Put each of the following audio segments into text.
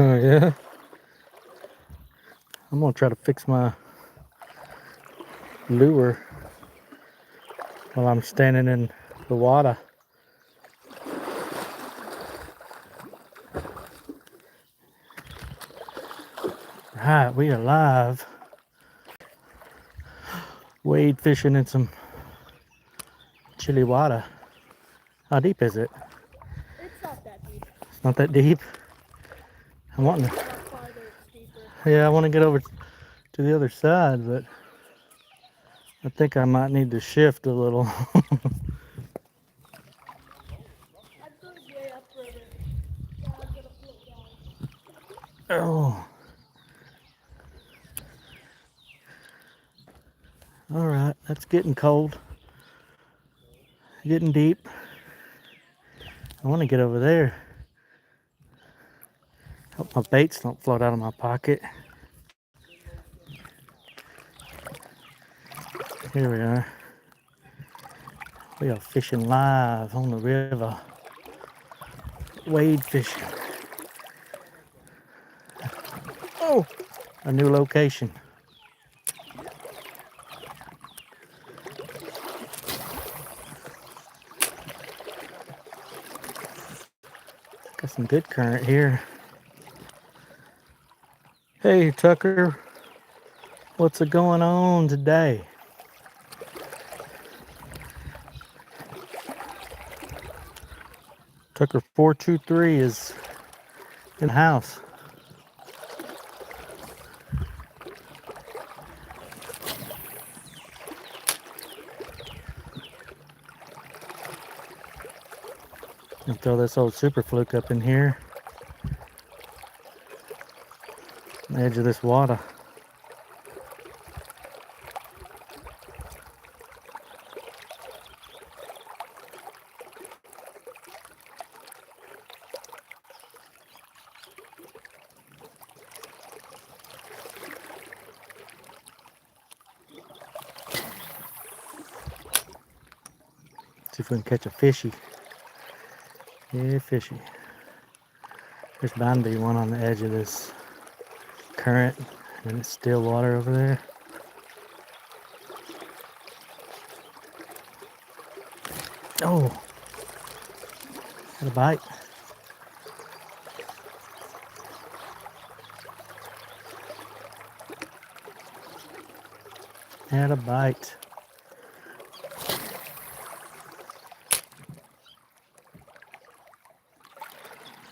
Oh yeah. I'm gonna try to fix my lure while I'm standing in the water. Right, we are live. Wade fishing in some chilly water. How deep is it? It's not that deep. It's not that deep. I'm wanting to, Farther, it's deeper. yeah, I want to get over to the other side, but I think I might need to shift a little. I'm going way upriver. Yeah, I'm gonna float down. Oh, all right, that's getting cold, getting deep. I want to get over there. Hope my baits don't float out of my pocket. Here we are. We are fishing live on the river. Wade fishing. Oh, a new location. Got some good current here. Hey Tucker, what's going on today? Tucker 423 is in the house. I'll throw this old super fluke up in here. On the edge of this water. See if we can catch a fishy. Yeah, fishy. There's bound to be one on the edge of this current, and it's still water over there. Oh, got a bite. Had a bite.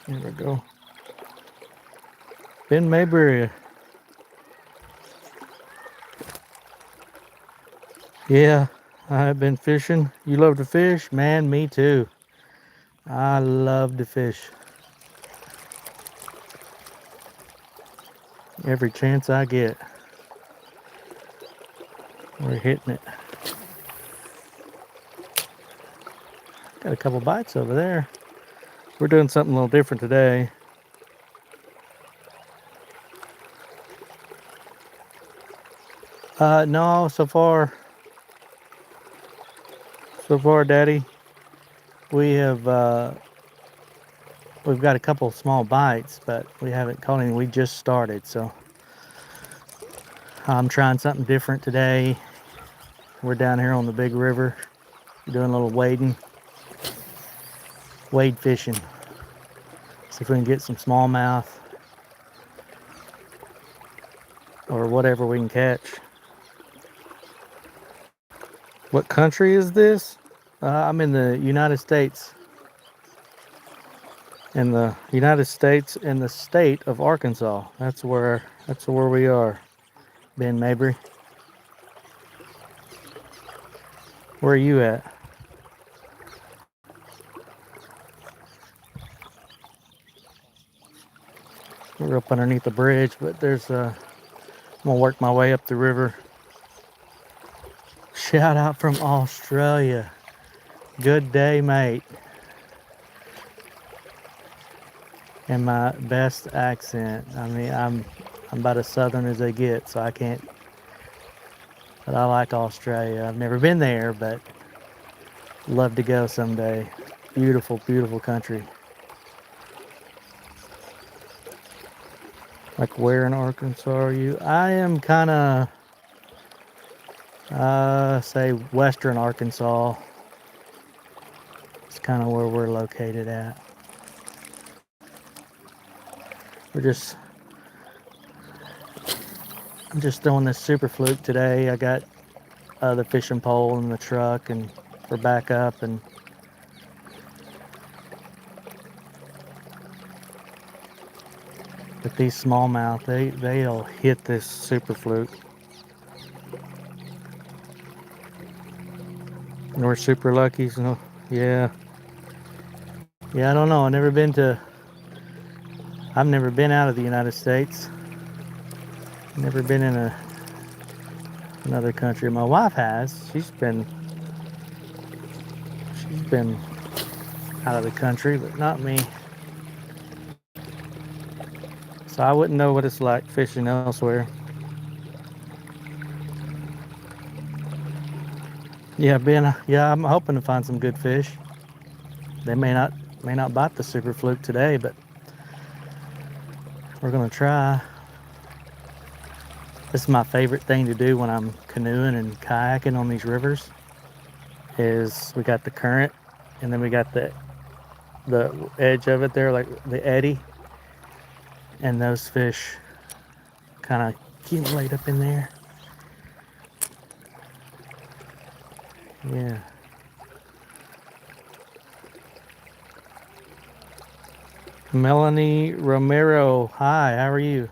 There we go. Ben Mayberry. Yeah, I've been fishing. You love to fish? Man, me too. I love to fish. Every chance I get, we're hitting it. Got a couple bites over there. We're doing something a little different today. No, so far, Daddy, we have we've got a couple small bites, but we haven't caught any. We just started, so I'm trying something different today. We're down here on the big river, doing a little wading, wade fishing. See if we can get some smallmouth or whatever we can catch. What country is this? I'm in the United States. In the United States, in the state of Arkansas. That's where we are. Ben Mabry. Where are you at? We're up underneath the bridge, but there's I'm gonna work my way up the river. Shout out from Australia. Good day, mate. And my best accent. I mean, I'm about as southern as they get, so I can't. But I like Australia. I've never been there, but love to go someday. Beautiful, beautiful country. Like where in Arkansas are you? I am kind of, say western Arkansas. It's kind of where we're located at. We're just, I'm just throwing this super fluke today. I got the fishing pole in the truck and for backup, and with these smallmouth, they'll hit this super fluke. And we're super lucky, so yeah. Yeah, I don't know. I've never been out of the United States. Never been in another country. My wife has. She's been out of the country, but not me. So I wouldn't know what it's like fishing elsewhere. Yeah, I'm hoping to find some good fish. They may not bite the super fluke today, but we're gonna try. This is my favorite thing to do when I'm canoeing and kayaking on these rivers. Is we got the current, and then we got the edge of it there, like the eddy, and those fish kind of accumulate up in there. Yeah. Melanie Romero, hi, how are you?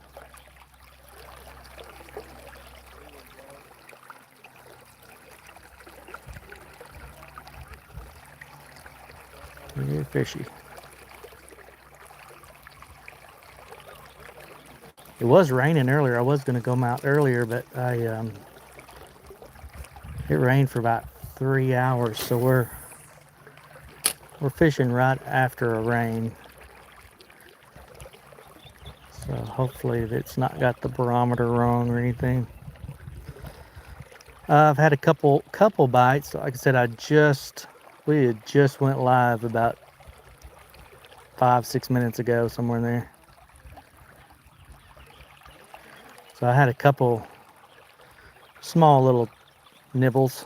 You're fishy. It was raining earlier. I was going to go out earlier, but it rained for about 3 hours, so we're fishing right after a rain. So hopefully it's not got the barometer wrong or anything. I've had a couple bites. Like I said, we had just went live about 5-6 minutes ago, somewhere in there. So I had a couple small little nibbles.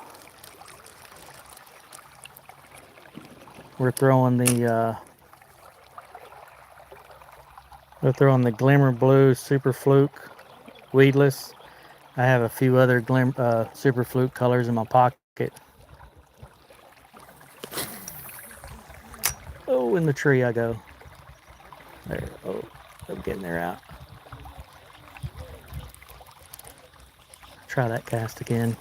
We're throwing the Glimmer Blue Super Fluke weedless. I have a few other Super Fluke colors in my pocket. Oh, in the tree I go. There. Oh, I'm getting there out. Try that cast again.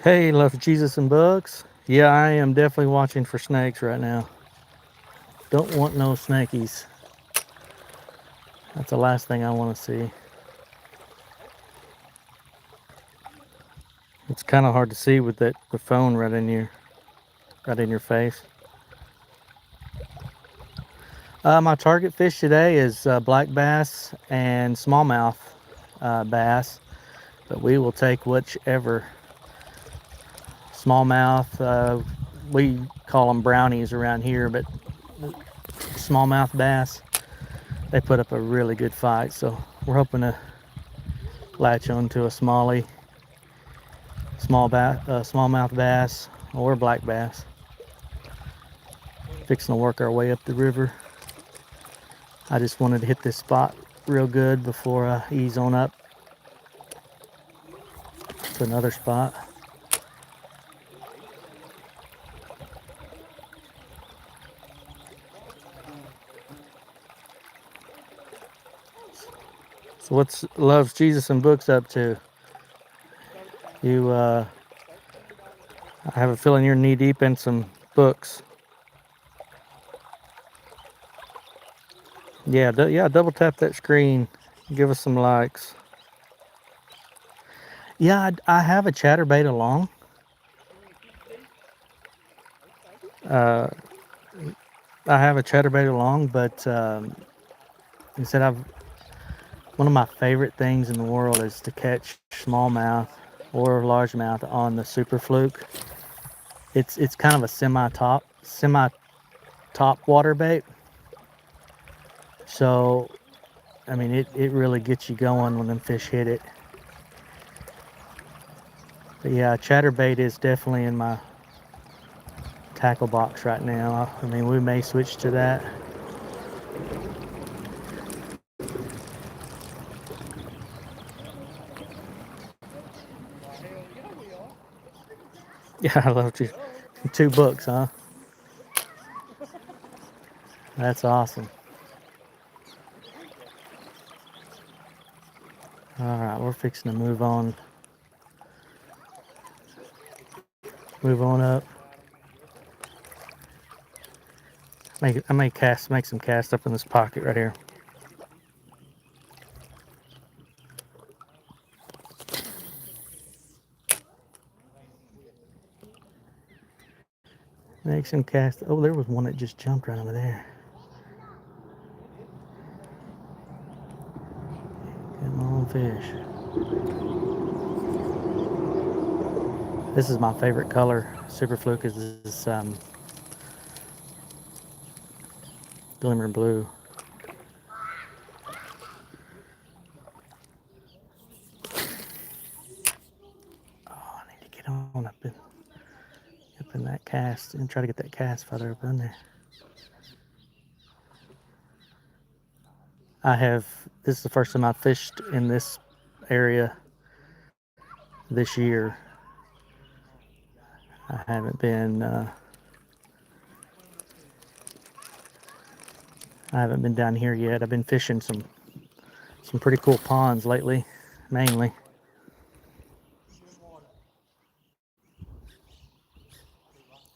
Hey, love Jesus and bugs. Yeah, I am definitely watching for snakes right now. Don't want no snakies. That's the last thing I want to see. It's kind of hard to see with the phone right in your face. My target fish today is black bass and smallmouth bass, but we will take whichever. Smallmouth, we call them brownies around here, but smallmouth bass, they put up a really good fight, so we're hoping to latch onto a smallmouth bass or black bass. Fixing to work our way up the river. I just wanted to hit this spot real good before I ease on up to another spot. So what's Loves Jesus and Books up to? I have a feeling you're knee deep in some books. Yeah, double tap that screen. Give us some likes. Yeah, I have a chatterbait along. I have a chatterbait along, but instead one of my favorite things in the world is to catch smallmouth or largemouth on the super fluke. It's kind of a semi top water bait. So, I mean, it really gets you going when them fish hit it. But yeah, chatterbait is definitely in my tackle box right now. I mean, we may switch to that. Yeah, I love you. 2 books, huh? That's awesome. All right, we're fixing to move on. Move on up. I may make some cast up in this pocket right here. Make some cast. Oh, there was one that just jumped right over there. Come on, fish. This is my favorite color. Super Fluke is this glimmer blue. Oh, I need to get on up in that cast and try to get that cast further up in there. This is the first time I've fished in this area this year. I haven't been down here yet. I've been fishing some pretty cool ponds lately, mainly.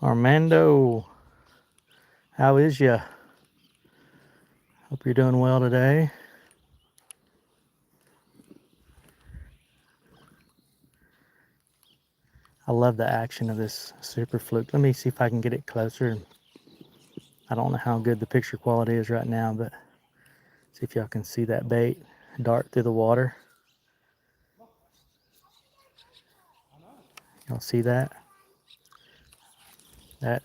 Armando, how is ya? Hope you're doing well today. I love the action of this Super Fluke. Let me see if I can get it closer. I don't know how good the picture quality is right now, but see if y'all can see that bait dart through the water. Y'all see that? That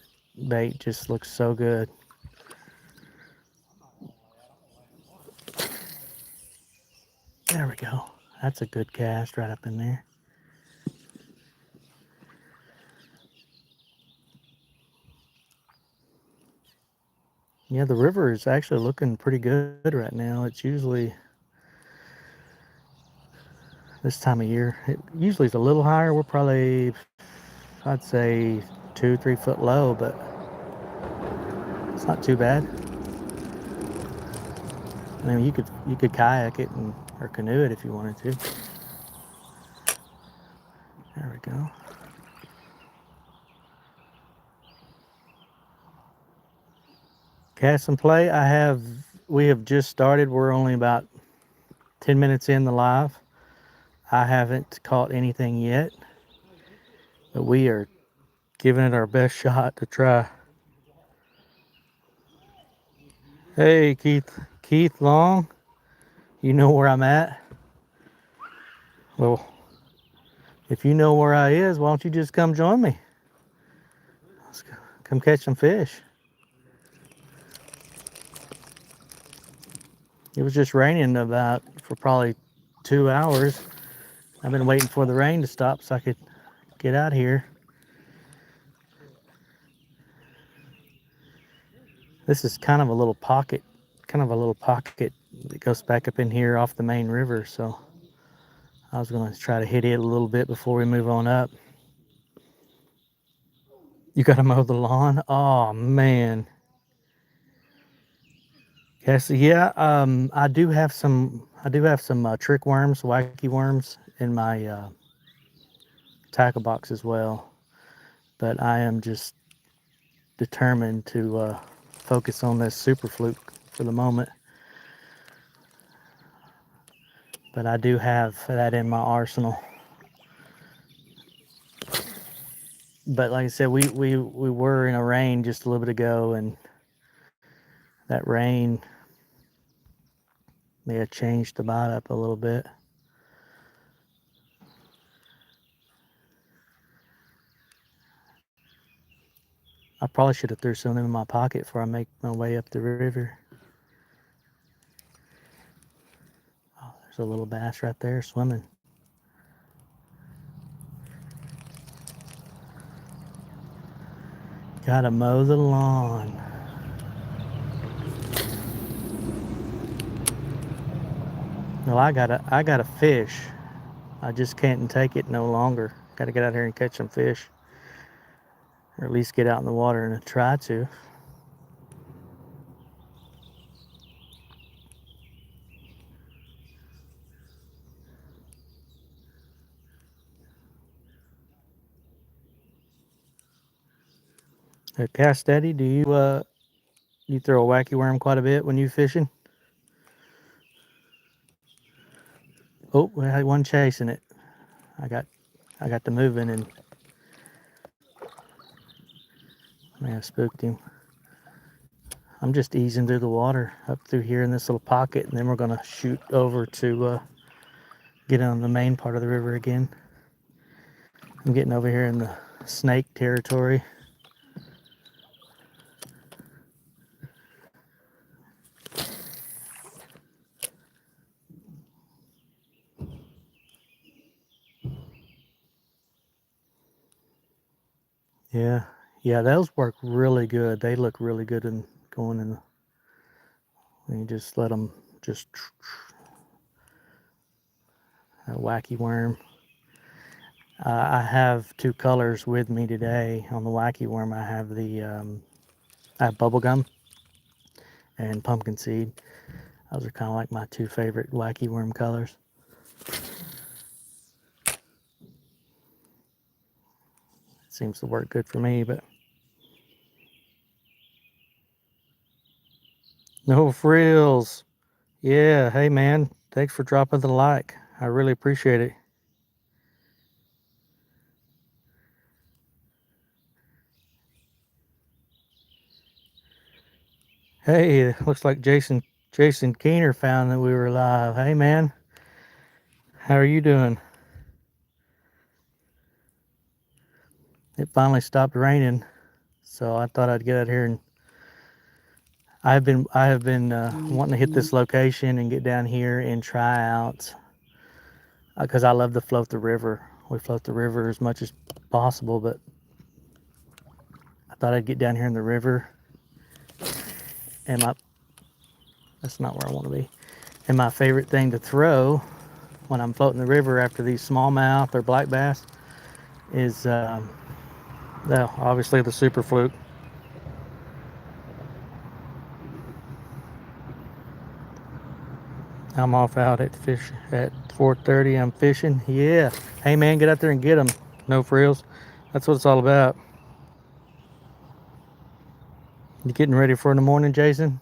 bait just looks so good. There we go. That's a good cast right up in there. Yeah, the river is actually looking pretty good right now. It's usually this time of year. It usually is a little higher. We're probably, I'd say, 2-3 foot low, but it's not too bad. I mean, you could kayak it or canoe it if you wanted to. There we go. Cast and play. We have just started. We're only about 10 minutes in the live. I haven't caught anything yet, but we are giving it our best shot to try. Hey, Keith Long, you know where I'm at? Well, if you know where I is, why don't you just come join me? Let's come catch some fish. It was just raining for probably 2 hours. I've been waiting for the rain to stop so I could get out here. This is kind of a little pocket that goes back up in here off the main river. So I was going to try to hit it a little bit before we move on up. You got to mow the lawn? Oh, man. Yes, yeah. I do have some trick worms, wacky worms in my tackle box as well. But I am just determined to focus on this Super Fluke for the moment. But I do have that in my arsenal. But like I said, we were in a rain just a little bit ago, and that rain may have changed the bite up a little bit. I probably should have threw some of them in my pocket before I make my way up the river. Oh, there's a little bass right there swimming. Gotta mow the lawn. Well, I gotta fish. I just can't take it no longer. Gotta get out here and catch some fish. Or at least get out in the water and try to. Hey, Cast Daddy, do you throw a wacky worm quite a bit when you fishing? Oh, we had one chasing it. I got to moving and I may have spooked him. I'm just easing through the water up through here in this little pocket, and then we're gonna shoot over to get on the main part of the river again. I'm getting over here in the snake territory. Yeah, those work really good. They look really good in going in. And you just let them just a wacky worm. I have two colors with me today on the wacky worm. I have I have bubblegum and pumpkin seed. Those are kind of like my two favorite wacky worm colors. Seems to work good for me, but no frills. Yeah, hey man, thanks for dropping the like. I really appreciate it. Hey, it looks like Jason Keener found that we were live. Hey man, how are you doing? It finally stopped raining, so I thought I'd get out here and I have been wanting to hit this location and get down here and try out because I love to float the river. We float the river as much as possible, but I thought I'd get down here in the river and that's not where I want to be. And my favorite thing to throw when I'm floating the river after these smallmouth or black bass is, well, obviously the super fluke. I'm off out at 4:30. I'm fishing. Yeah. Hey man, get out there and get them. No frills. That's what it's all about. You getting ready for in the morning, Jason?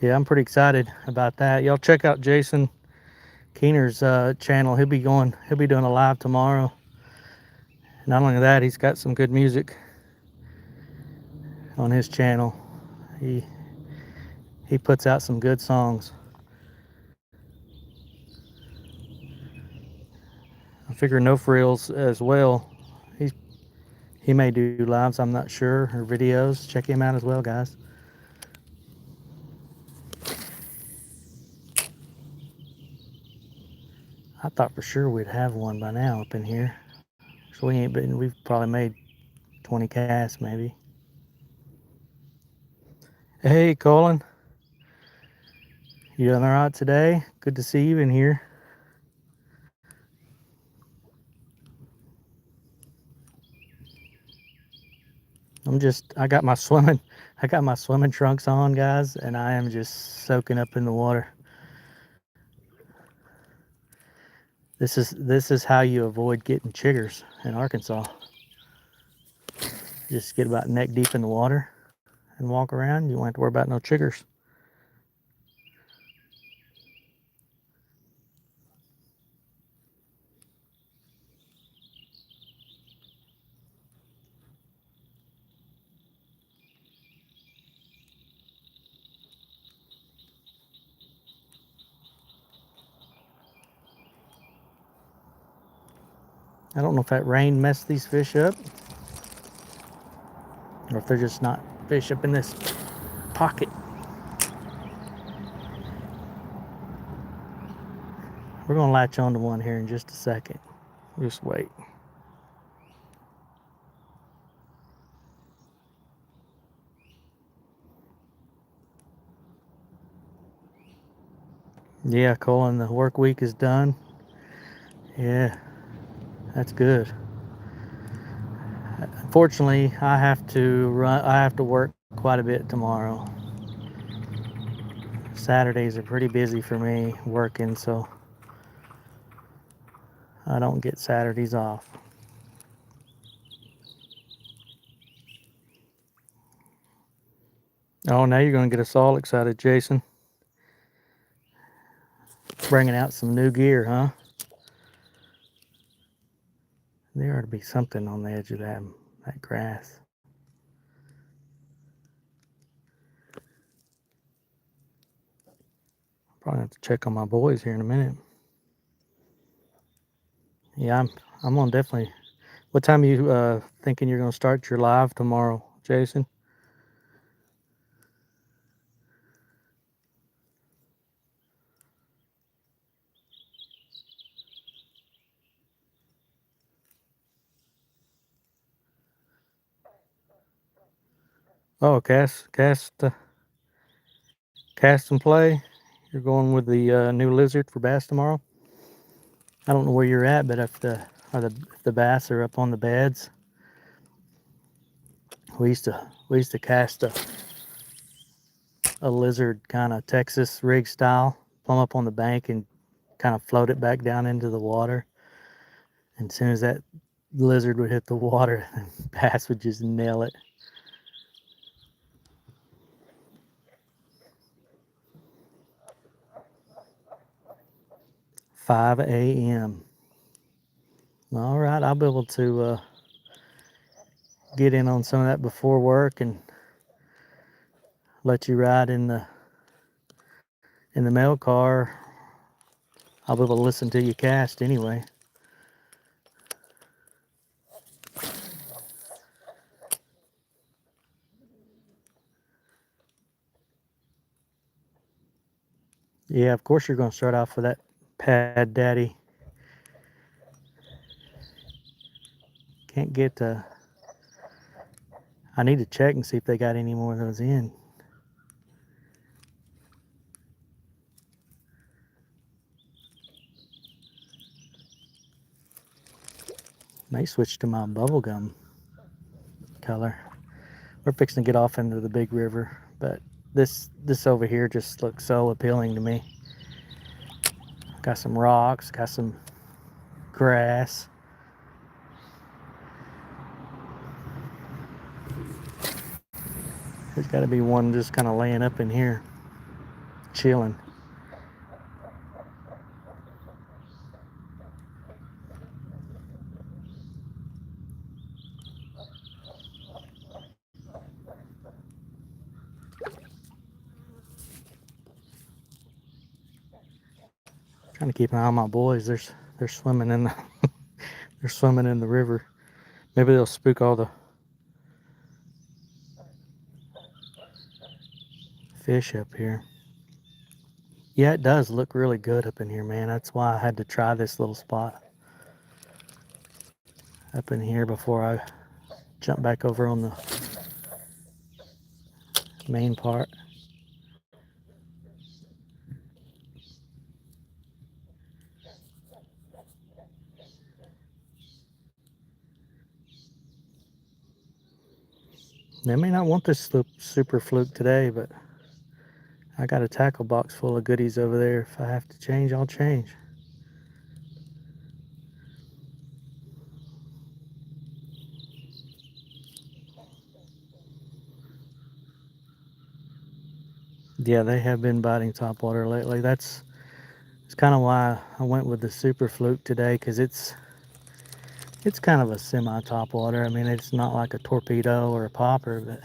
Yeah, I'm pretty excited about that. Y'all check out Jason Keener's channel. He'll be doing a live tomorrow. Not only that, he's got some good music on his channel. He puts out some good songs. I figure No Frills as well. He may do lives, I'm not sure, or videos. Check him out as well, guys. I thought for sure we'd have one by now up in here. So we've probably made 20 casts maybe. Hey Colin, you doing all right today? Good to see you in here. I got my swimming trunks on, guys, and I am just soaking up in the water. This is how you avoid getting chiggers in Arkansas. Just get about neck deep in the water and walk around. You won't have to worry about no chiggers. I don't know if that rain messed these fish up. if they're just not fish up in this pocket. We're gonna latch onto one here in just a second. Just wait. Yeah, Colin, the work week is done. Yeah, that's good. Unfortunately, I have to work quite a bit tomorrow. Saturdays are pretty busy for me working, so I don't get Saturdays off. Oh, now you're gonna get us all excited, Jason. Bringing out some new gear, huh? There ought to be something on the edge of that grass. Probably have to check on my boys here in a minute. Yeah, I'm gonna definitely. What time are you thinking you're gonna start your live tomorrow, Jason? Oh, cast and play. You're going with the new lizard for bass tomorrow. I don't know where you're at, but if the bass are up on the beds, we used to cast a lizard kind of Texas rig style, plumb up on the bank and kind of float it back down into the water. And as soon as that lizard would hit the water, the bass would just nail it. 5 a.m. All right, I'll be able to get in on some of that before work and let you ride in the mail car. I'll be able to listen to you cast anyway. Yeah, of course you're going to start off with that Pad Daddy. Can't get I need to check and see if they got any more of those in. May switch to my bubblegum color. We're fixing to get off into the big river, but this over here just looks so appealing to me. Got some rocks, got some grass. There's got to be one just kind of laying up in here, chilling. Trying to keep an eye on my boys. They're swimming in the they're swimming in the river. Maybe they'll spook all the fish up here. Yeah, it does look really good up in here, man. That's why I had to try this little spot up in here before I jump back over on the main part. They may not want this super fluke today, but I got a tackle box full of goodies over there. If I have to change, I'll change. Yeah, they have been biting topwater lately. It's kind of why I went with the super fluke today, because it's kind of a semi topwater. I mean, it's not like a torpedo or a popper, but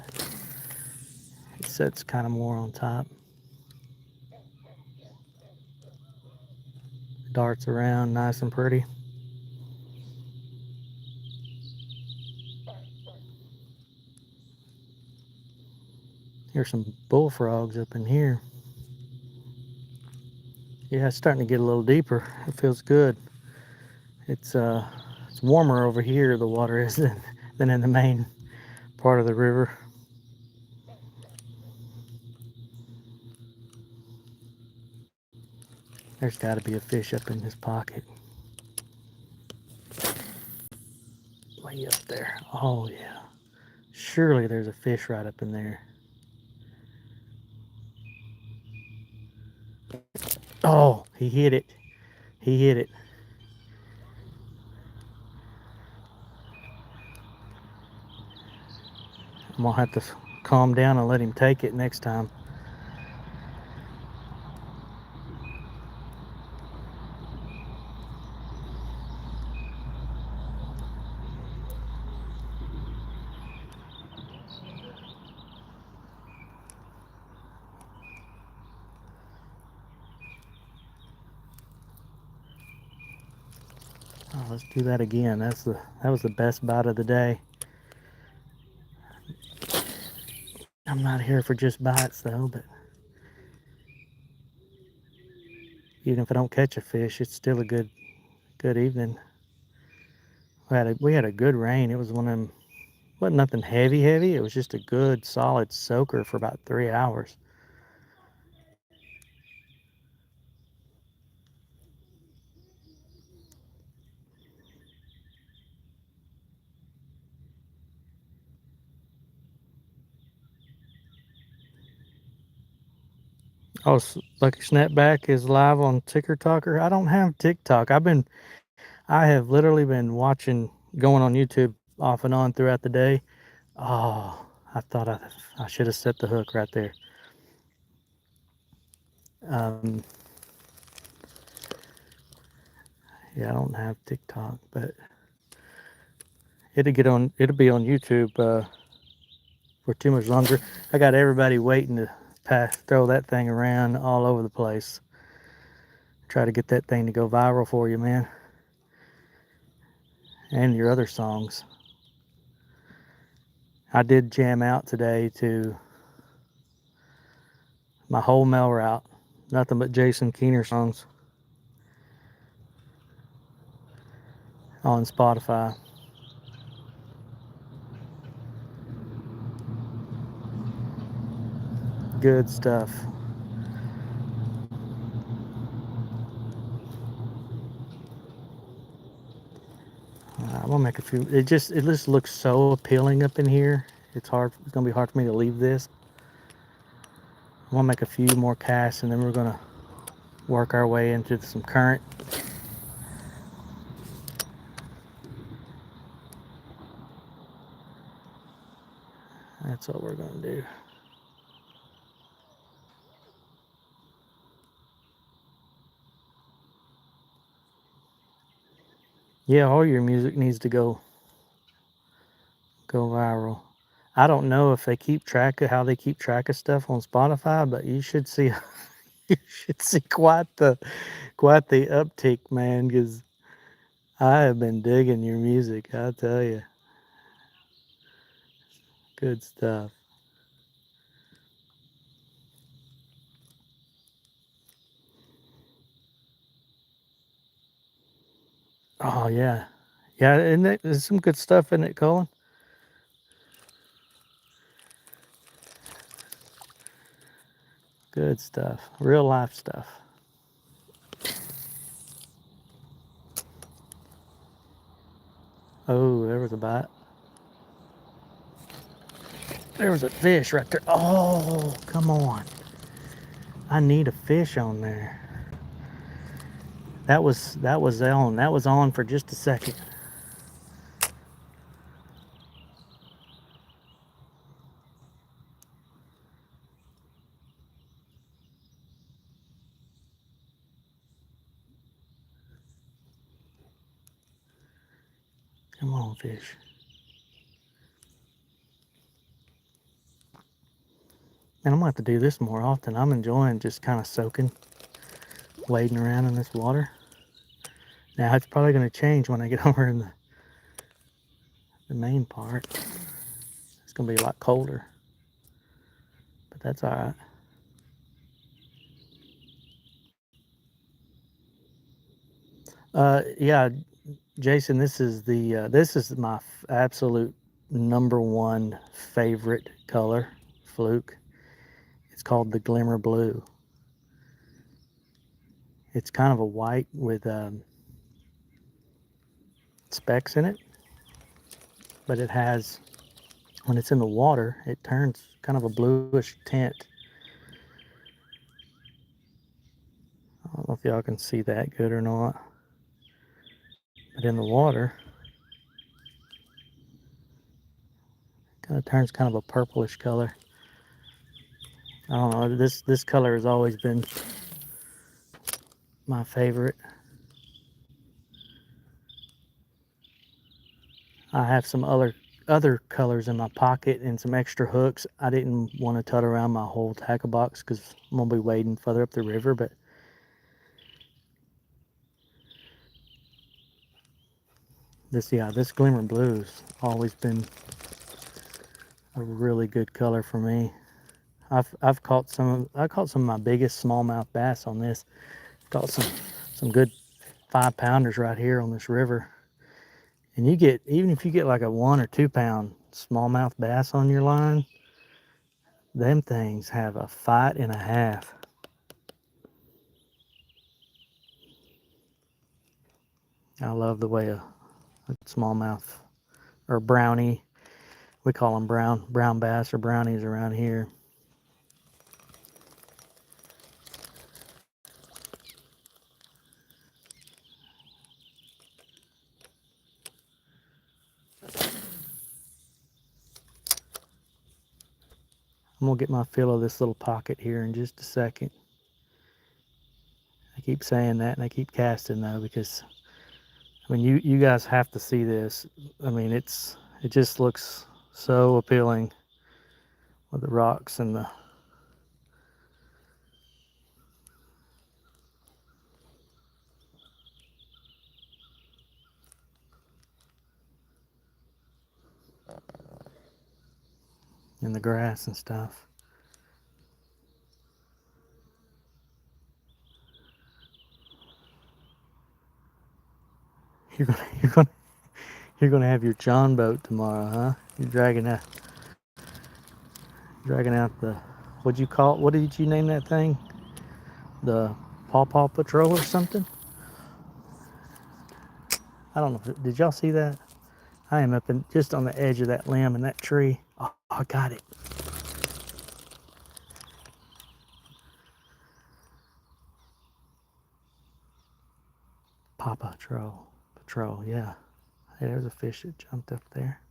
it sits kind of more on top. Darts around nice and pretty. Here's some bullfrogs up in here. Yeah, it's starting to get a little deeper. It feels good. It's warmer over here, the water is, than in the main part of the river. There's got to be a fish up in this pocket. Way up there. Oh, yeah. Surely there's a fish right up in there. Oh, he hit it. He hit it. I'm going to have to calm down and let him take it next time. Oh, let's do that again. That was the best bite of the day. I'm not here for just bites though, but even if I don't catch a fish, it's still a good evening. We had a good rain. It was one of them, wasn't nothing heavy. It was just a good solid soaker for about 3 hours. Oh, Lucky Snapback is live on Ticker Talker. I don't have TikTok. I have literally been watching, going on YouTube off and on throughout the day. Oh, I thought I should have set the hook right there. Yeah, I don't have TikTok, but it'll be on YouTube for too much longer. I got everybody waiting to throw that thing around all over the place. Try to get that thing to go viral for you, man. And your other songs. I did jam out today to my whole mail route. Nothing but Jason Keener songs on Spotify. Good stuff. I'm gonna make a few. It just looks so appealing up in here. It's gonna be hard for me to leave this. I'm gonna make a few more casts and then we're gonna work our way into some current. That's what we're gonna do. Yeah, all your music needs to go viral. I don't know if they keep track of how they keep track of stuff on Spotify, but you should see you should see quite the uptick, man, because I have been digging your music, I tell you. Good stuff. Oh yeah. Yeah, and there's some good stuff in it, Colin. Good stuff. Real life stuff. Oh, there was a bite. There was a fish right there. Oh, come on. I need a fish on there. That was on. That was on for just a second. Come on, fish. And I'm gonna have to do this more often. I'm enjoying just kind of soaking, wading around in this water. Now it's probably gonna change when I get over in the main part. It's gonna be a lot colder. but that's all right. Yeah, Jason, this is my absolute number one favorite color, fluke. It's called the Glimmer Blue. It's kind of a white with specks in it, but it has, when it's in the water, it turns kind of a bluish tint. I don't know if y'all can see that good or not, but in the water, it kind of turns kind of a purplish color. I don't know, this color has always been my favorite. I have some other colors in my pocket and some extra hooks. I didn't want to tut around my whole tackle box because I'm gonna be wading further up the river, but this Glimmer Blue's always been a really good color for me. I caught some of my biggest smallmouth bass on this. Caught some good 5-pounders right here on this river. And you get, even if you get like a 1 or 2 pound smallmouth bass on your line, them things have a fight and a half. I love the way a smallmouth or brownie, we call them brown bass or brownies around here. I'm gonna get my fill of this little pocket here in just a second. I keep saying that and I keep casting though, because I mean you guys have to see this. I mean it just looks so appealing with the rocks and the grass and stuff. You're gonna you're gonna you're gonna have your John boat tomorrow, huh? You're dragging out the, what'd you call it? What did you name that thing? The Paw Paw Patrol or something? I don't know. Did y'all see that? I am up just on the edge of that limb and that tree. Oh, I got it. Paw Patrol, yeah. Hey, there's a fish that jumped up there.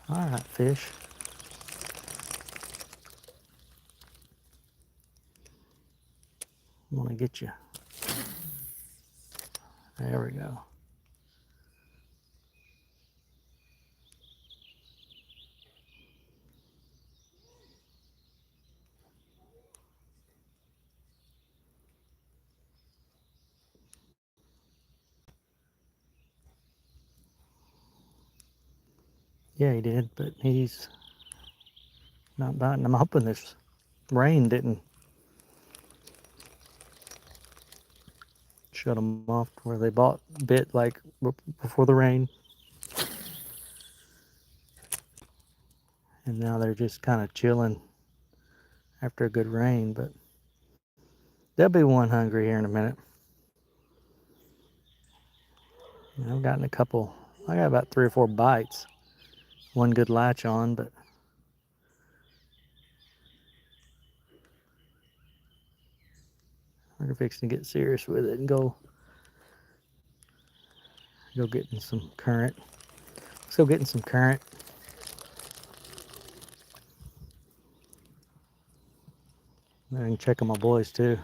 All right, fish. I'm gonna get you. There we go. Yeah, he did, but he's not biting. I'm hoping this rain didn't shut them off where they bit like before the rain. And now they're just kind of chilling after a good rain, but there'll be one hungry here in a minute. I've gotten I got about 3 or 4 bites. One good latch on, but we're fixing to get serious with it and go getting some current. Let's go getting some current. I can check on my boys too.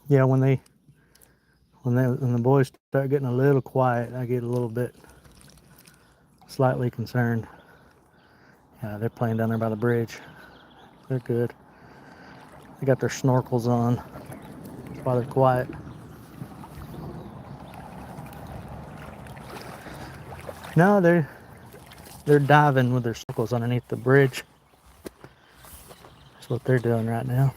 Yeah, when the boys start getting a little quiet, I get a little bit slightly concerned. Yeah, they're playing down there by the bridge. They're good. They got their snorkels on. That's why they're quiet. No, they're diving with their snorkels underneath the bridge. That's what they're doing right now.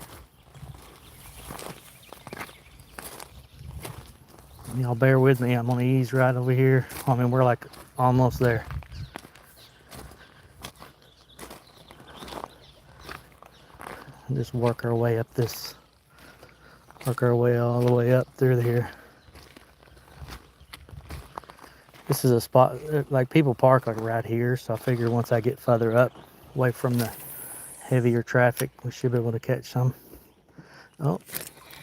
Y'all bear with me. I'm gonna ease right over here. I mean, we're like almost there. Just work our way up this. Work our way all the way up through here. This is a spot like people park like right here, so I figure once I get further up, away from the heavier traffic, we should be able to catch some. Oh,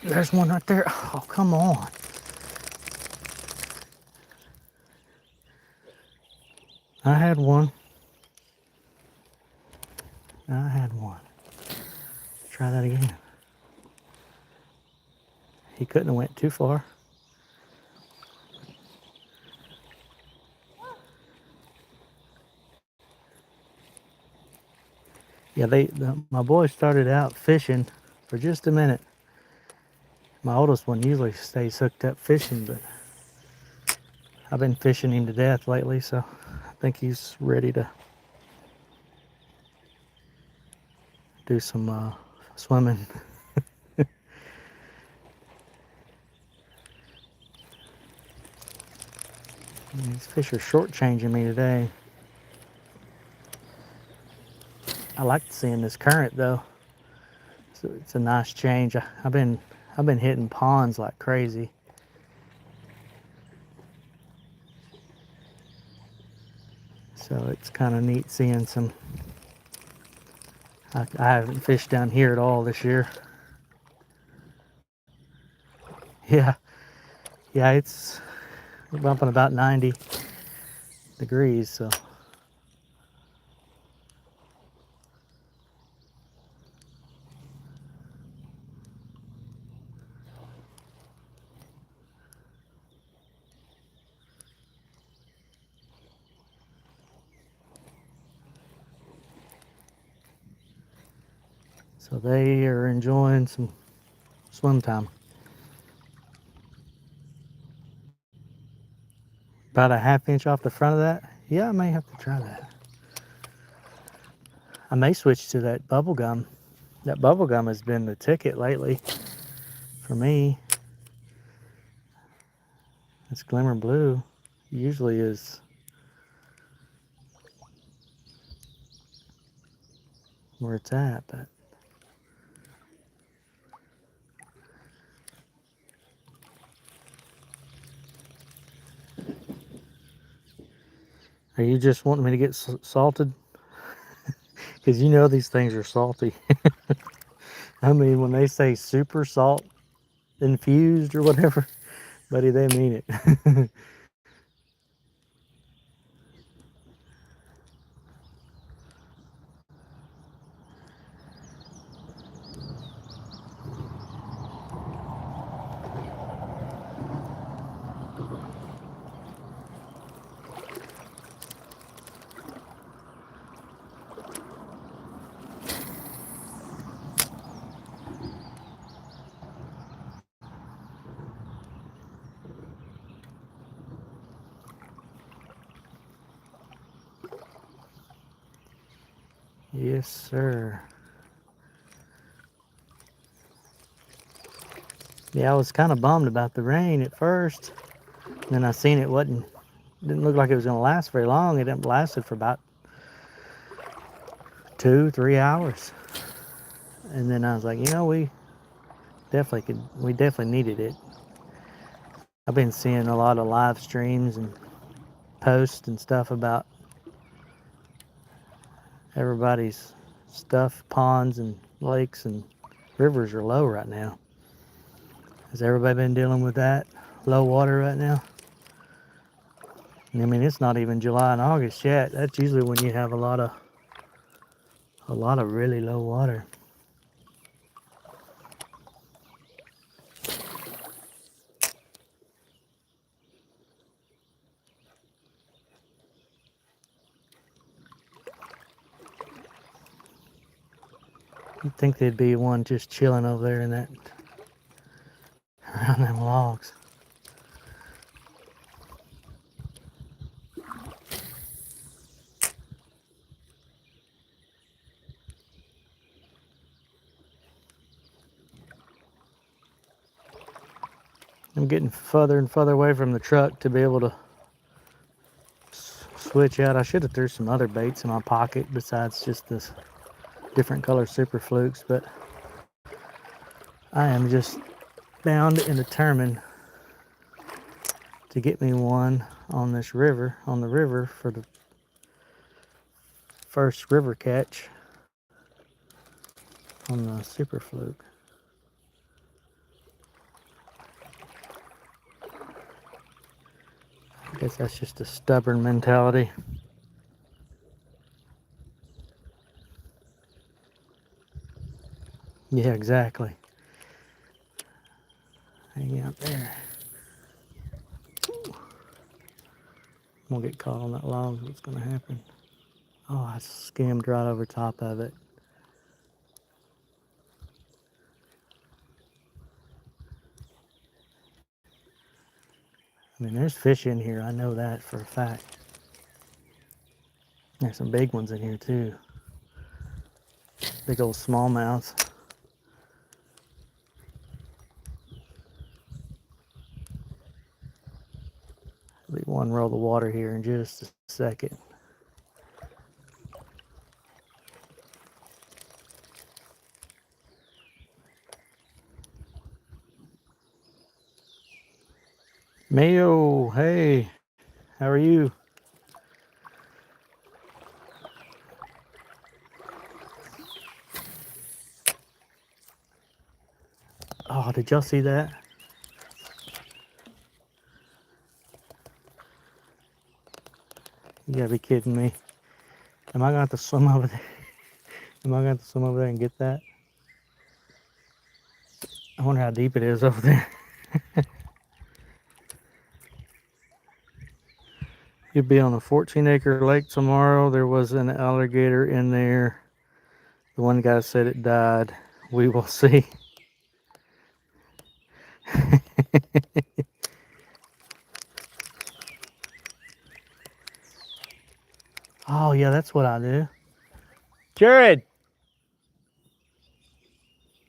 there's one right there. Oh, come on. I had one. I had one. Try that again. He couldn't have went too far. Yeah, my boys started out fishing for just a minute. My oldest one usually stays hooked up fishing, but I've been fishing him to death lately, so I think he's ready to do some swimming. These fish are shortchanging me today. I like seeing this current though. So it's a nice change. I've been hitting ponds like crazy. So it's kind of neat seeing some. I haven't fished down here at all this year. Yeah, it's bumping about 90 degrees, so. So they are enjoying some swim time. About a ½ inch off the front of that. Yeah, I may have to try that. I may switch to that bubble gum. That bubble gum has been the ticket lately for me. This Glimmer Blue usually is where it's at, but are you just wanting me to get salted? Because you know these things are salty. I mean, when they say super salt infused or whatever, buddy, they mean it. Yes, sir. Yeah, I was kind of bummed about the rain at first. Then I seen it didn't look like it was going to last very long. It lasted for about 2-3 hours. And then I was like, we definitely needed it. I've been seeing a lot of live streams and posts and stuff about everybody's stuff. Ponds and lakes and rivers are low right now. Has everybody been dealing with that? Low water right now? I mean, it's not even July and August yet. That's usually when you have a lot of really low water. You'd think there'd be one just chilling over there in that around them logs. I'm getting further and further away from the truck to be able to switch out. I should have threw some other baits in my pocket besides just this different color Super Flukes, but I am just bound and determined to get me one on this river, on the river for the first river catch on the Super Fluke. I guess that's just a stubborn mentality. Yeah, exactly. Hang out there. I'm gonna get caught on that log. What's gonna happen? Oh, I skimmed right over top of it. I mean, there's fish in here. I know that for a fact. There's some big ones in here too. Big old smallmouths. There'll be one roll of water here in just a second. Mayo, hey, how are you? Oh, did y'all see that? You gotta be kidding me. Am I gonna have to swim over there? Am I gonna have to swim over there and get that? I wonder how deep it is over there. You'll be on a 14-acre lake tomorrow. There was an alligator in there. The one guy said it died. We will see. Oh, yeah, that's what I do. Jared!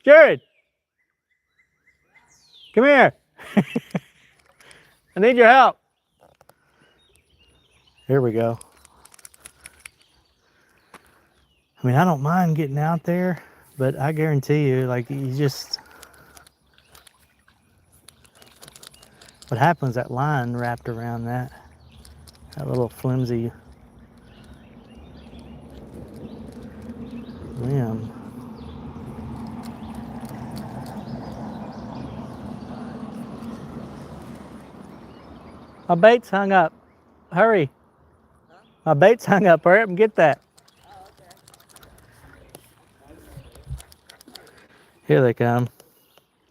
Jared! Come here! I need your help. Here we go. I mean, I don't mind getting out there, but I guarantee you, like, you just... What happens, that line wrapped around that little flimsy limb. My bait's hung up. Hurry. Huh? My bait's hung up. Hurry up and get that. Oh, okay. Here they come.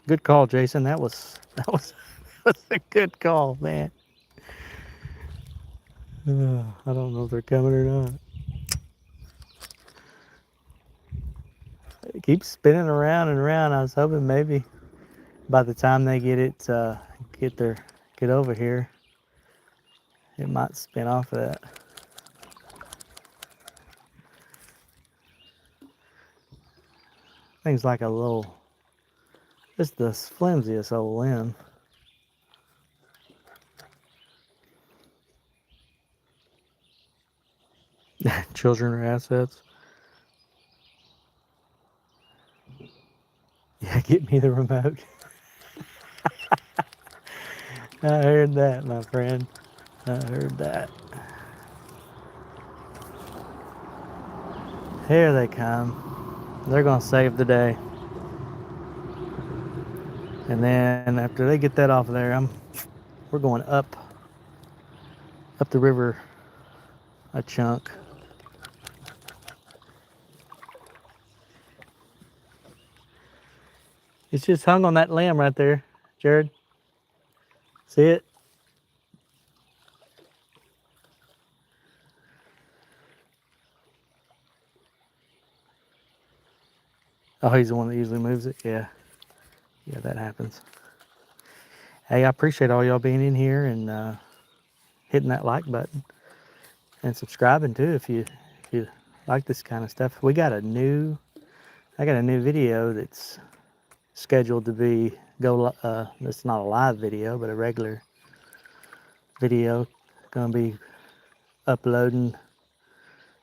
Good call, Jason. That was a good call, man. I don't know if they're coming or not. It keeps spinning around and around. I was hoping maybe by the time they get it, get over here, it might spin off of that. Thing's like a little, just the flimsiest old limb. Children are assets. Yeah, get me the remote. I heard that, my friend. I heard that. Here they come. They're gonna save the day. And then after they get that off of there, we're going up the river a chunk. It's just hung on that limb right there, Jared. See it? Oh, he's the one that usually moves it. Yeah, yeah, that happens. Hey, I appreciate all y'all being in here and hitting that like button and subscribing too if you like this kind of stuff. I got a new video that's scheduled to it's not a live video, but a regular video. Gonna be uploading.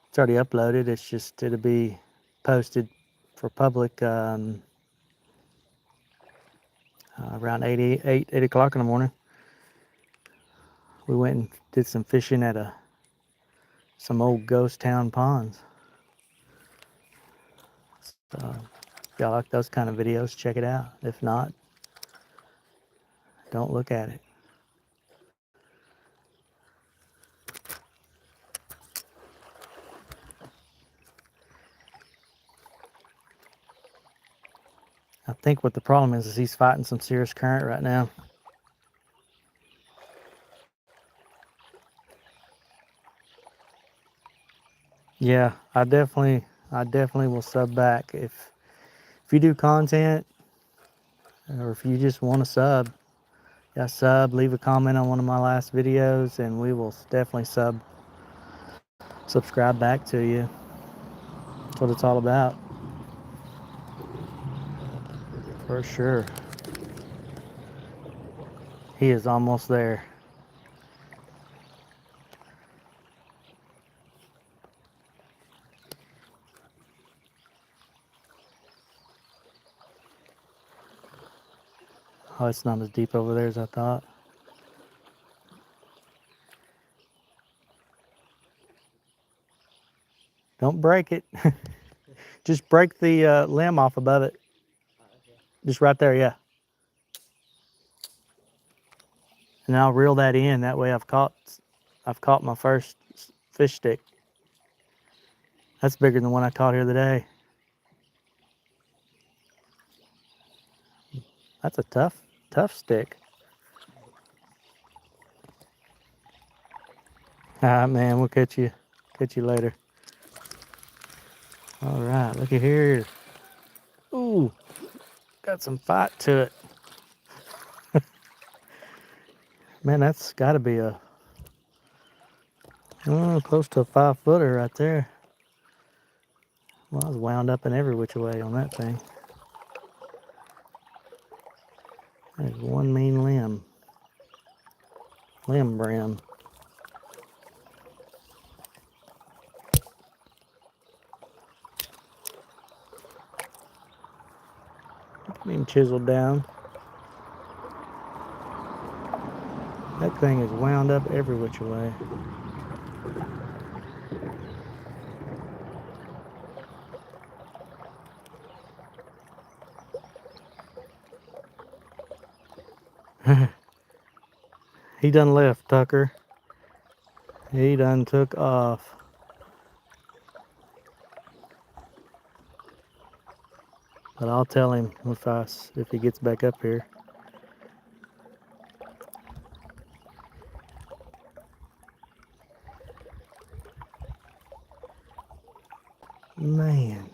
It's already uploaded. It'll be posted for public around 8 o'clock in the morning. We went and did some fishing at some old ghost town ponds. So if y'all like those kind of videos, check it out. If not, don't look at it. I think what the problem is he's fighting some serious current right now. Yeah, I definitely will sub back if you do content, or if you just want to sub. Yeah, sub, leave a comment on one of my last videos, and we will definitely subscribe back to you. That's what it's all about. For sure. He is almost there. Oh, it's not as deep over there as I thought. Don't break it. Just break the limb off above it. Just right there, yeah. And I'll reel that in. That way I've caught my first fish stick. That's bigger than the one I caught here today. That's a tough stick. All right, man, we'll catch you later. All right, look at here. Ooh, got some fight to it. Man, that's got to be close to a 5-footer right there. Well, I was wound up in every which way on that thing. There's one mean limb brim. Being chiseled down. That thing is wound up every which way. He done left, Tucker. He done took off. But I'll tell him if he gets back up here. Man.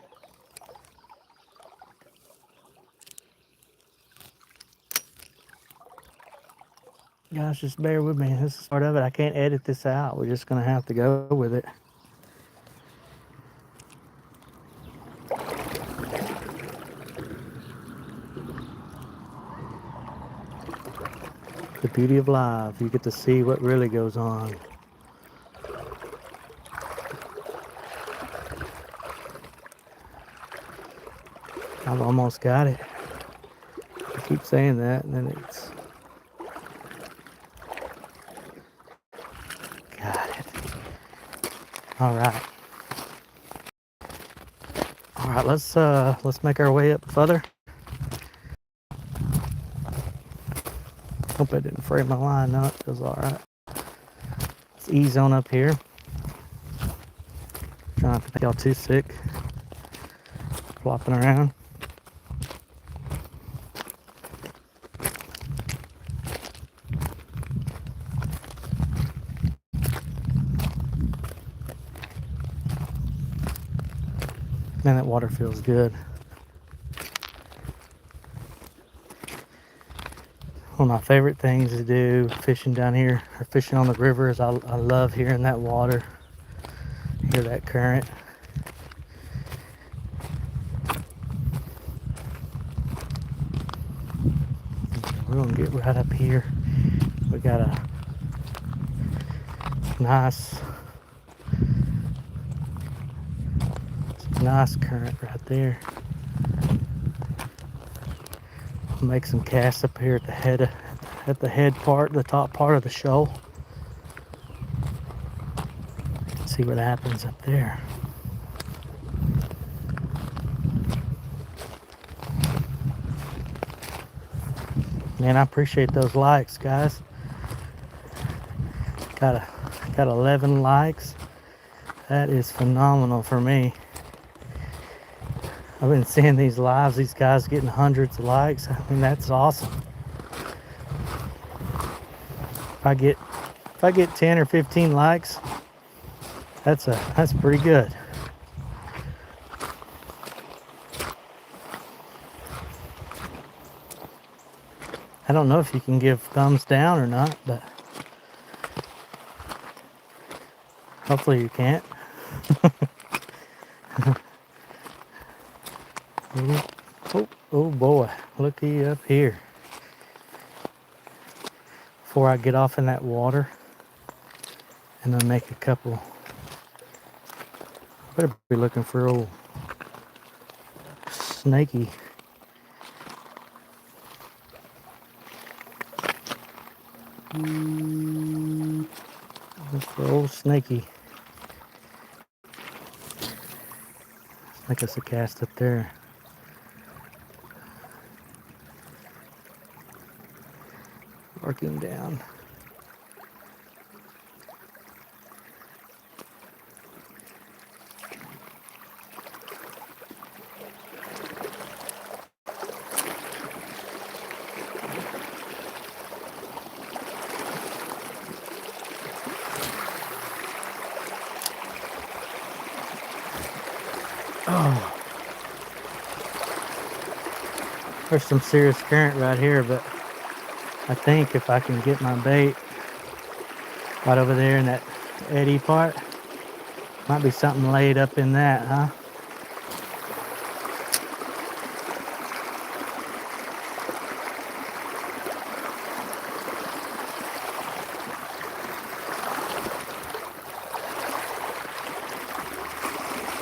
Guys, just bear with me. This is part of it. I can't edit this out. We're just going to have to go with it. The beauty of live. You get to see what really goes on. I've almost got it. I keep saying that, and then it's... Got it. All right. All right, let's make our way up further. Hope I didn't fray my line. No, it feels all right. Let's ease on up here. Trying not to make y'all too sick. Flopping around. Man, that water feels good. One of my favorite things to do fishing down here or fishing on the river is I love hearing that water, hear that current. We're gonna get right up here. We got a nice current right there. I'll make some casts up here at the head part, the top part of the shoal. See what happens up there. Man, I appreciate those likes, guys. Got 11 likes. That is phenomenal for me. I've been seeing these lives, these guys getting hundreds of likes. I mean, that's awesome. If I get 10 or 15 likes, that's pretty good. I don't know if you can give thumbs down or not, but hopefully you can't. Oh boy, looky up here. Before I get off in that water, and then make a couple. Better be looking for old snaky. Look for old snaky. Like us a cast up there. Working down. Oh, there's some serious current right here, but I think if I can get my bait right over there in that eddy part, might be something laid up in that, huh?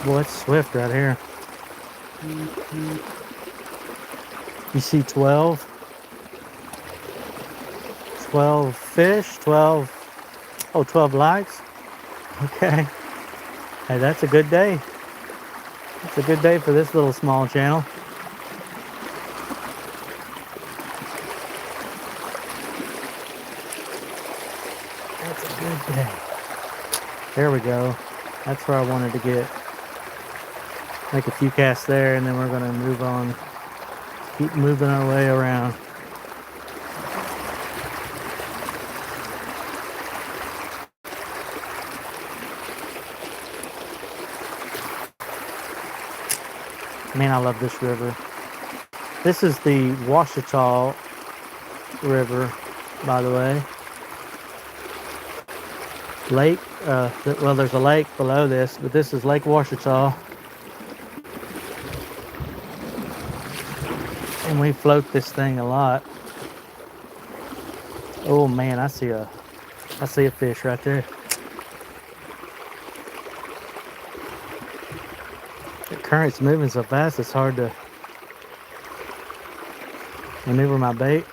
Boy, it's swift right here. You see 12 fish, 12 likes. Okay. Hey, that's a good day. It's a good day for this little small channel. That's a good day. There we go. That's where I wanted to get. Make a few casts there, and then we're going to move on. Keep moving our way around. Man, I love this river. This is the Ouachita River, by the way. Lake, well, there's a lake below this, but this is Lake Ouachita. And we float this thing a lot. Oh man, I see a fish right there. The current's moving so fast it's hard to maneuver my bait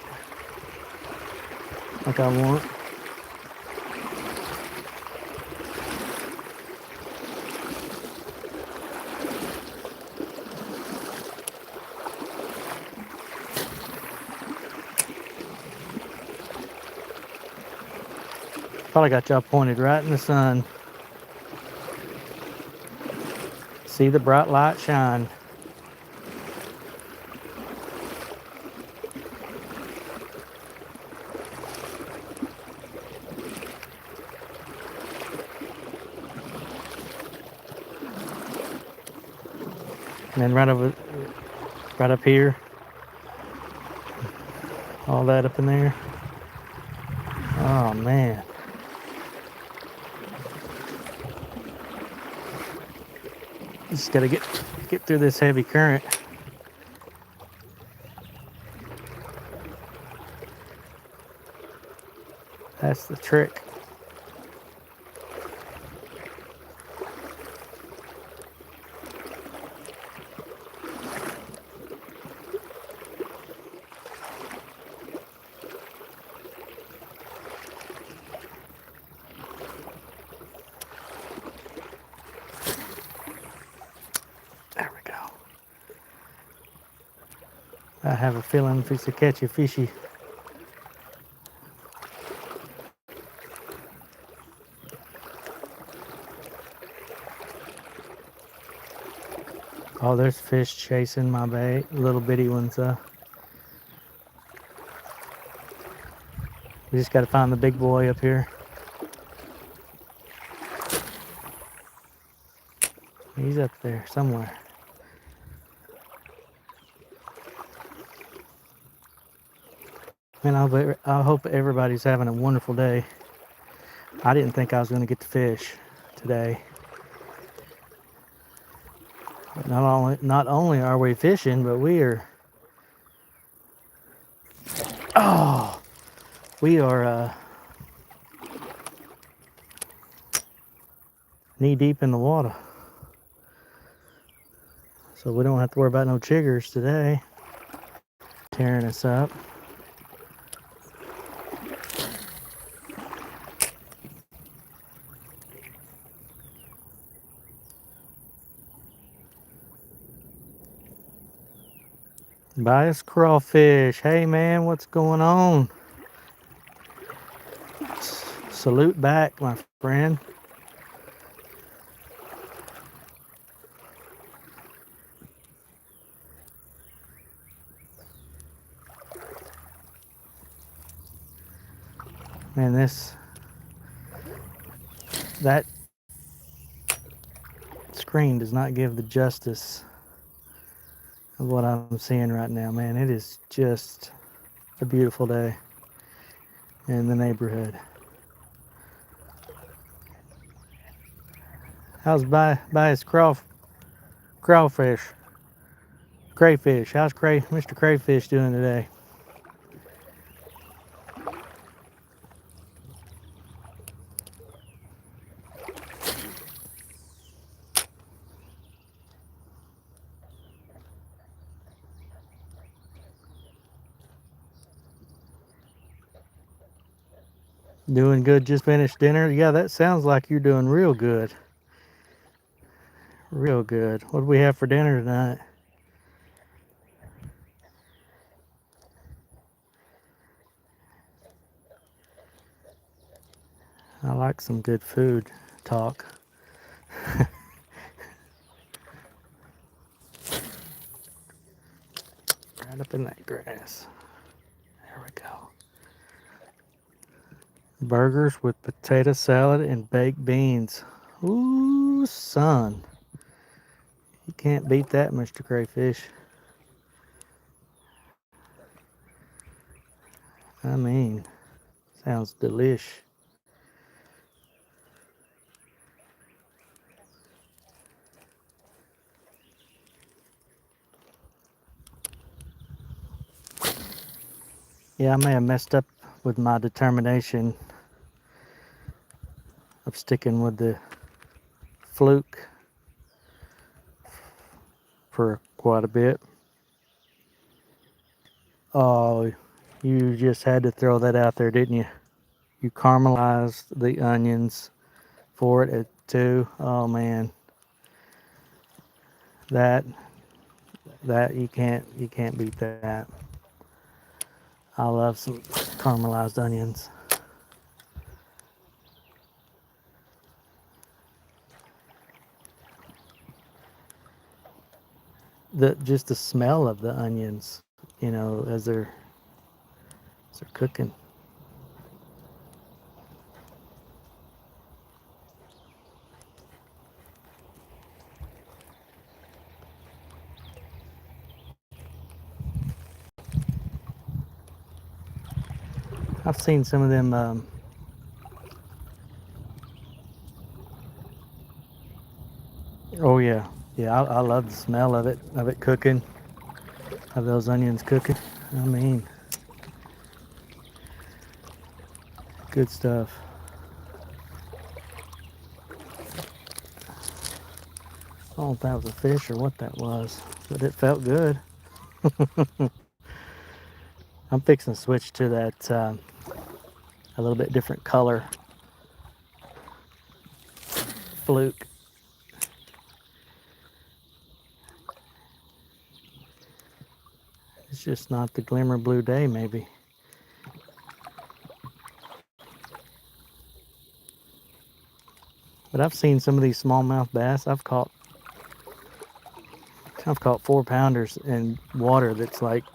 like I want. Probably got y'all pointed right in the sun. See the bright light shine. And then right up here, All that up in there. Oh man. Just gotta get through this heavy current. That's the trick. There we go. I have a feeling if it's to catch a fishy. Oh, there's fish chasing my bait. Little bitty ones, We just gotta find the big boy up here. He's up there somewhere. Man, I hope everybody's having a wonderful day. I didn't think I was gonna get to fish today. But not only are we fishing, but we are knee deep in the water. So we don't have to worry about no chiggers today tearing us up. Bias crawfish. Hey man, what's going on? Salute back, my friend. Man, that screen does not give the justice of what I'm seeing right now, man. It is just a beautiful day in the neighborhood. How's Bias crawfish? Crayfish. How's Mr. Crayfish doing today? Doing good, just finished dinner. Yeah, that sounds like you're doing real good. Real good. What do we have for dinner tonight? I like some good food talk. Right up in that grass. There we go. Burgers with potato salad and baked beans. Ooh, son. You can't beat that, Mr. Crayfish. I mean, sounds delish. Yeah, I may have messed up with my determination of sticking with the fluke for quite a bit. Oh, you just had to throw that out there, didn't you? You caramelized the onions for it too. Oh man, that you can't beat that. I love some caramelized onions. Just the smell of the onions, as they're cooking. I've seen some of them. Oh yeah, yeah. I love the smell of it cooking, of those onions cooking. I mean, good stuff. I don't know if that was a fish or what that was, but it felt good. I'm fixing to switch to that a little bit different color fluke. It's just not the glimmer blue day, maybe. But I've seen some of these smallmouth bass. I've caught 4-pounders in water that's like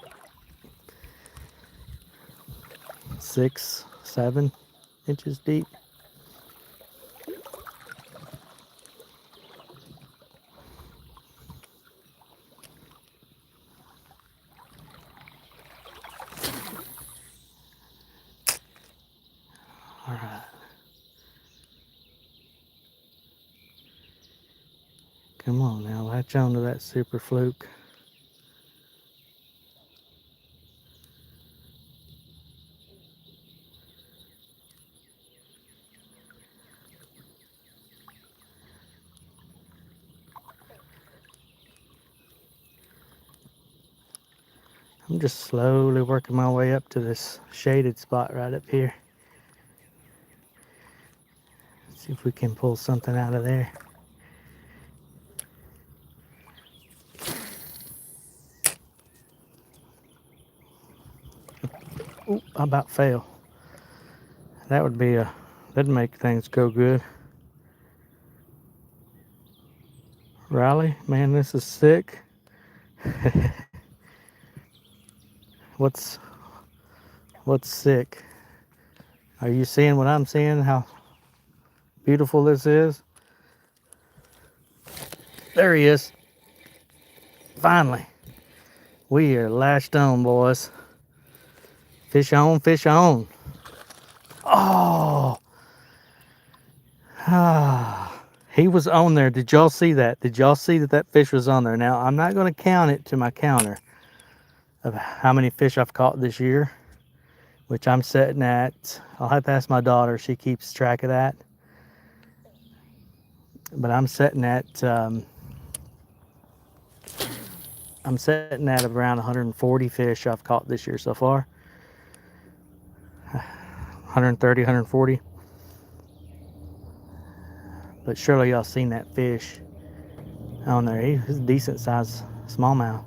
6, 7 inches deep. All right. Come on now, latch on to that super fluke. I'm just slowly working my way up to this shaded spot right up here. See if we can pull something out of there. Ooh, I about fell. That would be that'd make things go good. Riley, man, this is sick. What's sick? Are you seeing what I'm seeing? How beautiful this is? There he is. Finally. We are lashed on, boys. Fish on, fish on. Oh. Ah. He was on there. Did y'all see that? Did y'all see that fish was on there? Now, I'm not going to count it to my counter of how many fish I've caught this year, which I'm setting at, I'll have to ask my daughter. She keeps track of that. But I'm setting at around 140 fish I've caught this year so far. 130, 140. But surely y'all seen that fish on there. He's a decent sized smallmouth.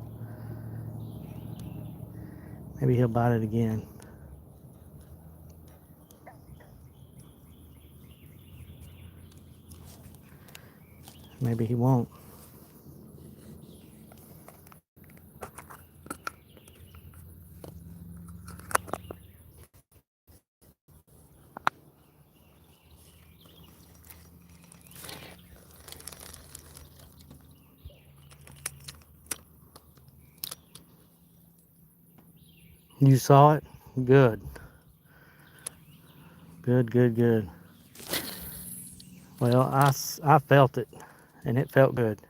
Maybe he'll bite it again. Maybe he won't. You saw it? Good. Good, good, good. Well, I felt it, and it felt good.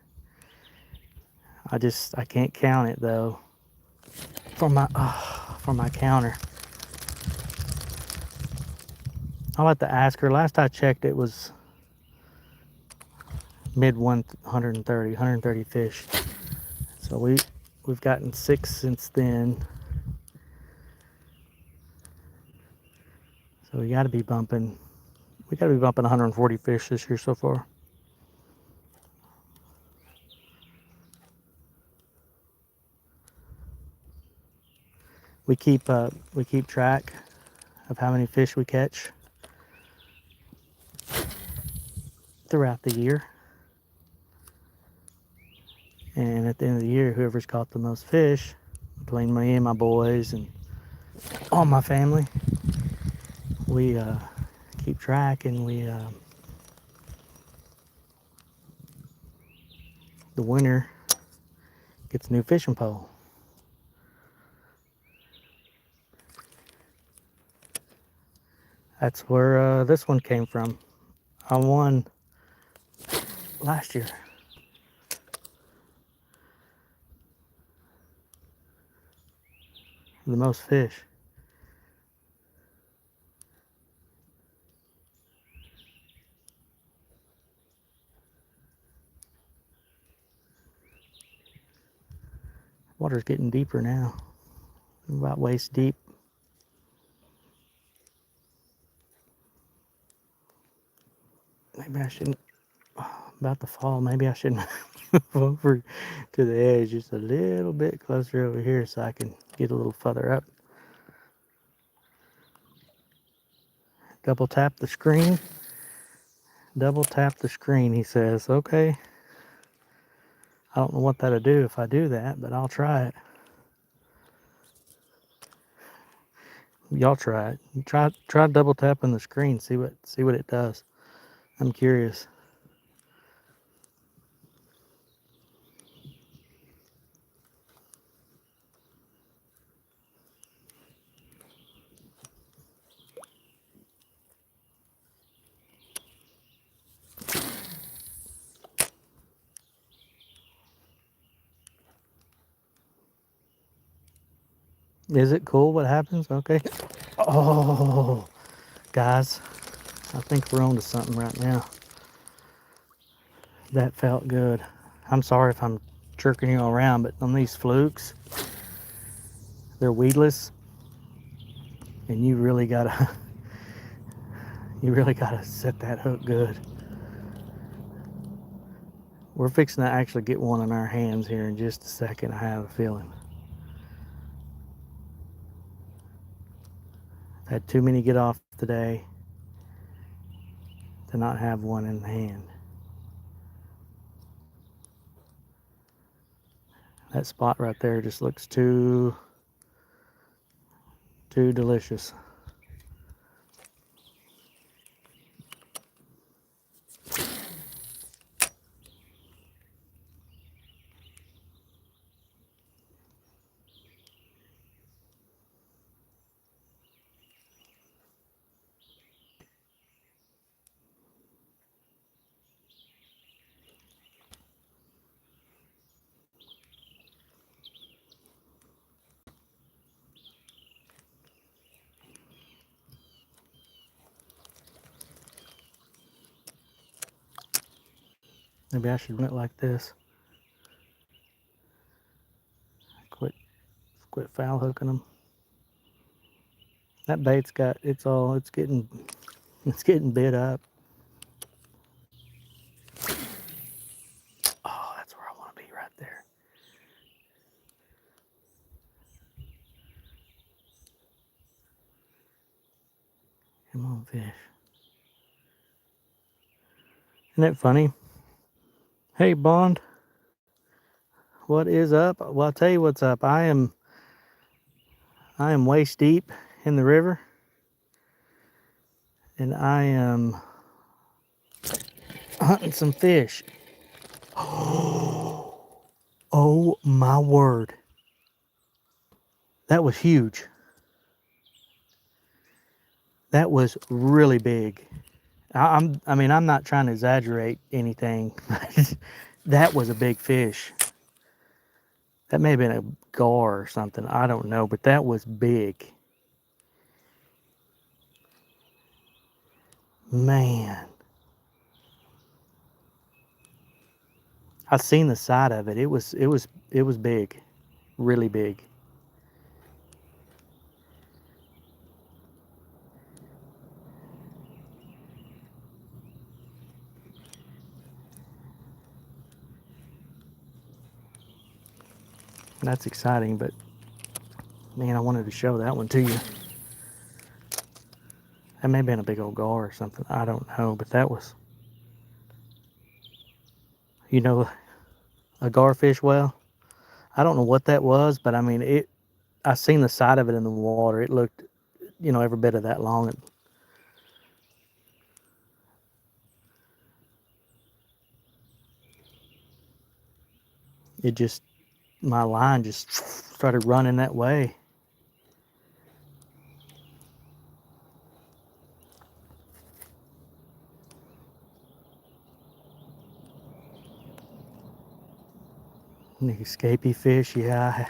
I can't count it though for my counter. I'll have to ask her. Last I checked, it was mid 130 fish. So we've gotten 6 since then. So we got to be bumping 140 fish this year so far. We keep track of how many fish we catch throughout the year. And at the end of the year, whoever's caught the most fish, between me and my boys and all my family, we keep track, and the winner gets a new fishing pole. That's where this one came from. I won last year. The most fish. Water's getting deeper now. About waist deep. Maybe I shouldn't, about to fall, maybe I shouldn't move over to the edge just a little bit closer over here so I can get a little further up. Double tap the screen. Double tap the screen, he says. Okay. I don't know what that'll do if I do that, but I'll try it. Y'all try it. Try double tapping the screen. See what it does. I'm curious. Is it cool what happens? Okay. Oh, guys, I think we're on to something right now. That felt good. I'm sorry if I'm jerking you around, but on these flukes, they're weedless, and you really gotta set that hook good. We're fixing to actually get one in our hands here in just a second, I have a feeling. I've had too many get off today to not have one in hand. That spot right there just looks too delicious. Maybe I should run it like this. Quit foul hooking them. That bait's got, it's getting bit up. Oh, that's where I want to be, right there. Come on, fish. Isn't that funny? Hey, Bond. What is up? Well, I'll tell you what's up. I am waist deep in the river, and I am hunting some fish. Oh my word. That was huge. That was really big. I mean, I'm not trying to exaggerate anything. That was a big fish. That may have been a gar or something. I don't know, but that was big. Man. I seen the side of it. It was big. Really big. That's exciting, but man, I wanted to show that one to you. That may have been a big old gar or something. I don't know, but that was, you know, a garfish well. I don't know what that was, but I mean, I seen the side of it in the water. It looked, every bit of that long. It just, my line just started running that way. The escapee fish, yeah,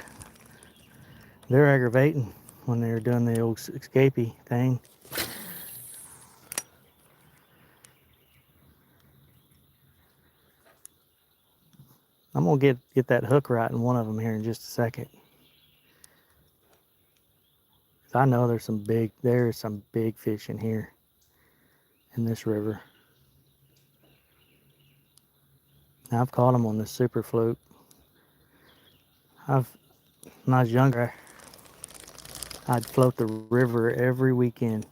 they're aggravating when they're doing the old escapee thing. I'm gonna get that hook right in one of them here in just a second. I know there's some big fish in here in this river. Now, I've caught them on this super fluke. When I was younger, I'd float the river every weekend.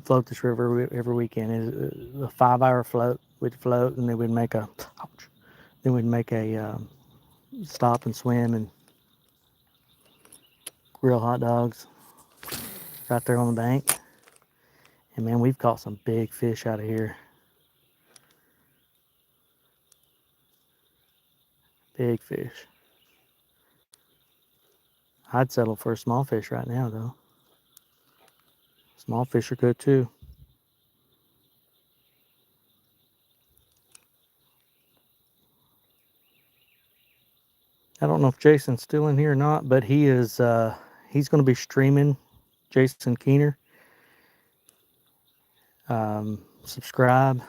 Float this river every weekend. It was a 5-hour float. We'd float, and then we'd make a stop and swim and grill hot dogs right there on the bank. And man, we've caught some big fish out of here. Big fish. I'd settle for a small fish right now, though. Small fish are good too. I don't know if Jason's still in here or not, but he is. He's going to be streaming. Jason Keener. Subscribe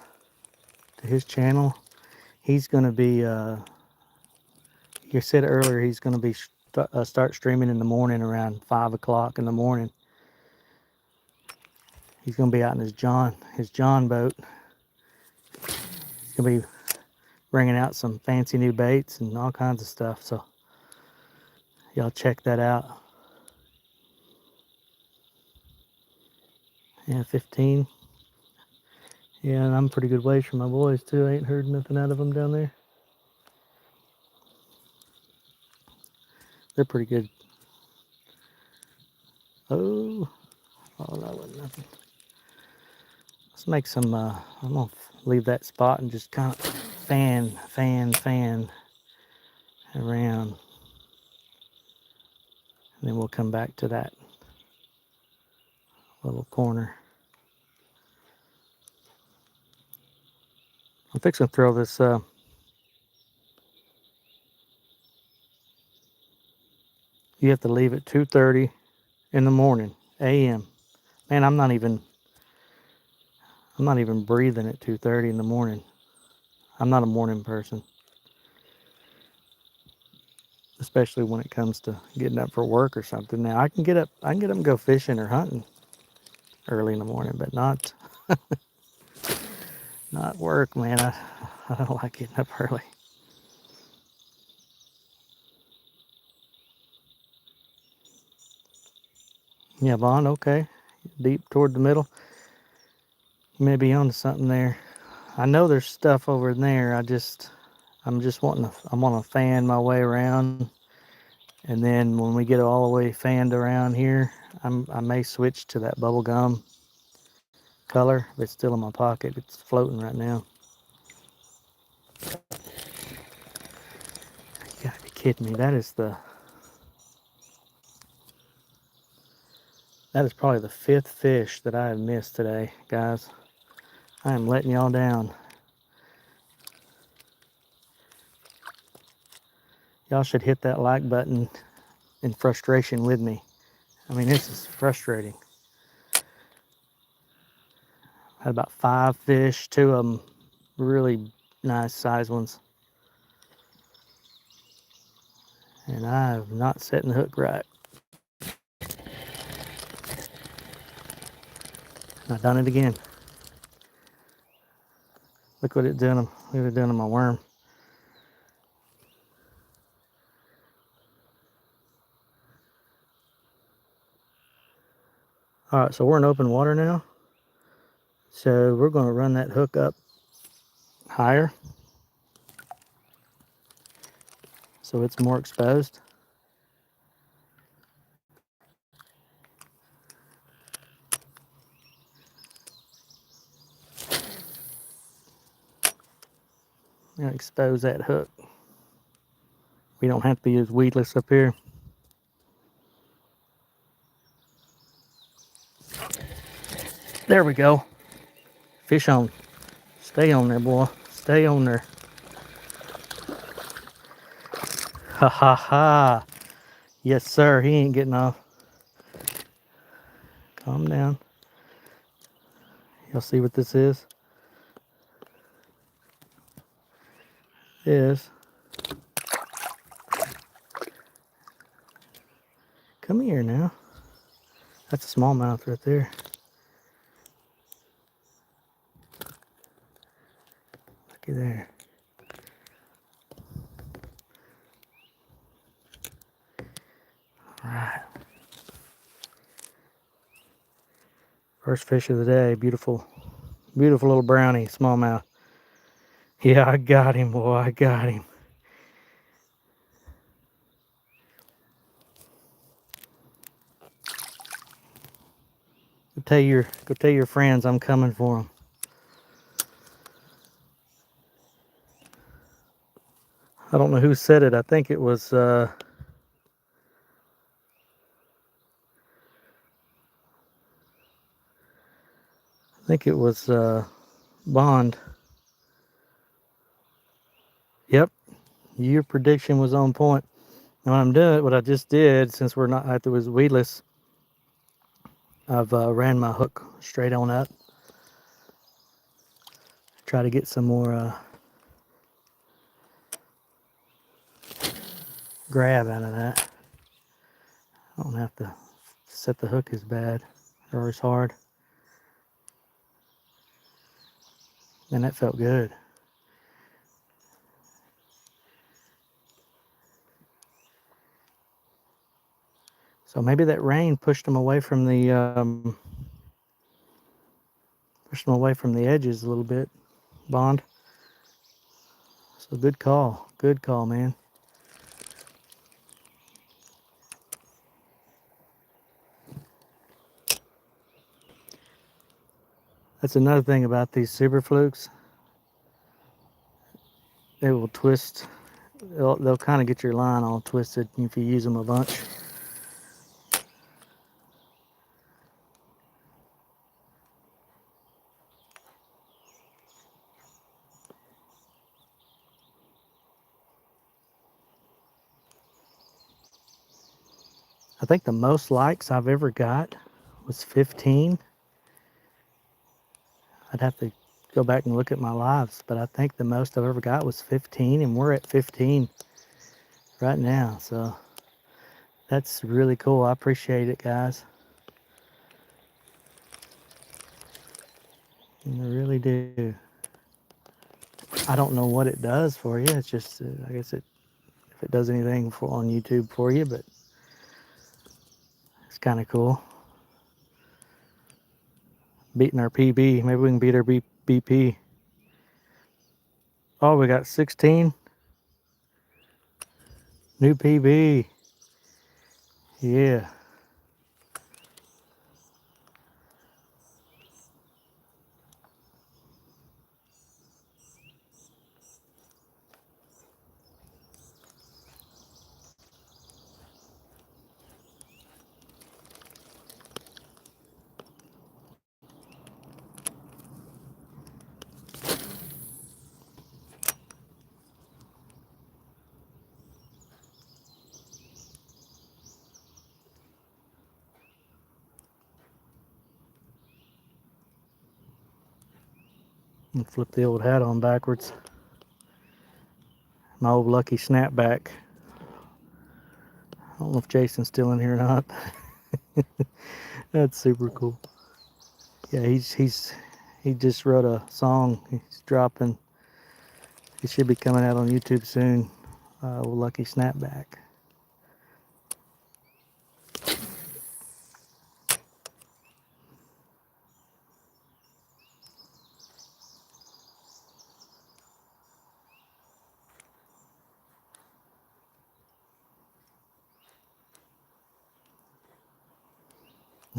to his channel. He's going to be. You said earlier he's going to be start streaming in the morning around 5 o'clock in the morning. He's going to be out in his John boat. He's going to be bringing out some fancy new baits and all kinds of stuff. So y'all check that out. Yeah, 15. Yeah, and I'm a pretty good ways from my boys too. I ain't heard nothing out of them down there. They're pretty good. Oh, that wasn't nothing. Let's make some, I'm gonna leave that spot and just kind of fan around. And then we'll come back to that little corner. I'm fixing to throw this, you have to leave at 2:30 in the morning, a.m. Man, I'm not even breathing at 2:30 in the morning. I'm not a morning person. Especially when it comes to getting up for work or something. Now I can get up and go fishing or hunting early in the morning, but not work, man. I don't like getting up early. Yeah, Vaughn, okay. Deep toward the middle. You may be onto something there. I know there's stuff over there. I'm just wanting to fan my way around. And then when we get all the way fanned around here, I may switch to that bubble gum color. It's still in my pocket. It's floating right now. You gotta be kidding me. That is probably the 5th fish that I have missed today, guys. I am letting y'all down. Y'all should hit that like button in frustration with me. I mean, this is frustrating. I had about 5 fish, 2 of them really nice size ones. And I have not setting the hook right. I've done it again. Look what it's doing. Look what it's doing to my worm. All right, so we're in open water now. So we're going to run that hook up higher so it's more exposed. I'm going to expose that hook. We don't have to use weedless up here. There we go. Fish on. Stay on there, boy. Stay on there. Ha ha ha. Yes, sir. He ain't getting off. Calm down. Y'all see what this is? Is. Come here now. That's a smallmouth right there. Looky there. All right. First fish of the day. Beautiful, beautiful little brownie, smallmouth. Yeah, I got him, boy. I got him. Go tell your friends I'm coming for them. I don't know who said it. I think it was I think it was Bond. Yep, your prediction was on point. And what I'm doing, what I just did, since we're not it was weedless, I've ran my hook straight on up. Try to get some more grab out of that. I don't have to set the hook as bad or as hard. And that felt good. So maybe that rain pushed them away from the edges a little bit, Bond. So good call, man. That's another thing about these super flukes. They will twist. They'll kind of get your line all twisted if you use them a bunch. I think the most likes I've ever got was 15. I'd have to go back and look at my lives, but I think the most I've ever got was 15, and we're at 15 right now. So that's really cool. I appreciate it, guys. I really do. I don't know what it does for you. It's just, I guess if it does anything on YouTube for you, but it's kind of cool. Beating our PB. Maybe we can beat our BP. Oh, we got 16. New PB. Yeah. And flip the old hat on backwards. My old lucky snapback. I don't know if Jason's still in here or not. That's super cool. Yeah, he just wrote a song. He's dropping. It should be coming out on YouTube soon. Old lucky snapback.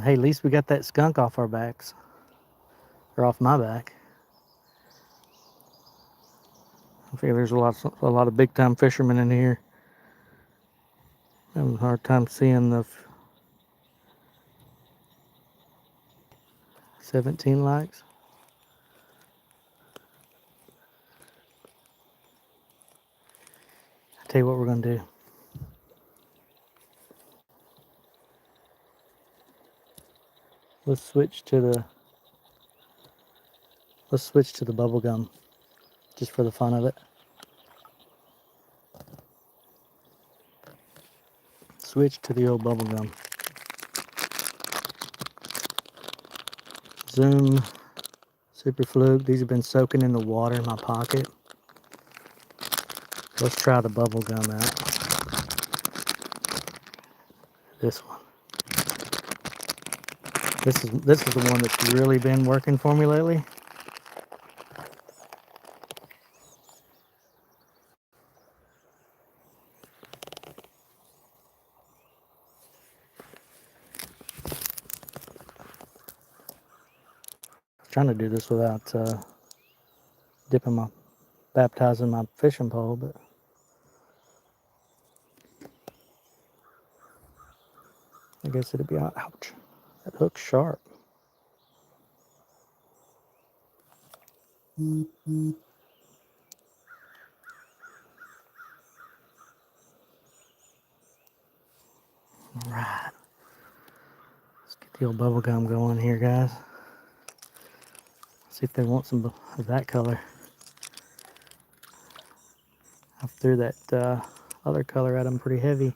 Hey, at least we got that skunk off our backs. Or off my back. I feel there's a lot of big time fishermen in here. I'm having a hard time seeing the 17 likes. I'll tell you what we're gonna do. let's switch to the bubble gum, just for the fun of it. Switch to the old bubble gum. Zoom, Super Fluke. These have been soaking in the water in my pocket. Let's try the bubble gum out. This one. This is the one that's really been working for me lately. I was trying to do this without baptizing my fishing pole, but I guess it'd be, ouch, that hook's sharp. All right, let's get the old bubble gum going here, guys. See if they want some of that color. I threw that other color at them pretty heavy.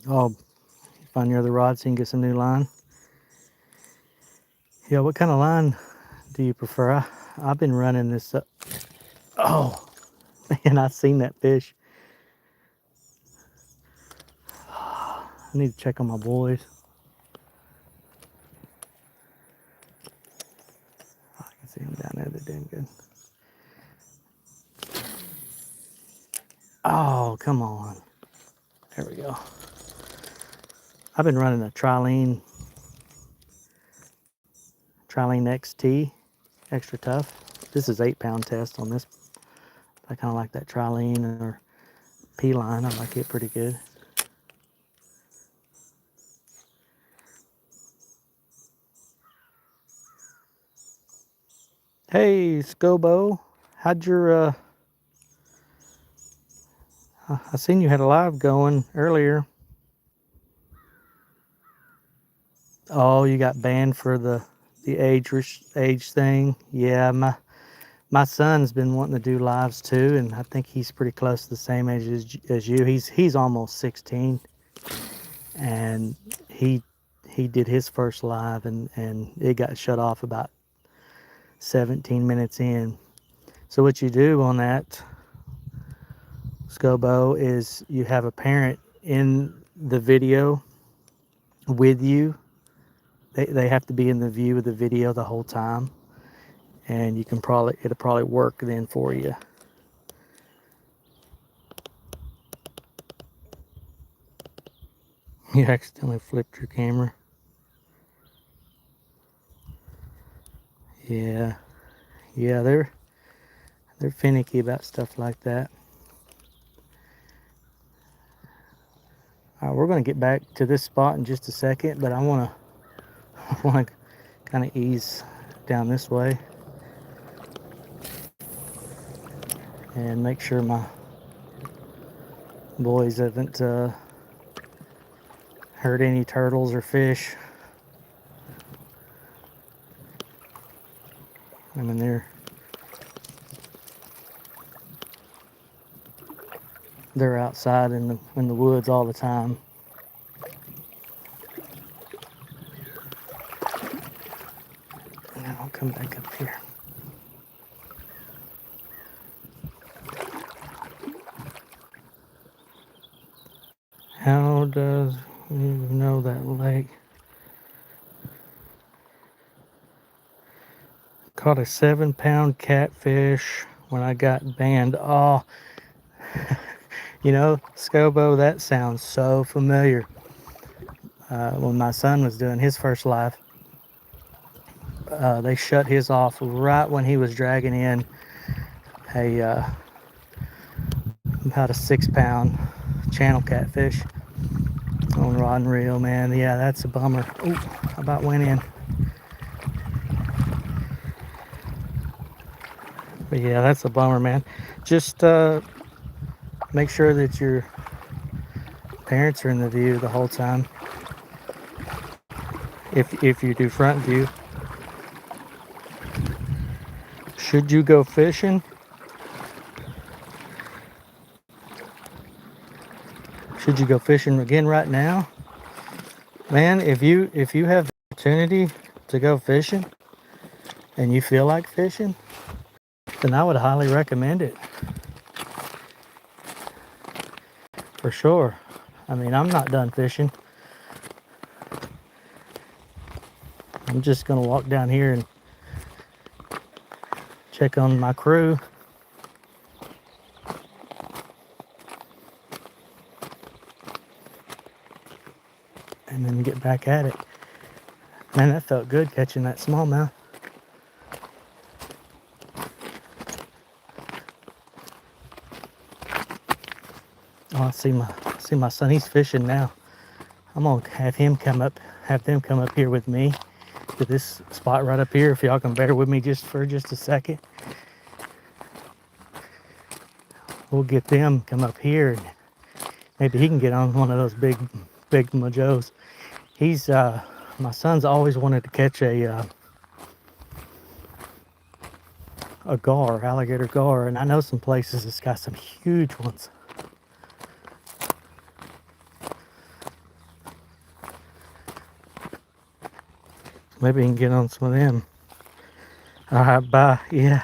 Oh, find your other rod so you can get some new line. Yeah, what kind of line do you prefer? I've been running this up. Oh, man, I seen that fish. I need to check on my boys. Oh, I can see them down there. They're doing good. Oh, come on. There we go. I've been running a Trilene XT, extra tough. This is 8-pound test on this. I kind of like that Trilene or P-line. I like it pretty good. Hey, Scobo, how'd your, I seen you had a live going earlier. Oh, you got banned for the age thing. Yeah, my son's been wanting to do lives too, and I think he's pretty close to the same age as you. He's almost 16, and he did his first live, and it got shut off about 17 minutes in. So what you do on that, Scobo, is you have a parent in the video with you. They have to be in the view of the video the whole time, and it'll probably work then for you. You accidentally flipped your camera. Yeah, they're finicky about stuff like that. All right, we're going to get back to this spot in just a second, but I want to kind of ease down this way and make sure my boys haven't hurt any turtles or fish. I mean, they're outside in the woods all the time. And then I'll come back up here. How does you know that lake? Caught a 7-pound catfish when I got banned. Oh, you know, Scobo, that sounds so familiar. When my son was doing his first live, they shut his off right when he was dragging in about a 6-pound channel catfish. On rod and reel, man. Yeah, that's a bummer. Oh, I about went in. But yeah, that's a bummer, man. Just make sure that your parents are in the view the whole time. If you do front view. Should you go fishing? Should you go fishing again right now? Man, if you have the opportunity to go fishing and you feel like fishing, then I would highly recommend it. For sure. I mean, I'm not done fishing. I'm just gonna walk down here and check on my crew. And then get back at it. Man, that felt good catching that smallmouth. Oh, I see my son. He's fishing now. I'm gonna have them come up here with me to this spot right up here. If y'all can bear with me just a second, we'll get them come up here, and maybe he can get on one of those big majos. He's my son's always wanted to catch a gar, alligator gar, and I know some places that's got some huge ones. Maybe he can get on some of them. All right, bye. Yeah.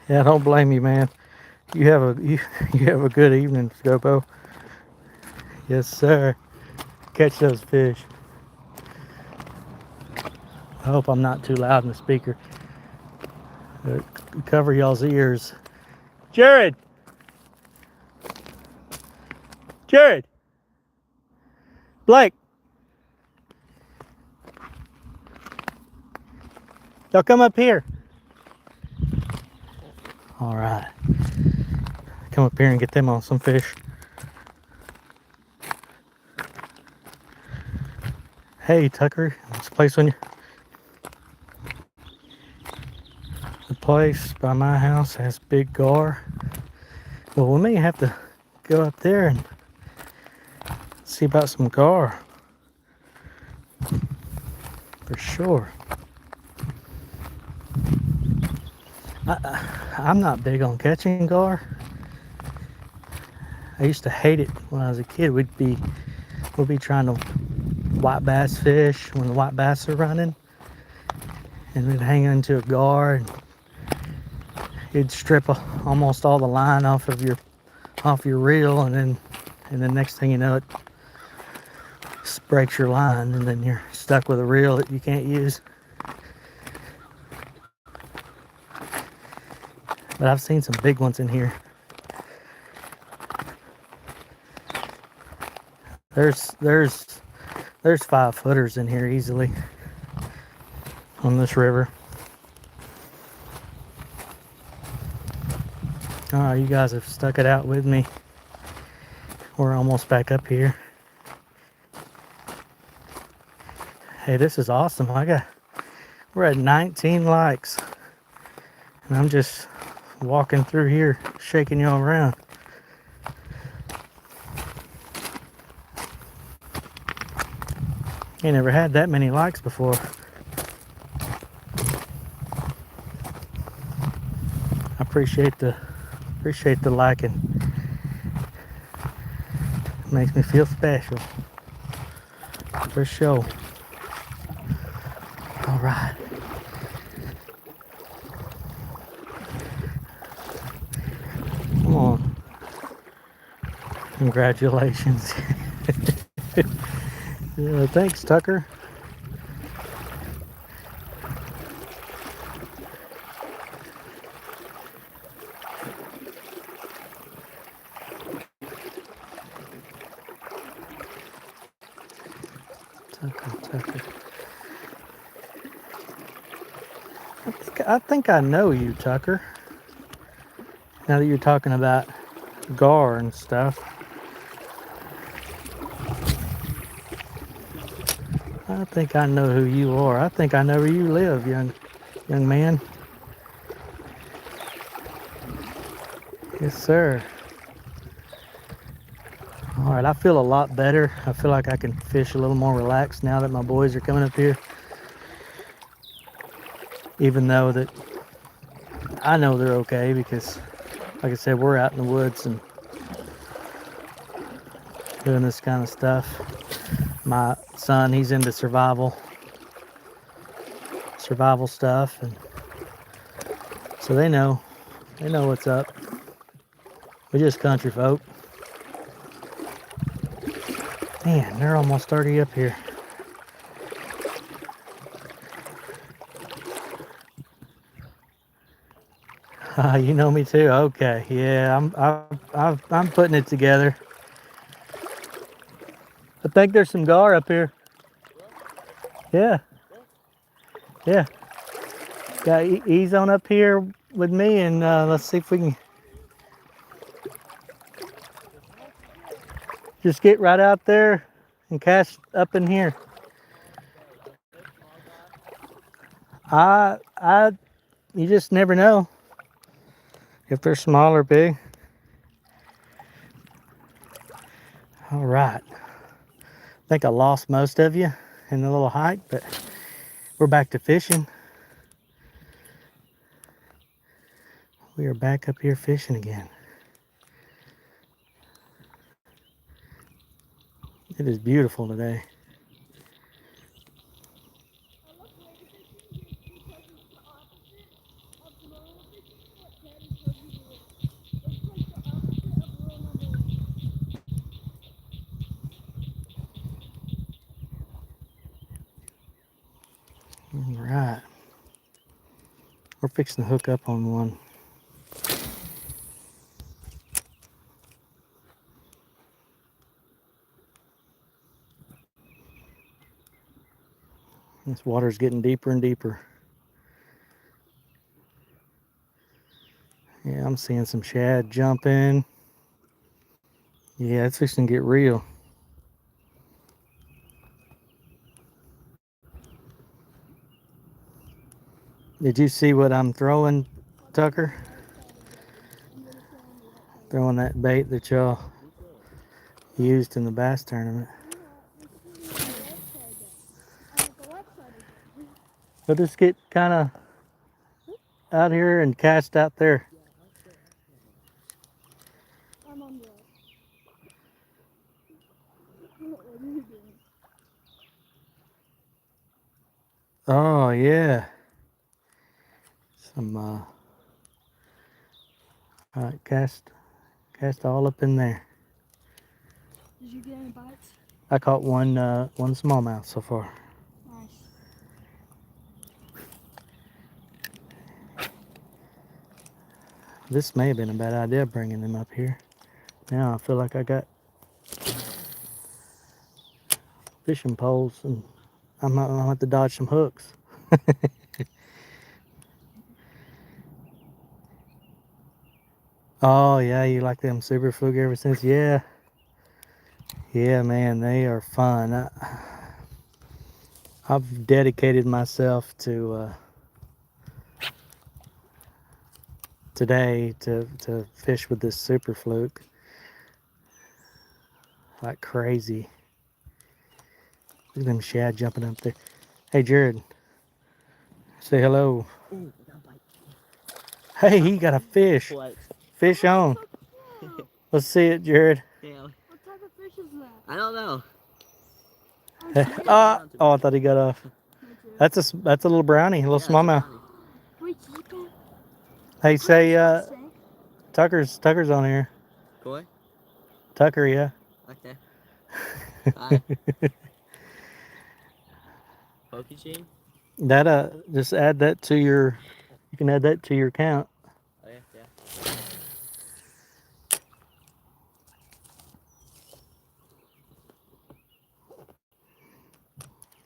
Yeah, don't blame you, man. You have a good evening, Scopo. Yes, sir. Catch those fish. I hope I'm not too loud in the speaker. Cover y'all's ears. Jared! Blake! Y'all come up here. All right. Come up here and get them on some fish. Hey, Tucker. This place the place by my house has big gar. Well, we may have to go up there and see about some gar. For sure. I'm not big on catching gar. I used to hate it when I was a kid. We'd be trying to white bass fish when the white bass are running, and we'd hang into a gar and it'd strip almost all the line off your reel, and then next thing you know, it breaks your line, and then you're stuck with a reel that you can't use. But I've seen some big ones in here. There's 5-footers in here easily on this river. All right, you guys have stuck it out with me. We're almost back up here. Hey, this is awesome. We're at 19 likes, and I'm just walking through here, shaking y'all around. Ain't never had that many likes before. I appreciate the liking. It makes me feel special. For sure. All right. Come on. Congratulations. Yeah, thanks, Tucker. Tucker. I think I know you, Tucker. Now that you're talking about gar and stuff. I think I know who you are. I think I know where you live, young man. Yes, sir. All right, I feel a lot better. I feel like I can fish a little more relaxed now that my boys are coming up here. Even though that I know they're okay because, like I said, we're out in the woods and doing this kind of stuff. My son, he's into survival stuff, and so they know what's up. We're just country folk. Man, they're almost 30 up here. You know me too. Okay, yeah, I'm putting it together. I think there's some gar up here. Yeah, yeah. Yeah, ease on up here with me, and let's see if we can just get right out there and cast up in here. I, you just never know if they're small or big. All right. I think I lost most of you in the little hike, but we're back to fishing. We are back up here fishing again. It is beautiful today. All right. We're fixing to hook up on one. This water's getting deeper and deeper. Yeah, I'm seeing some shad jumping. Yeah, it's fixing to get real. Did you see what I'm throwing, Tucker? Throwing that bait that y'all used in the bass tournament. We'll just get kind of out here and cast out there. I'm on the what are you doing? Oh yeah. Some all right, cast all up in there. Did you get any bites? I caught one smallmouth so far. Nice. This may have been a bad idea bringing them up here. Now I feel like I got fishing poles and I'm gonna have to dodge some hooks. Oh yeah, you like them super fluke ever since? Yeah. Yeah, man, they are fun. I've dedicated myself to today to fish with this super fluke like crazy. Look at them shad jumping up there. Hey Jared, say hello. Ooh, I got a bite. Hey, he got a fish. What? Fish on. Let's see it, Jared. Yeah, What type of fish is that? I don't know. Oh, I thought he got off. That's a little brownie, a little Yeah, it's a smallmouth. brownie. We keep it. Hey, say Steak. Tucker's on here. Koi? Tucker, yeah. Okay. Hi. Pokey chain? That just add that to your. You can add that to your account. Oh yeah,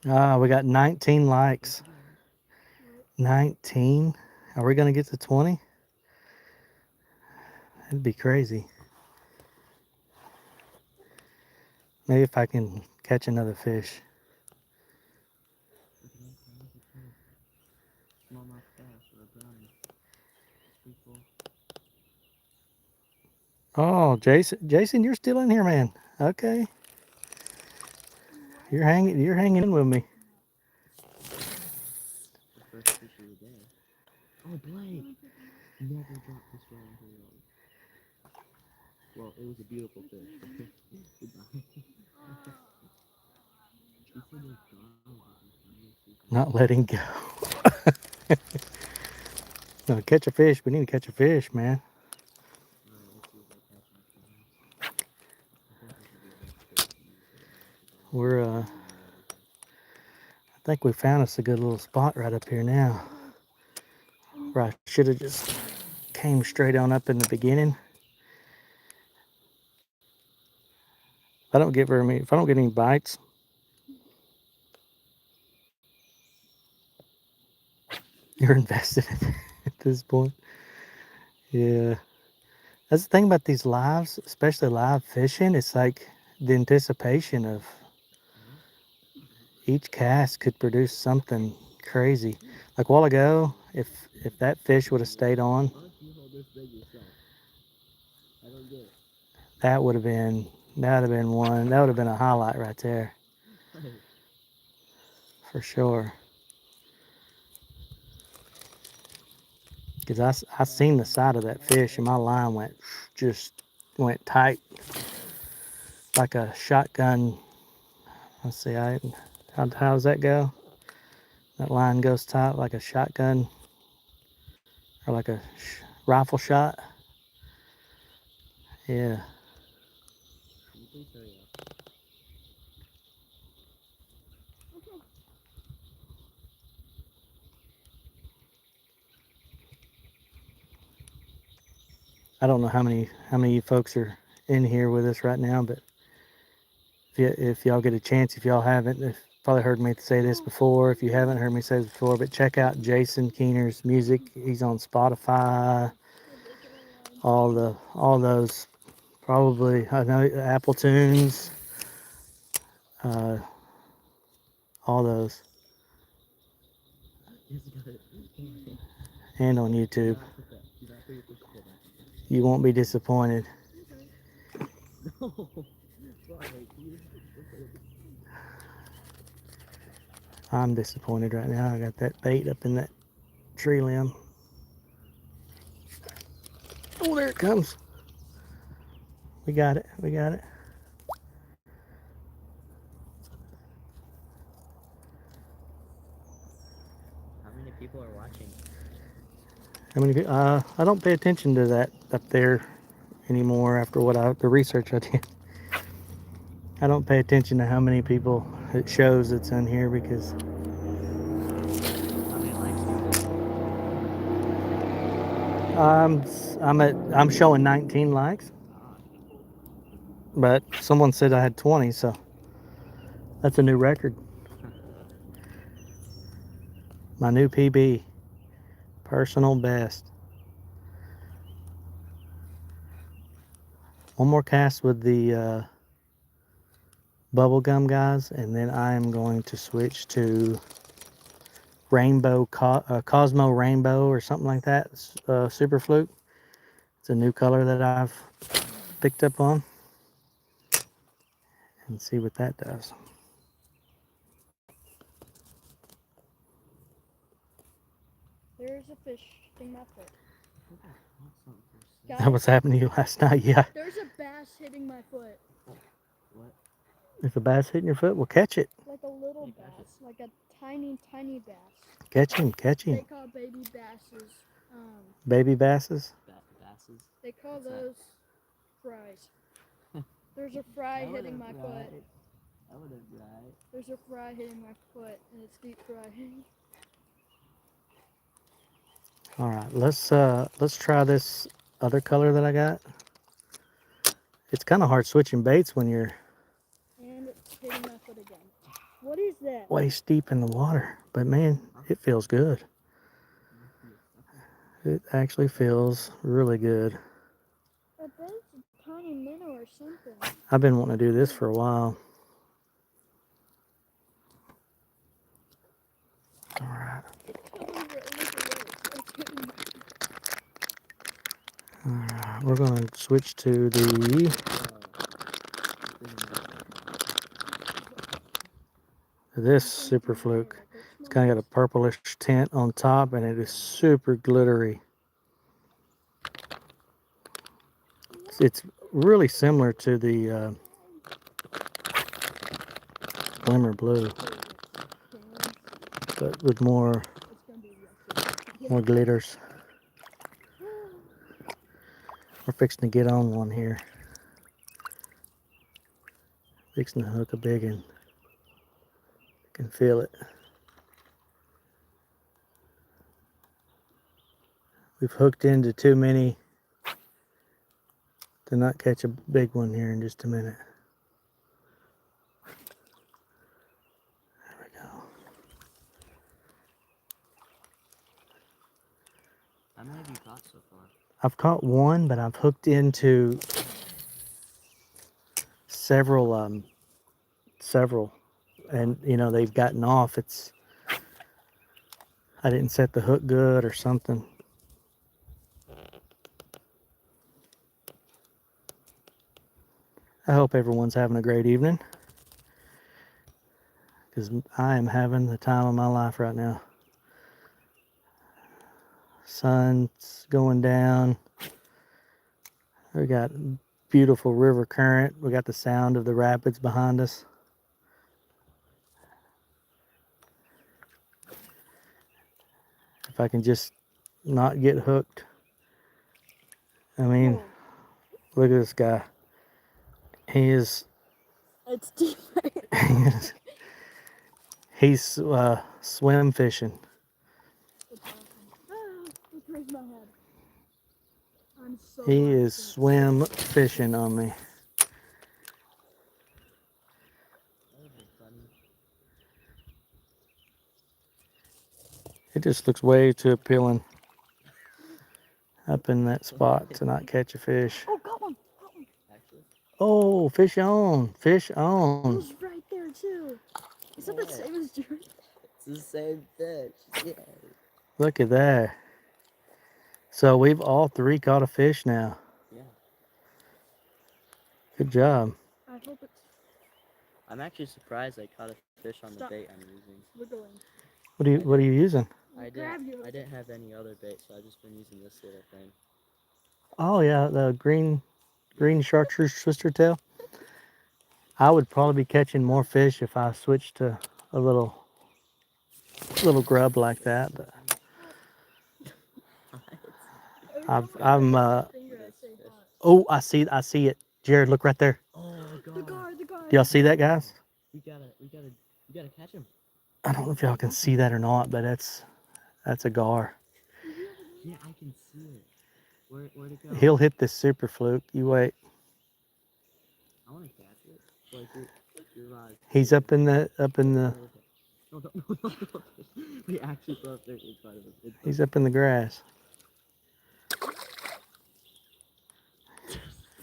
yeah. We got 19 likes. 19. Are we gonna get to 20? That'd be crazy. Maybe if I can catch another fish. smallmouth bass or a brownie. Pretty cool. Oh, Jason, you're still in here, man. Okay, you're hanging in with me. The first fish of the day. Oh, Blake! Never dropped this one in here. Well, it was a beautiful fish. Goodbye. She said it's gone. Not letting go. No, catch a fish. We need to catch a fish, man. Let's see if I catch him. I think this would be a good fish. We're I think we found us a good little spot right up here now. Where I should have just came straight on up in the beginning. If I don't get any bites, you're invested at this point. Yeah. That's the thing about these lives, especially live fishing. It's like the anticipation of each cast could produce something crazy. Like a while ago, if that fish would have stayed on, Why don't you hold this big yourself? I don't get it. that would have been one. That would have been a highlight right there for sure. Because I seen the side of that fish and my line went tight like a shotgun. Let's see, how does that go? That line goes tight like a shotgun or like a rifle shot. Yeah. You think so, yeah. I don't know how many of you folks are in here with us right now, but if y'all get a chance, if y'all haven't, you've probably heard me say this before. If you haven't heard me say this before, but check out Jason Keener's music. He's on Spotify, all those, probably, I know, Apple Tunes, all those, and on YouTube. You won't be disappointed. No. I'm disappointed right now. I got that bait up in that tree limb. Oh, there it comes. We got it. We got it. How many people are watching? How many? I don't pay attention to that up there anymore after the research I did. I don't pay attention to how many people it shows that's in here because How many likes do you I'm showing 19 likes, but someone said I had 20, so that's a new record. My new PB, personal best. One more cast with the bubblegum guys, and then I am going to switch to Cosmo Rainbow or something like that. Super Fluke. It's a new color that I've picked up on, and see what that does. There's a fish hitting my foot. That was happening to you last night. Yeah. There's a bass hitting my foot. What? If a bass hitting your foot, well, catch it. Like a little bass. Like a tiny, tiny bass. Catch him. Catch They him. call baby basses. Baby basses. Basses? They call What's that? those fries. There's a fry hitting my foot. I would have right. There's a fry hitting my foot, and it's deep frying. All right, let's try this other color that I got. It's kind of hard switching baits when you're And it's hitting my foot again. What is that? waist deep in the water, but man, it feels good. It actually feels really good. I bet it's a tiny minnow or something. I've been wanting to do this for a while. All right. It's coming really Alright, we're gonna switch to the this super fluke. It's kind of got a purplish tint on top, and it is super glittery. It's really similar to the Glimmer Blue, but with more glitters. We're fixing to get on one here. Fixing to hook a big one. Can feel it. We've hooked into too many to not catch a big one here in just a minute. There we go. How many have you caught so far? I've caught one, but I've hooked into several, and you know they've gotten off. I didn't set the hook good or something. I hope everyone's having a great evening, because I am having the time of my life right now. Sun's going down. We got beautiful river current. We got the sound of the rapids behind us. If I can just not get hooked. I mean, look at this guy. He is, It's deep right he's swim fishing. Where's my head? I'm so He glad is to see it. swim fishing on me. It just looks way too appealing up in that spot to not catch a fish. Oh, got one! Got one! Actually? Oh, fish on, fish It on. was right there too. Is that the Yeah. same as Jared? It's the same fish. Yeah. Look at that. So we've all three caught a fish now. Yeah. Good job. I hope it's I'm actually surprised I caught a fish on the Stop. bait I'm using. wiggling. What are you using? I Grab didn't you. I didn't have any other bait, so I just been using this little thing. Oh yeah, the green chartreuse twister tail. I would probably be catching more fish if I switched to a little grub like that. But I'm oh, I see it. Jared, look right there. Oh The god. guard, the guard. Do y'all see that, guys? We gotta catch him. I don't know if y'all can see that or not, but that's a gar. Yeah, I can see it. Where'd it go? He'll hit this super fluke. You wait. I wanna catch it. Like you're He's up in the No, don't. We actually throw up there inside of it. he's up in the grass.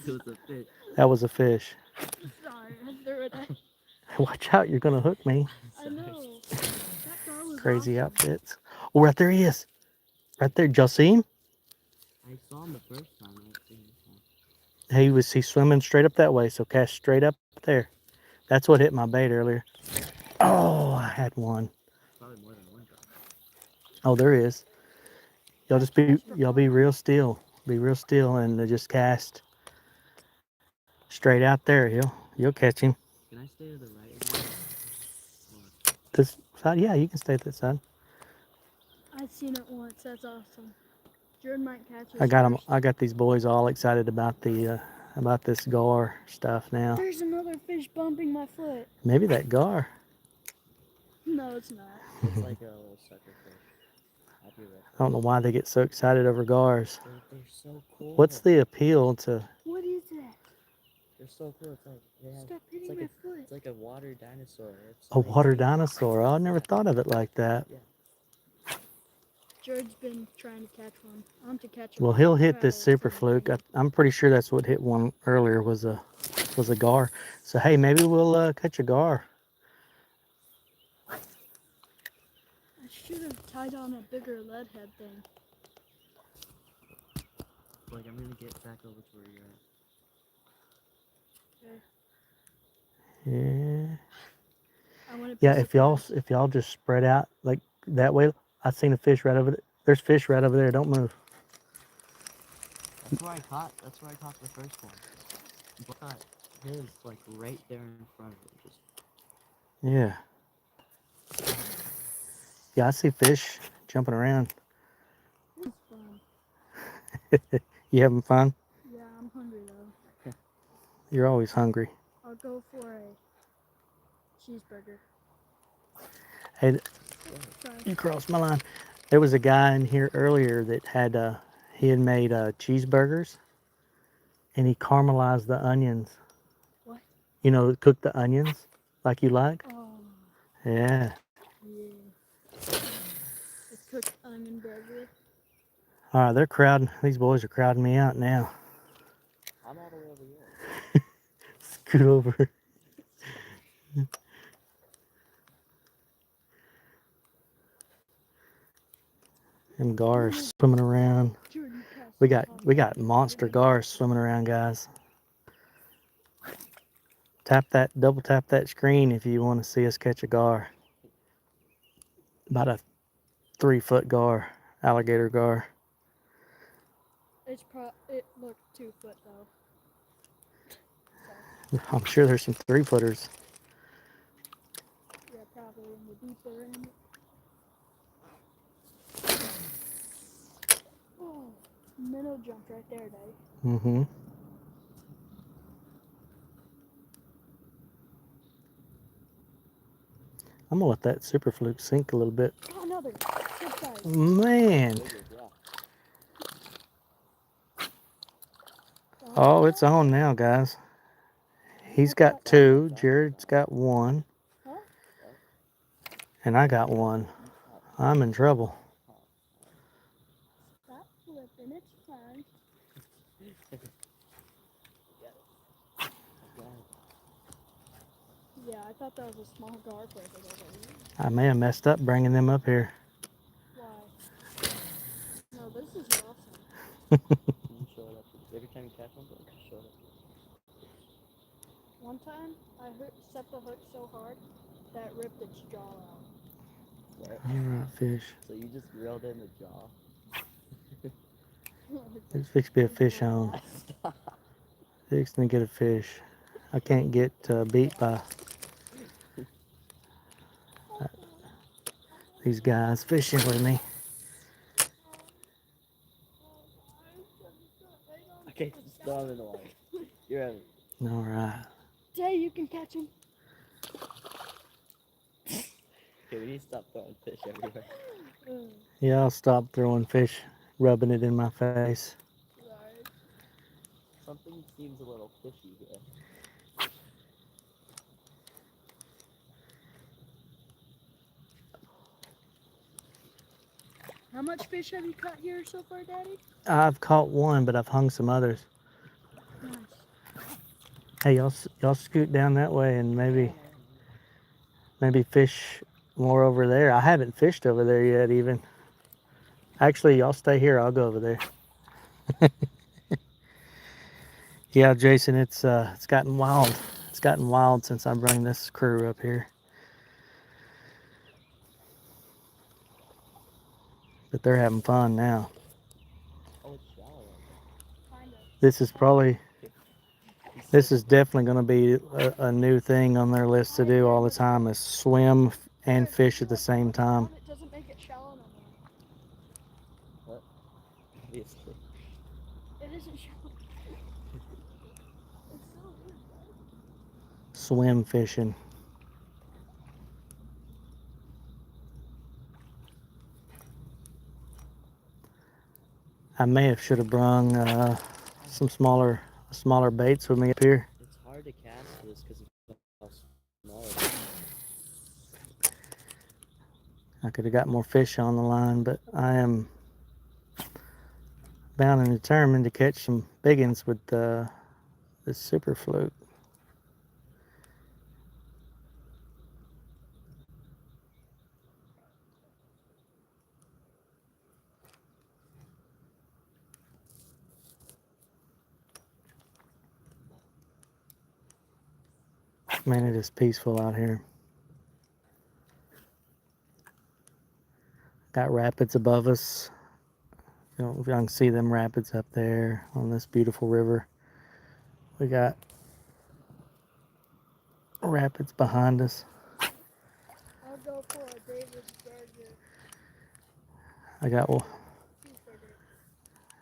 It was a fish. That was a fish. Sorry, I threw it at. Watch out, you're gonna hook me. I know. That guy was Crazy awesome. outfits. Oh, right there he is. Right there. Did y'all see him? I saw him the first time. I've seen this one. He's swimming straight up that way, so cast straight up there. That's what hit my bait earlier. Oh, I had one. Probably more than one drop. Oh, there he is. Y'all be real still. Be real still and just cast straight out there. You'll catch him. Can I stay to the right of you? This side, yeah, you can stay at this side. I've seen it once. That's awesome. Jared might catch it. I got them. I got these boys all excited about this gar stuff now. There's another fish bumping my foot. Maybe that gar. No, it's not. It's like a little sucker fish. I'll be right I don't know why they get so excited over gars. They're so cool. What's the appeal to? What is that? They're so cool. It's like they have. Stop hitting like my It's foot. like a water dinosaur. It's A like- water dinosaur. I never thought of it like that. Jared's been trying to catch one. I want to catch it. Well, he'll hit this super fluke. I'm pretty sure that's what hit one earlier was a gar. So hey, maybe we'll catch a gar. I should have tied on a bigger lead head thing. Like, I'm gonna get back over to where you're at. Yeah. I want to be Yeah, surprised. if y'all just spread out like that way, I seen a fish right over there. There's fish right over there. Don't move. That's where I caught the first one. But I caught his, like, right there in front of him. Just, Yeah. Yeah, I see fish jumping around. It's fun. You having fun? Yeah, I'm hungry though. You're always hungry. I'll go for a cheeseburger. Hey, Sorry. you crossed my line. There was a guy in here earlier that had he had made cheeseburgers, and he caramelized the onions. What? You know, cook the onions like you like. Oh, Yeah. yeah. A cooked onion burger. All right, they're crowding. These boys are crowding me out now. I'm all the way over here. Scoot over. Them gars swimming around. Jordan cast We the got top. monster gars swimming around, guys. Double tap that screen if you want to see us catch a gar. About a 3-foot gar, alligator gar. It looked 2 foot though. I'm sure there's some 3-footers. Yeah, probably in the deeper end. Oh, minnow jumped right there, Dave. Mm-hmm. I'm gonna let that super fluke sink a little bit. Oh, another. Good size. Man. Bigger, yeah. Oh, it's on now, guys. He's got 2. Jared's got 1. Huh? And I got 1. I'm in trouble. Stop flipping. It's fine. Yeah, I thought that was a small gar for it. I may have messed up bringing them up here. Why? No, this is awesome. You show it up. Every time you catch one, bro, you show it up. One time, I set the hook so hard that it ripped its jaw out. What? All right, fish. So you just grilled in the jaw. There's fixing to be a fish on. Stop. Fixing to get a fish. I can't get beat by these guys fishing with me. Okay, just throw him in the water. You're at it. All right. Jay, you can catch him. Okay, we need to stop throwing fish everywhere. Yeah, I'll stop throwing fish, rubbing it in my face. Right. Something seems a little fishy here. How much fish have you caught here so far, Daddy? I've caught 1, but I've hung some others. Nice. Hey, y'all scoot down that way and maybe fish more over there. I haven't fished over there yet even. Actually, y'all stay here. I'll go over there. Yeah, Jason, it's gotten wild. It's gotten wild since I bring this crew up here. But they're having fun now. Oh, it's shallow. Kind of. This is definitely going to be a new thing on their list to do all the time is swim and fish at the same time. It doesn't make it shallow no more. What? Obviously. It isn't shallow. It's so weird, right? Swim fishing. I may have should have brung some smaller baits with me up here. It's hard to cast this because of how small it is. I could have got more fish on the line, but I am bound and determined to catch some big ones with this super fluke. Man, it is peaceful out here. Got rapids above us. You know, if y'all can see them rapids up there on this beautiful river. We got rapids behind us. I'll go for a David's burger I got cheeseburger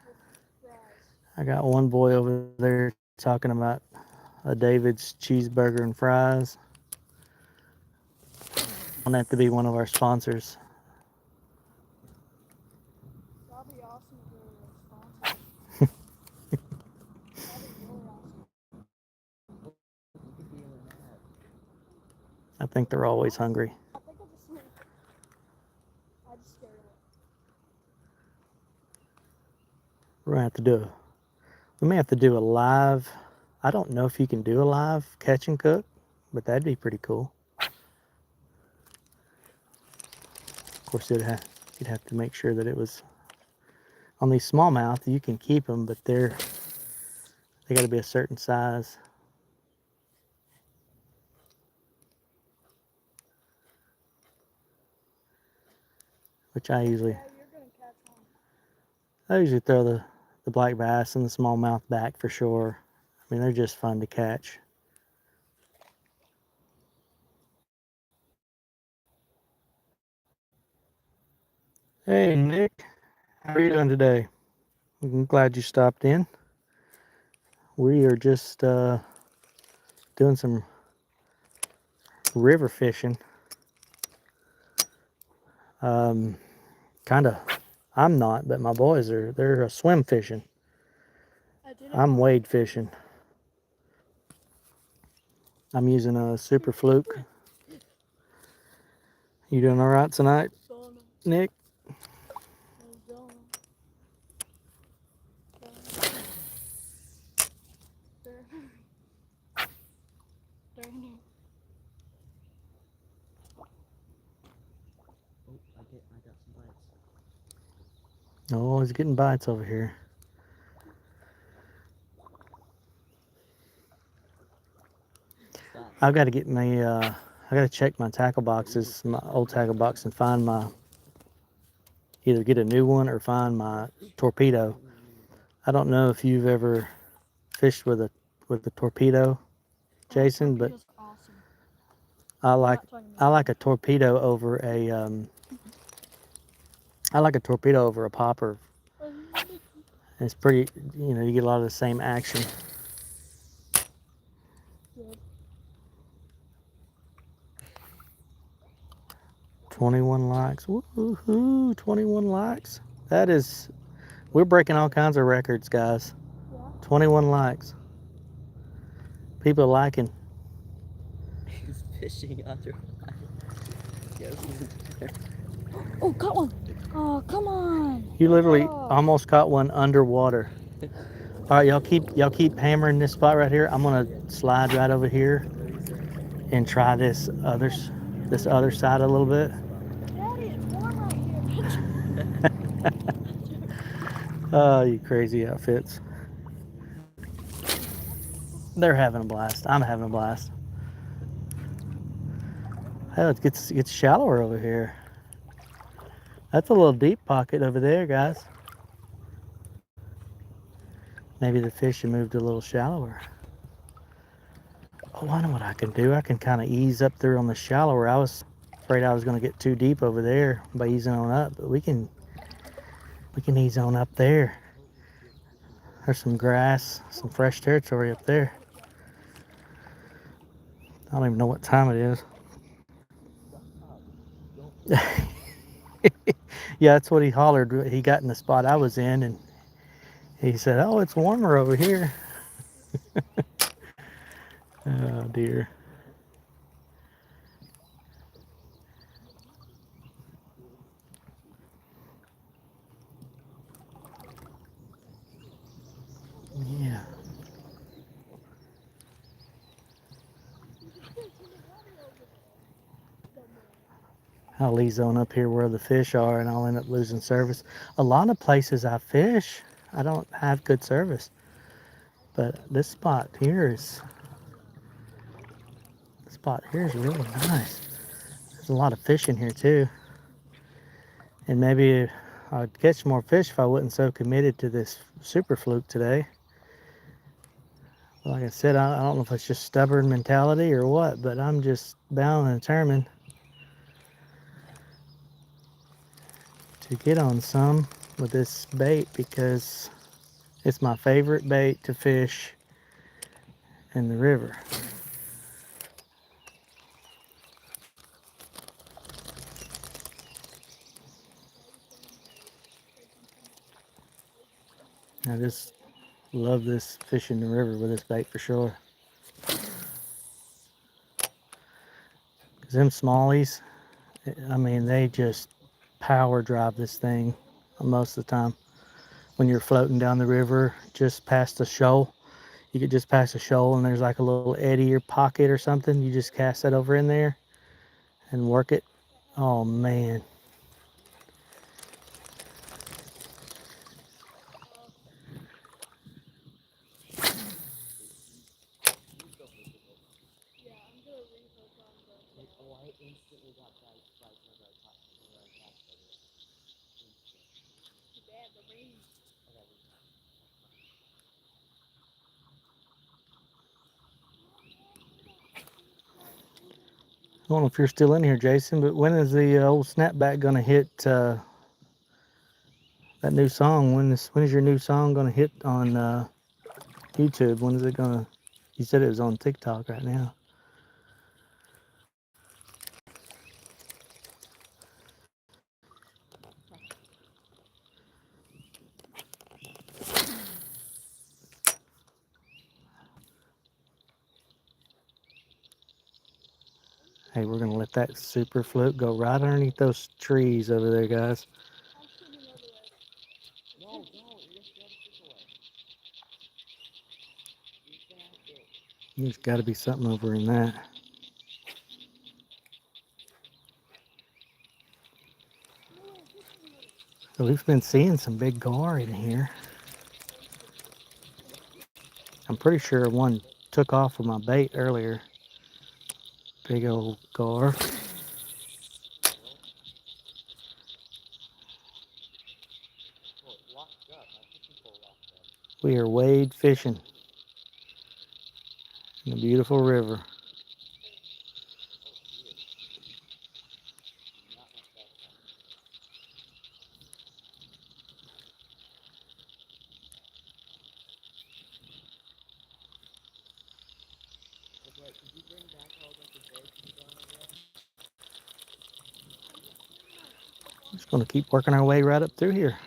with fries. I got one boy over there talking about a David's cheeseburger and fries. Want that to be one of our sponsors. That'd be awesome if we were a sponsor. That'd be really awesome. You could be in an ad. I think they're always hungry. I think I just scared it. We're gonna have to do we may have to do a live. I don't know if you can do a live catch and cook, but that'd be pretty cool. Of course, you'd have to make sure that it was on these smallmouth. You can keep them, but they got to be a certain size. Which I usually Yeah, you're gonna catch one. I usually throw the black bass and the smallmouth back for sure. I mean, they're just fun to catch. Hey, Nick, how are you doing today? I'm glad you stopped in. We are just doing some river fishing. Kind of. I'm not, but my boys are. They're swim fishing. I did it. I'm wade fishing. I'm using a Super Fluke. You doing all right tonight, Going, Nick? going. Darn. Oh, I got some bites. Oh, he's getting bites over here. Stop. I've got to get my. I got to check my tackle boxes, my old tackle box, and find my. Either get a new one or find my torpedo. I don't know if you've ever fished with a torpedo, Jason, but Torpedoes are awesome. I I'm like not talking I about like a torpedo over a I like a torpedo over a popper. It's pretty, you know, you get a lot of the same action. Good. 21 likes. Woohoo, 21 likes. That is, we're breaking all kinds of records, guys. Yeah. 21 likes. People liking. He's fishing underwater. Yes, Oh, caught one. Oh, come on. You literally Oh. almost caught one underwater. All right, y'all keep hammering this spot right here. I'm gonna slide right over here and try this other side a little bit. Daddy, it's warm right here. Oh, you crazy outfits. They're having a blast. I'm having a blast. Hell, it gets shallower over here. That's a little deep pocket over there, guys. Maybe the fish have moved a little shallower. Oh, I know what I can do. I can kind of ease up through on the shallower. I was afraid I was going to get too deep over there by easing on up, but we can ease on up there. There's some grass, some fresh territory up there. I don't even know what time it is. Yeah, that's what he hollered. He got in the spot I was in, and he said, "Oh, it's warmer over here." Oh dear. Yeah. I'll ease on up here where the fish are, and I'll end up losing service. A lot of places I fish, I don't have good service. But this spot here is The spot here is really nice. There's a lot of fish in here too. And maybe I'd catch more fish if I wasn't so committed to this super fluke today. Like I said, I don't know if it's just stubborn mentality or what, but I'm just bound and determined to get on some with this bait because it's my favorite bait to fish in the river. I just love this fish in the river with this bait for sure. Cause them smallies, I mean, they just power drive this thing most of the time. When you're floating down the river, just past a shoal, you get just past a shoal and there's like a little eddy or pocket or something. You just cast that over in there and work it. Oh man. Yeah, I'm gonna rehook on the. Oh, I instantly got bites whenever I cast over it. Instant. Too bad the rain. I got it. I don't know if you're still in here, Jason, but when is the old snapback gonna hit that new song? When is your new song gonna hit on YouTube? When is it gonna? You said it was on TikTok right now. Hey, we're gonna let that super fluke go right underneath those trees over there, guys. I'm swimming over there. No, no, you just got to stick away. You got it. There's got to be something over in that. So we've been seeing some big gar in here. I'm pretty sure one took off with my bait earlier. Big old gar. Oh, it locked up. My fishing pole locked up. We are wade fishing in a beautiful river. Oh, dear. Not like that. Wait, could you bring back all the bait you got over there? Just gonna keep working our way right up through here.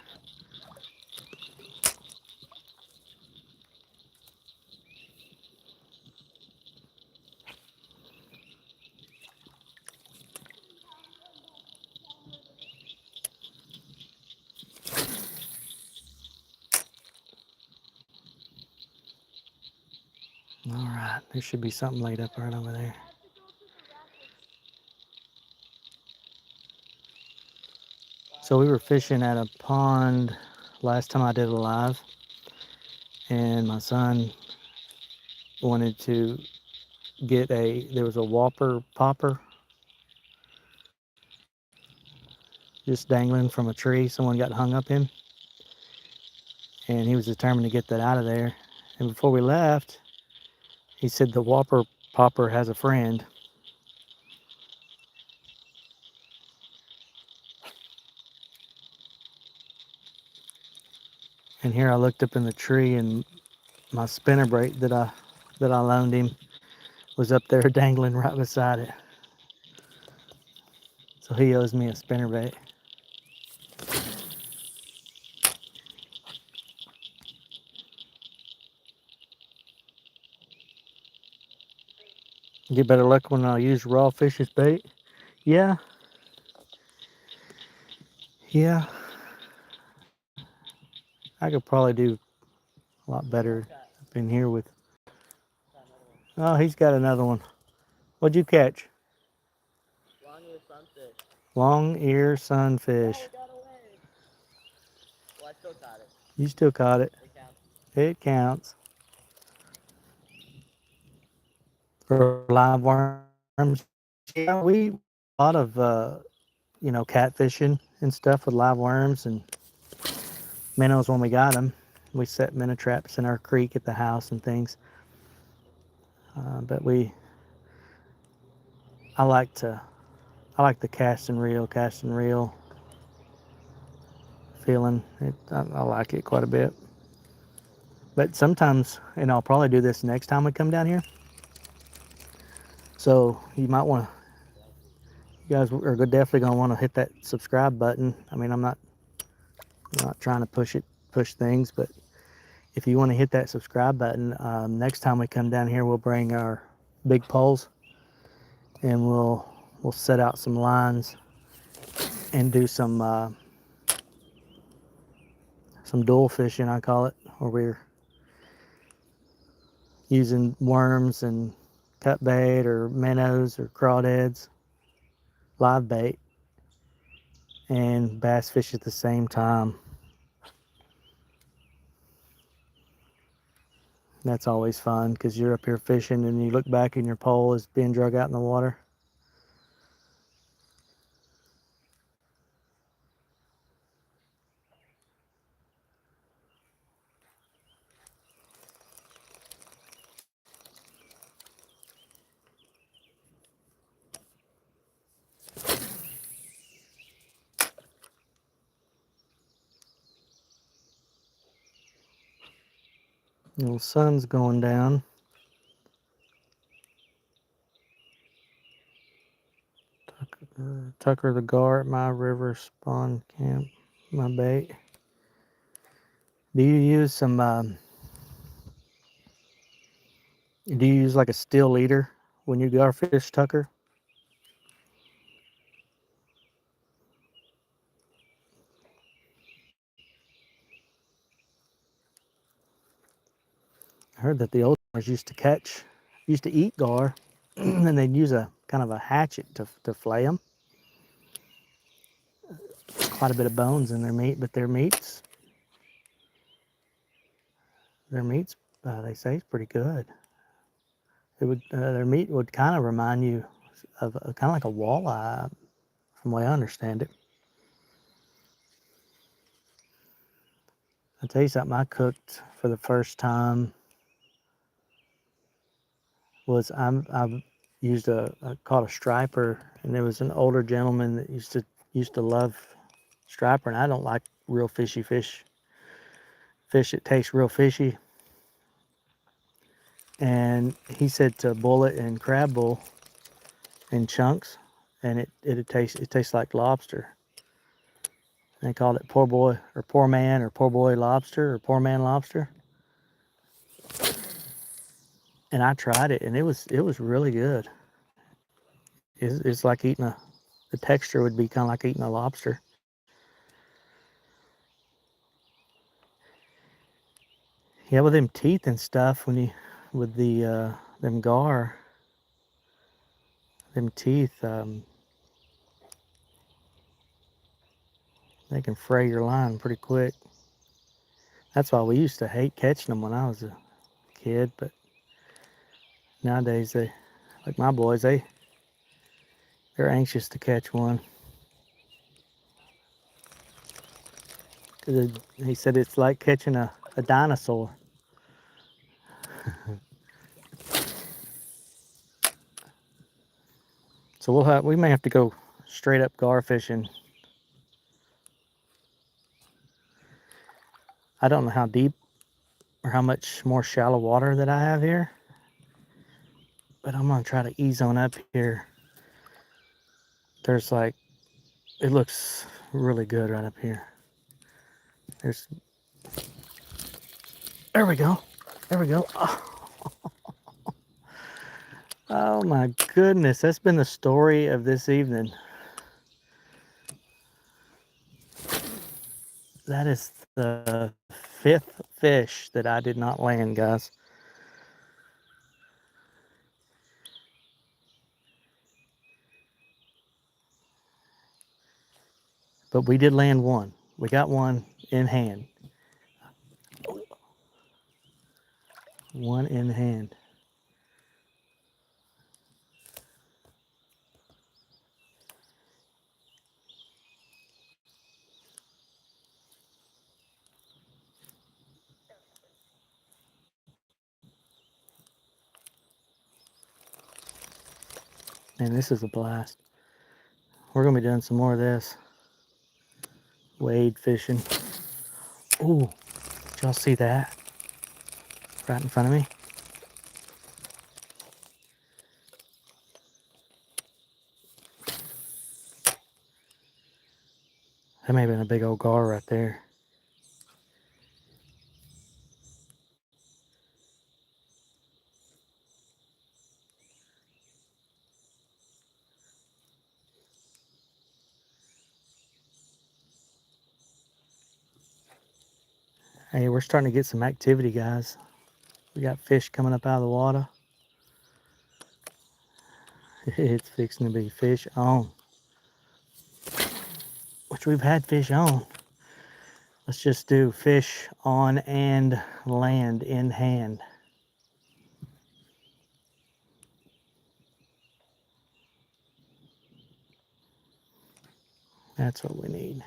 All right, there should be something laid up right over there. I have to go to the rapids. So we were fishing at a pond last time I did a live, and my son wanted to there was a whopper popper just dangling from a tree someone got hung up in, and he was determined to get that out of there. And before we left, he said the whopper popper has a friend. And here I looked up in the tree, and my spinnerbait that I loaned him was up there dangling right beside it. So he owes me a spinnerbait. Get better luck when I use raw fish as bait. Yeah. Yeah. I could probably do a lot better up in here with. Oh, he's got another one. What'd you catch? Long-eared sunfish. Long ear sunfish. Oh, it got away. Well, I still caught it. You still caught it. It counts. It counts. For live worm. Yeah, we a lot of catfishing and stuff with live worms and minnows when we got them. We set minnow traps in our creek at the house and things. But I like the cast and reel feeling. I like it quite a bit. But sometimes, and I'll probably do this next time we come down here. So you might want to, you guys are definitely gonna want to hit that subscribe button. I mean, I'm not trying to push things, but if you want to hit that subscribe button, next time we come down here, we'll bring our big poles and we'll set out some lines and do some dual fishing, I call it, where we're using worms and cut bait or minnows or crawdads, live bait, and bass fish at the same time. That's always fun because you're up here fishing and you look back and your pole is being drug out in the water. The sun's going down. Tucker the Gar at my river spawn camp, my bait. Do you use do you use like a steel leader when you gar fish, Tucker? I heard that the old timers used to eat gar, and they'd use a kind of a hatchet to flay them. Quite a bit of bones in their meat, but their meats, they say is pretty good. It would their meat would kind of remind you of kind of like a walleye, from the way I understand it. I'll tell you something I cooked for the first time was I've used called a striper, and there was an older gentleman that used to love striper, and I don't like real fishy fish that taste real fishy. And he said to boil it in crab bowl in chunks, and it tastes like lobster. And they called it poor boy or poor man or poor boy lobster or poor man lobster. And I tried it, and it was really good. It's like eating the texture would be kind of like eating a lobster. Yeah, with them teeth and stuff, with the them gar, them teeth, they can fray your line pretty quick. That's why we used to hate catching them when I was a kid, but nowadays like my boys, they're anxious to catch one. He said it's like catching a dinosaur. So we may have to go straight up gar fishing. I don't know how deep or how much more shallow water that I have here, but I'm gonna try to ease on up here. There's like, it looks really good right up here. There we go. There we go. Oh my goodness, that's been the story of this evening. That is the 5th fish that I did not land, guys. But we did land one. We got one in hand. One in hand. Man, this is a blast. We're gonna be doing some more of this. Wade fishing. Ooh, did y'all see that? Right in front of me. That may have been a big old gar right there. Hey, we're starting to get some activity, guys. We got fish coming up out of the water. It's fixing to be fish on. Which we've had fish on. Let's just do fish on and land in hand. That's what we need.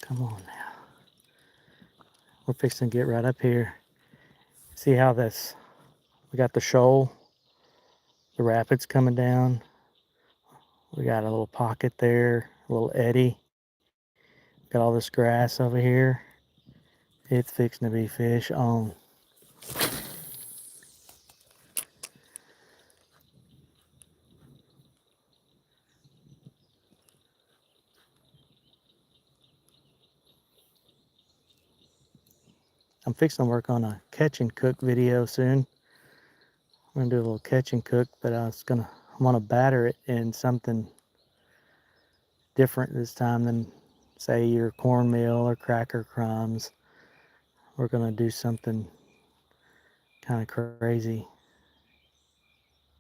Come on now. We're fixing to get right up here. See how this, we got the shoal, the rapids coming down. We got a little pocket there, a little eddy. Got all this grass over here. It's fixing to be fish on. I'm fixing to work on a catch and cook video soon. I'm gonna do a little catch and cook, but I want to batter it in something different this time than say your cornmeal or cracker crumbs. We're gonna do something kind of crazy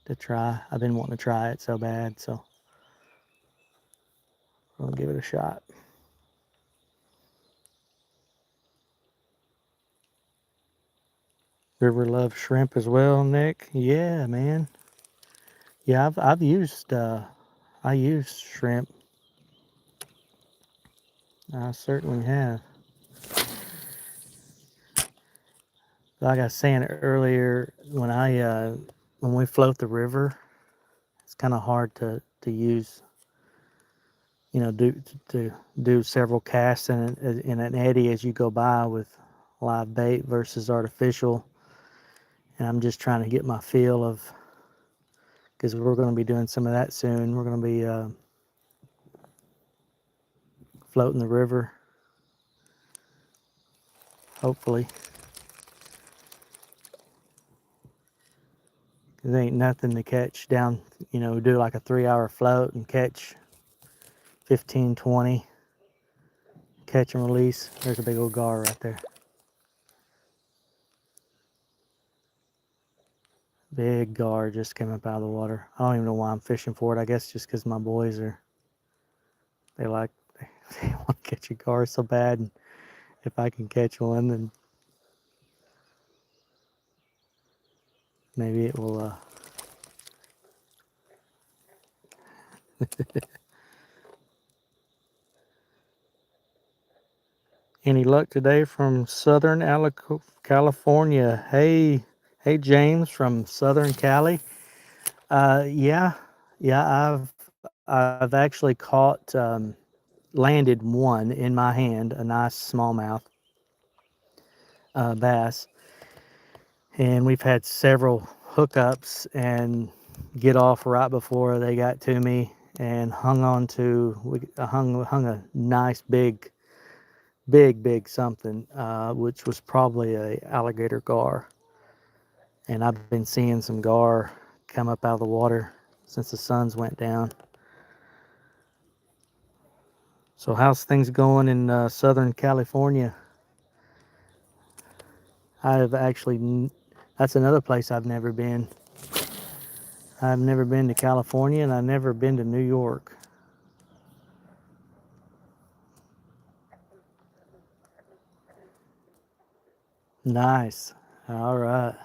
to try. I've been wanting to try it so bad, so we'll give it a shot. River loves shrimp as well, Nick. Yeah, man. Yeah, I've used I use shrimp. I certainly have. Like I was saying earlier, when we float the river, it's kind of hard to use. You know, to do several casts in an eddy as you go by with live bait versus artificial. And I'm just trying to get my feel of, because we're going to be doing some of that soon. We're going to be floating the river, hopefully. There ain't nothing to catch down, do like a 3-hour float and catch 15, 20, catch and release. There's a big old gar right there. Big gar just came up out of the water. I don't even know why I'm fishing for it. I guess just because my boys they want to catch a gar so bad. And if I can catch one, then maybe it will. Any luck today from Southern California? Hey, James from Southern Cali. Yeah, I've actually caught, landed one in my hand, a nice smallmouth bass, and we've had several hookups and get off right before they got to me, and hung a nice big something, which was probably a alligator gar. And I've been seeing some gar come up out of the water since the suns went down. So how's things going in Southern California? That's another place I've never been. I've never been to California, and I've never been to New York. Nice. All right.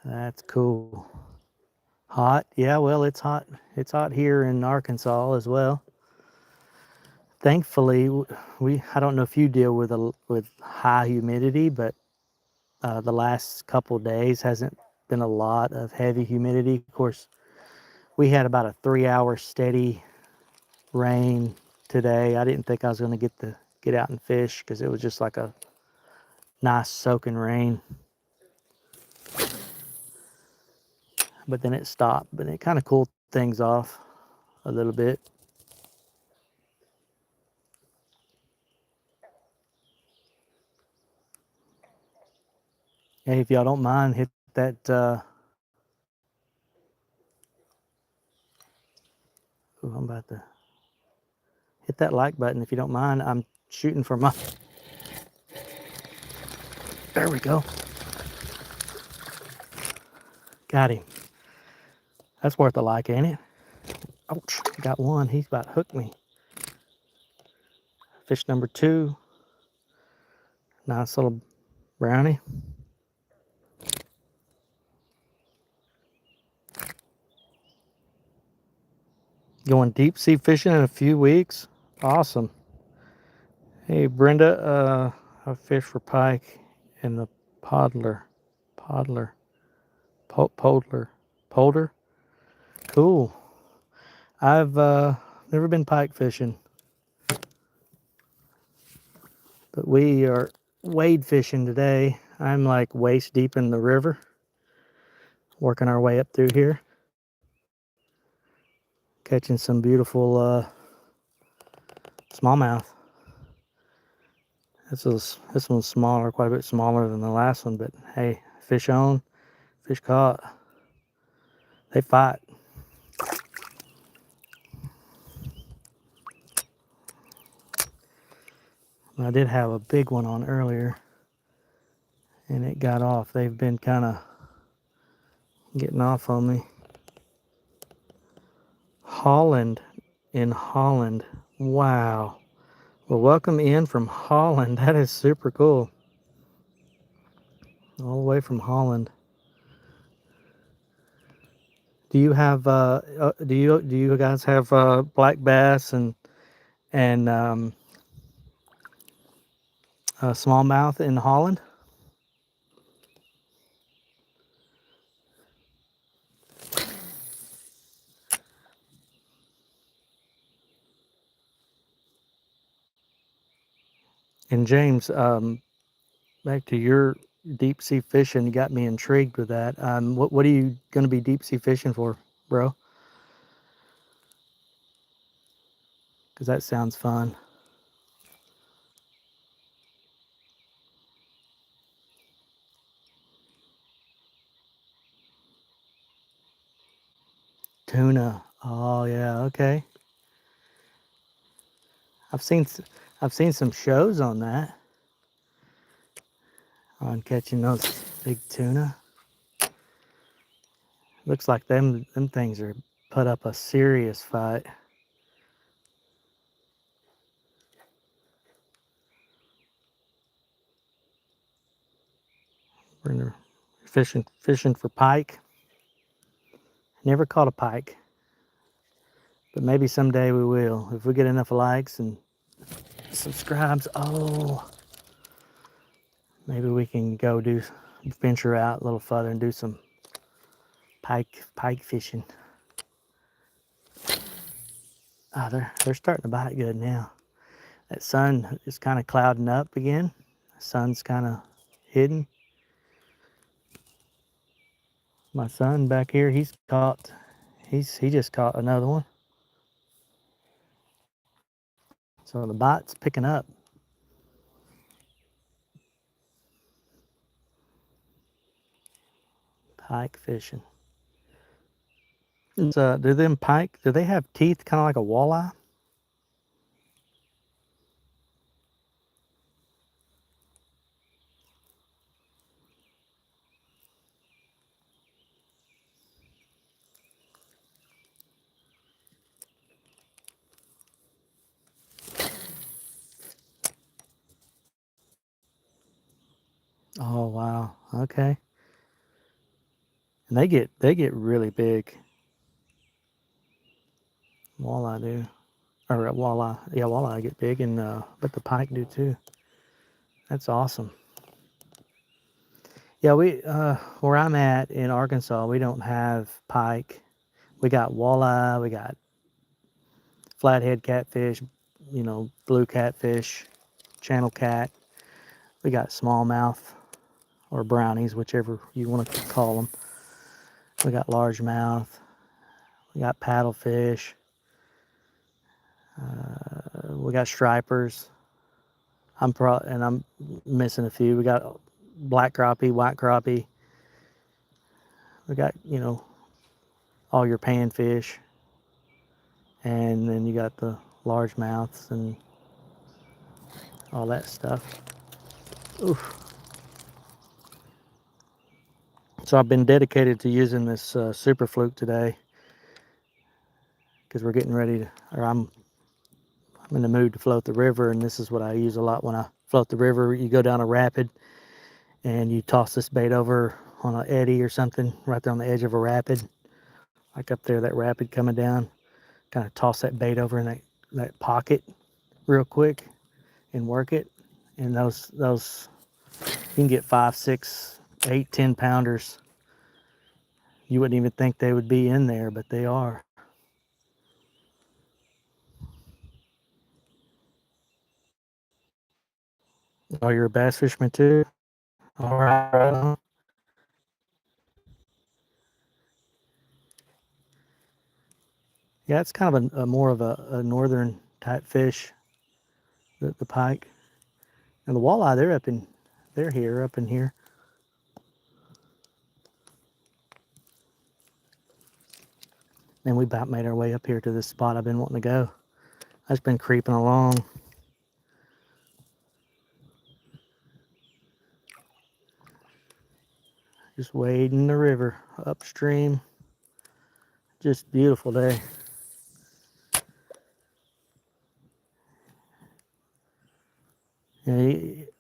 That's cool. Hot? Yeah, well, it's hot. It's hot here in Arkansas as well. Thankfully, we I don't know if you deal with high humidity, but the last couple days hasn't been a lot of heavy humidity. Of course, we had about a 3 hour steady rain today. I didn't think I was going to get out and fish because it was just like a nice soaking rain. But then it stopped, but it kind of cooled things off a little bit. Hey, if y'all don't mind, hit that ooh, I'm about to hit that like button if you don't mind. I'm shooting for my there we go. Got him. That's worth a like, ain't it? Ouch, got one. He's about to hook me. Fish number 2. Nice little brownie. Going deep sea fishing in a few weeks. Awesome. Hey Brenda, I fish for pike in the Podler. Podler. Polder. Cool. I've never been pike fishing, but we are wade fishing today. I'm like waist deep in the river, working our way up through here, catching some beautiful smallmouth. This one's smaller, quite a bit smaller than the last one, but hey, fish on, fish caught. They fight. I did have a big one on earlier, and it got off. They've been kind of getting off on me. Holland, in Holland. Wow. Well, welcome in from Holland. That is super cool. All the way from Holland. Do you have do you guys have black bass and smallmouth in Holland? And James, back to your deep sea fishing, you got me intrigued with that. What are you going to be deep sea fishing for, bro? Because that sounds fun. Tuna. Oh yeah, okay. I've seen I've seen some shows on that, on catching those big tuna. Looks like them things are put up a serious fight. We're fishing for pike. Never caught a pike, but maybe someday we will if we get enough likes and subscribes. Oh, maybe we can go venture out a little further and do some pike fishing. Ah, they're starting to bite good now. That sun is kind of clouding up again. The sun's kind of hidden. My son back here, he just caught another one. So the bite's picking up. Pike fishing. Do them pike, do they have teeth kind of like a walleye? Oh wow. Okay. And they get really big. Walleye do. Or walleye. Yeah, walleye get big, and but the pike do too. That's awesome. Yeah, we where I'm at in Arkansas, we don't have pike. We got walleye, we got flathead catfish, blue catfish, channel cat. We got smallmouth or brownies, whichever you want to call them. We got largemouth. We got paddlefish. We got stripers. I'm missing a few. We got black crappie, white crappie. We got all your panfish, and then you got the largemouths and all that stuff. Oof. So I've been dedicated to using this Super Fluke today because we're getting ready to, or I'm in the mood to float the river, and this is what I use a lot when I float the river. You go down a rapid and you toss this bait over on an eddy or something right there on the edge of a rapid, like up there, that rapid coming down. Kind of toss that bait over in that pocket real quick and work it. And those you can get 5, 6, 8, 10 pounders. You wouldn't even think they would be in there, but they are. Oh, you're a bass fisherman too? All right, right on. Yeah, it's kind of a more of a northern type fish, the pike. And the walleye, they're here, up in here. And we about made our way up here to this spot I've been wanting to go. I've just been creeping along. Just wading the river upstream. Just beautiful day.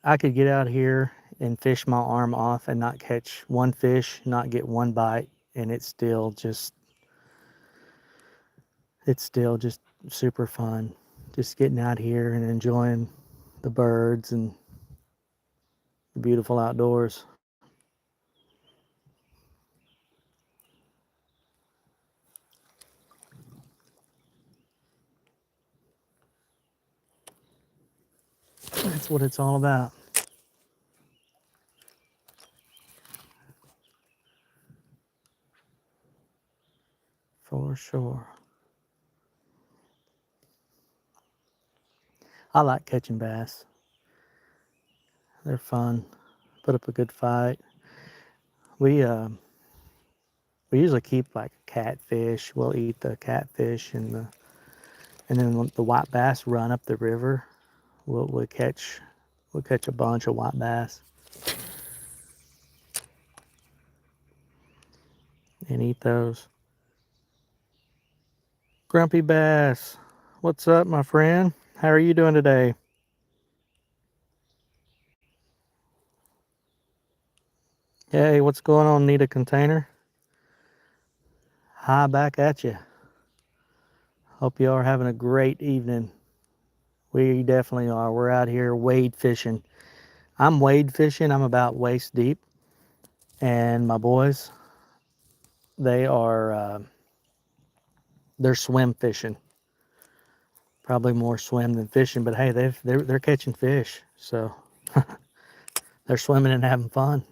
I could get out here and fish my arm off and not catch one fish, not get one bite, and it's still just super fun. Just getting out here and enjoying the birds and the beautiful outdoors. That's what it's all about. For sure. I like catching bass. They're fun. Put up a good fight. We we usually keep like catfish. We'll eat the catfish and then when the white bass run up the river. We'll catch a bunch of white bass and eat those. Grumpy Bass, what's up, my friend? How are you doing today? Hey, what's going on? Need a container? Hi, back at you. Hope you are having a great evening. We definitely are. We're out here wade fishing. I'm wade fishing. I'm about waist deep, and my boys, they are they're swim fishing. Probably more swim than fishing, but hey, they're catching fish, so they're swimming and having fun.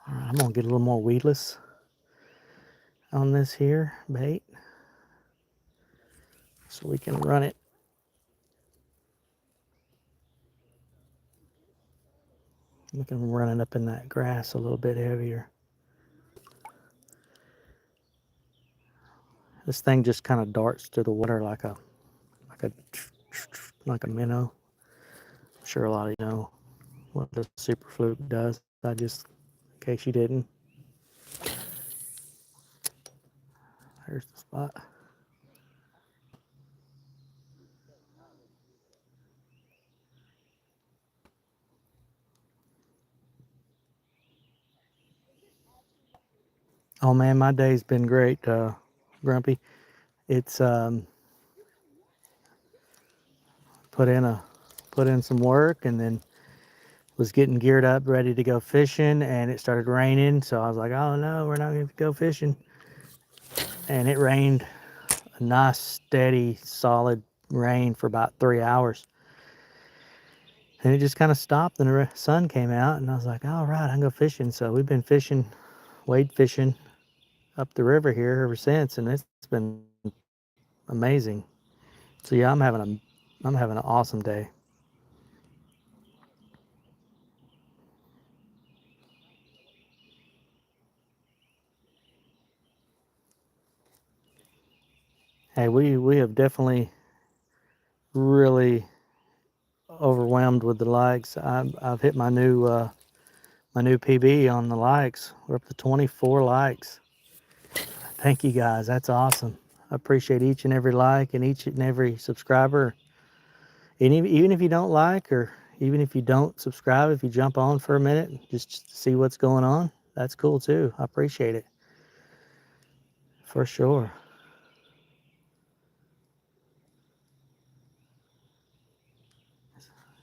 All right, I'm gonna get a little more weedless on this here bait so we can run it. We can run it up in that grass a little bit heavier. This thing just kind of darts through the water like a like a minnow. I'm sure a lot of you know what the Super Fluke does. I just, in case you didn't, there's the spot. Oh man, my day's been great, Grumpy. It's put in a put in some work and then was getting geared up ready to go fishing and it started raining, so I was like, oh no, we're not going to go fishing. And it rained a nice steady solid rain for about 3 hours. And it just kind of stopped and the sun came out and I was like, all right, I can go fishing. So we've been fishing, wade fishing up the river here ever since, and it's been amazing. So yeah, I'm having an awesome day. Hey, we have definitely really overwhelmed with the likes. I've hit my new PB on the likes. We're up to 24 likes. Thank you guys. That's awesome. I appreciate each and every like and each and every subscriber. And even if you don't like or even if you don't subscribe, if you jump on for a minute just to see what's going on, that's cool too. I appreciate it. For sure.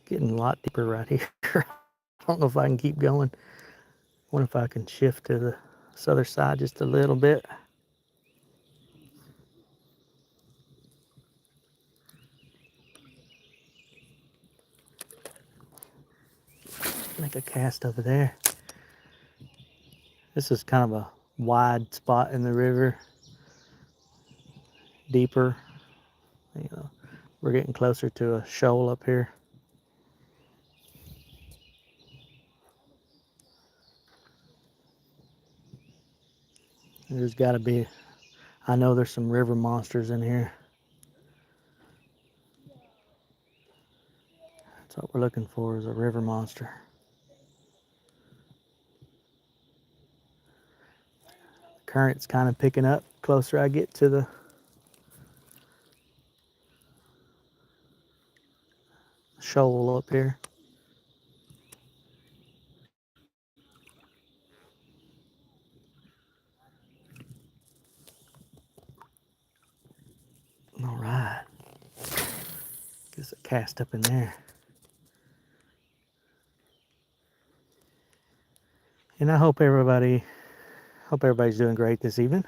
Getting a lot deeper right here. I don't know if I can keep going. Wonder if I can shift to the other side just a little bit. Make a cast over there. This is kind of a wide spot in the river. Deeper. You know, we're getting closer to a shoal up here. There's got to be, I know there's some river monsters in here. That's what we're looking for, is a river monster. The current's kind of picking up closer I get to the shoal up here. All right. Get a cast up in there. And I hope everybody's doing great this evening.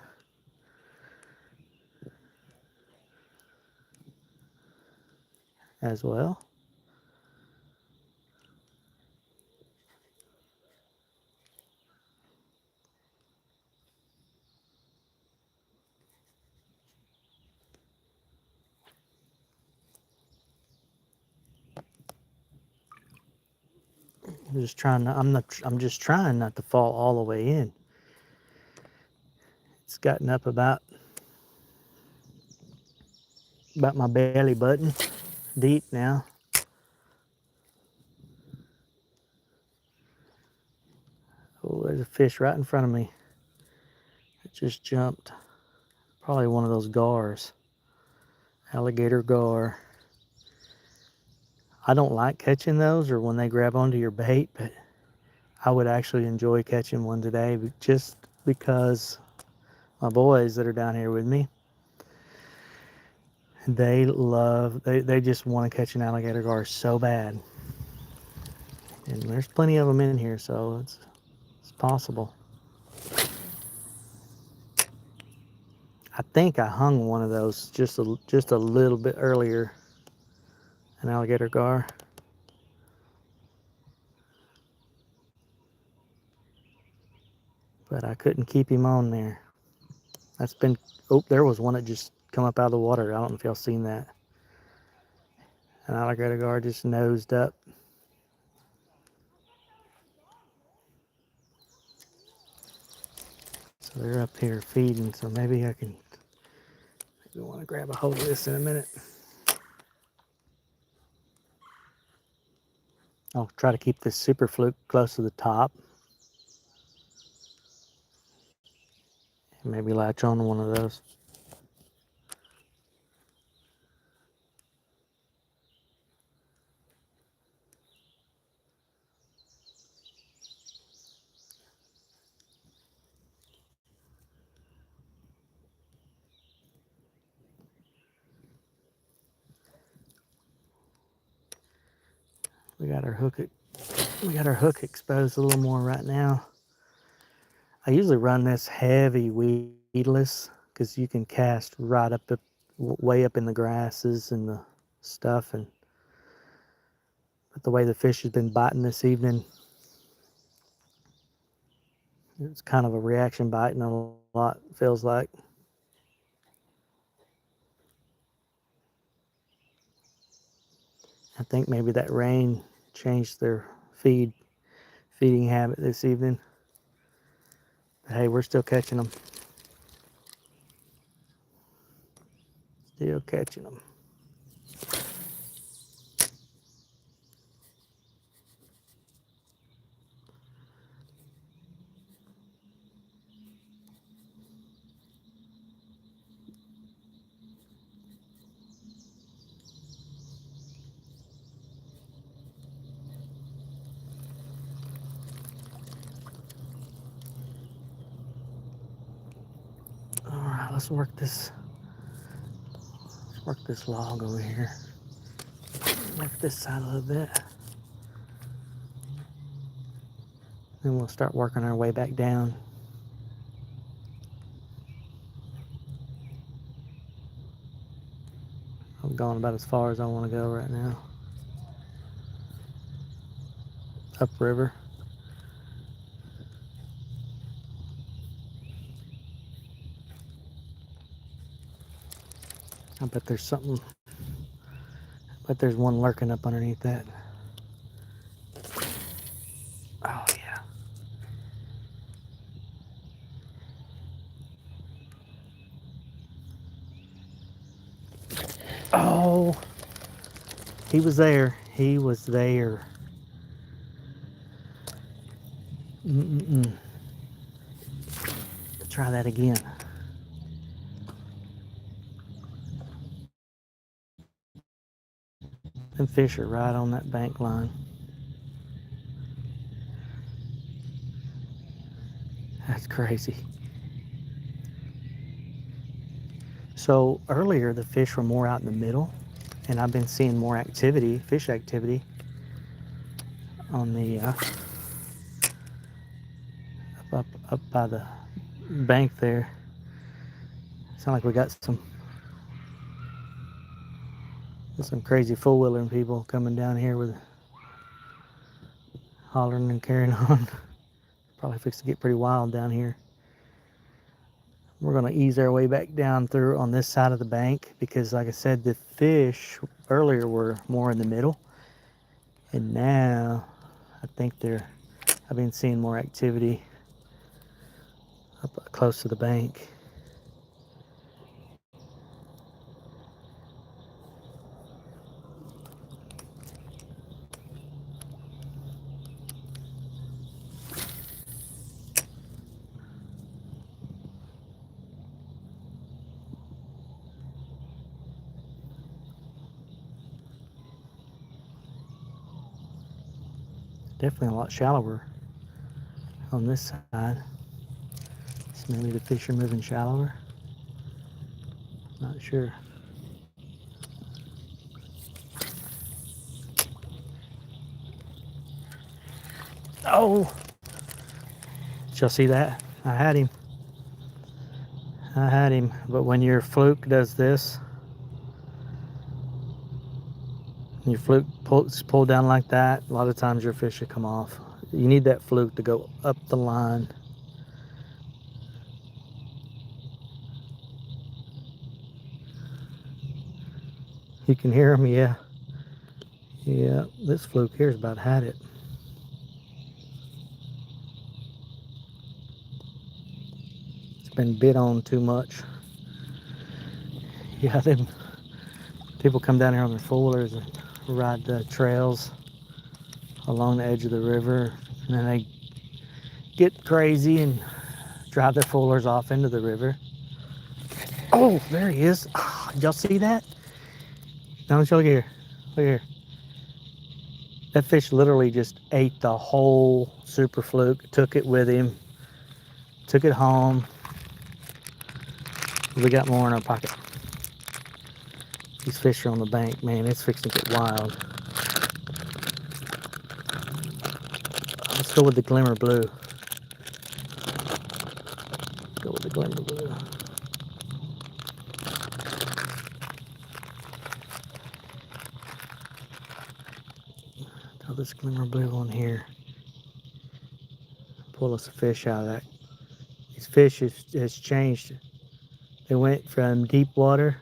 As well. I'm just trying not to fall all the way in. It's gotten up about my belly button deep now. Oh, there's a fish right in front of me. It just jumped. Probably one of those gars. Alligator gar. I don't like catching those or when they grab onto your bait, but I would actually enjoy catching one today just because my boys that are down here with me, they just want to catch an alligator gar so bad. And there's plenty of them in here, so it's possible. I think I hung one of those just a little bit earlier, an alligator gar. But I couldn't keep him on there. Oh, there was one that just come up out of the water. I don't know if y'all seen that. An alligator gar just nosed up. So they're up here feeding, so maybe I want to grab a hold of this in a minute. I'll try to keep this super fluke close to the top. And maybe latch on to one of those. We got our hook. We got our hook exposed a little more right now. I usually run this heavy weedless because you can cast right up, way up in the grasses and the stuff. And but the way the fish has been biting this evening, it's kind of a reaction biting a lot. Feels like. I think maybe that rain changed their feeding habit this evening. But hey, we're still catching them. Still catching them. All right, let's work this. Let's work this log over here. Work this side a little bit. Then we'll start working our way back down. I'm going about as far as I want to go right now. Upriver. I bet there's something. I bet there's one lurking up underneath that. Oh yeah. Oh, he was there. He was there. Try that again. Them fish are right on that bank line. That's crazy. So earlier the fish were more out in the middle, and I've been seeing more activity, fish activity, on the up by the bank there. Sound like we got some crazy four-wheeler people coming down here with hollering and carrying on. Probably fixed to get pretty wild down here. We're gonna ease our way back down through on this side of the bank because, like I said, the fish earlier were more in the middle, and now I think I've been seeing more activity up close to the bank. Definitely a lot shallower on this side. So maybe the fish are moving shallower. Not sure. Oh! Did y'all see that? I had him. But when your fluke does this, your fluke pull down like that, a lot of times your fish will come off. You need that fluke to go up the line. You can hear them, yeah. Yeah, this fluke here's about had it. It's been bit on too much. Yeah, them people come down here on their four-wheelers and ride the trails along the edge of the river, and then they get crazy and drive their four-wheelers off into the river. Oh, there he is. Oh, did y'all see that? Now let's look here. Look here. That fish literally just ate the whole super fluke, took it with him, took it home. We got more in our pocket. These fish are on the bank, man. It's fixing to get wild. Let's go with the glimmer blue. Go with the glimmer blue. Throw this glimmer blue on here. Pull us a fish out of that. These fish has changed. They went from deep water.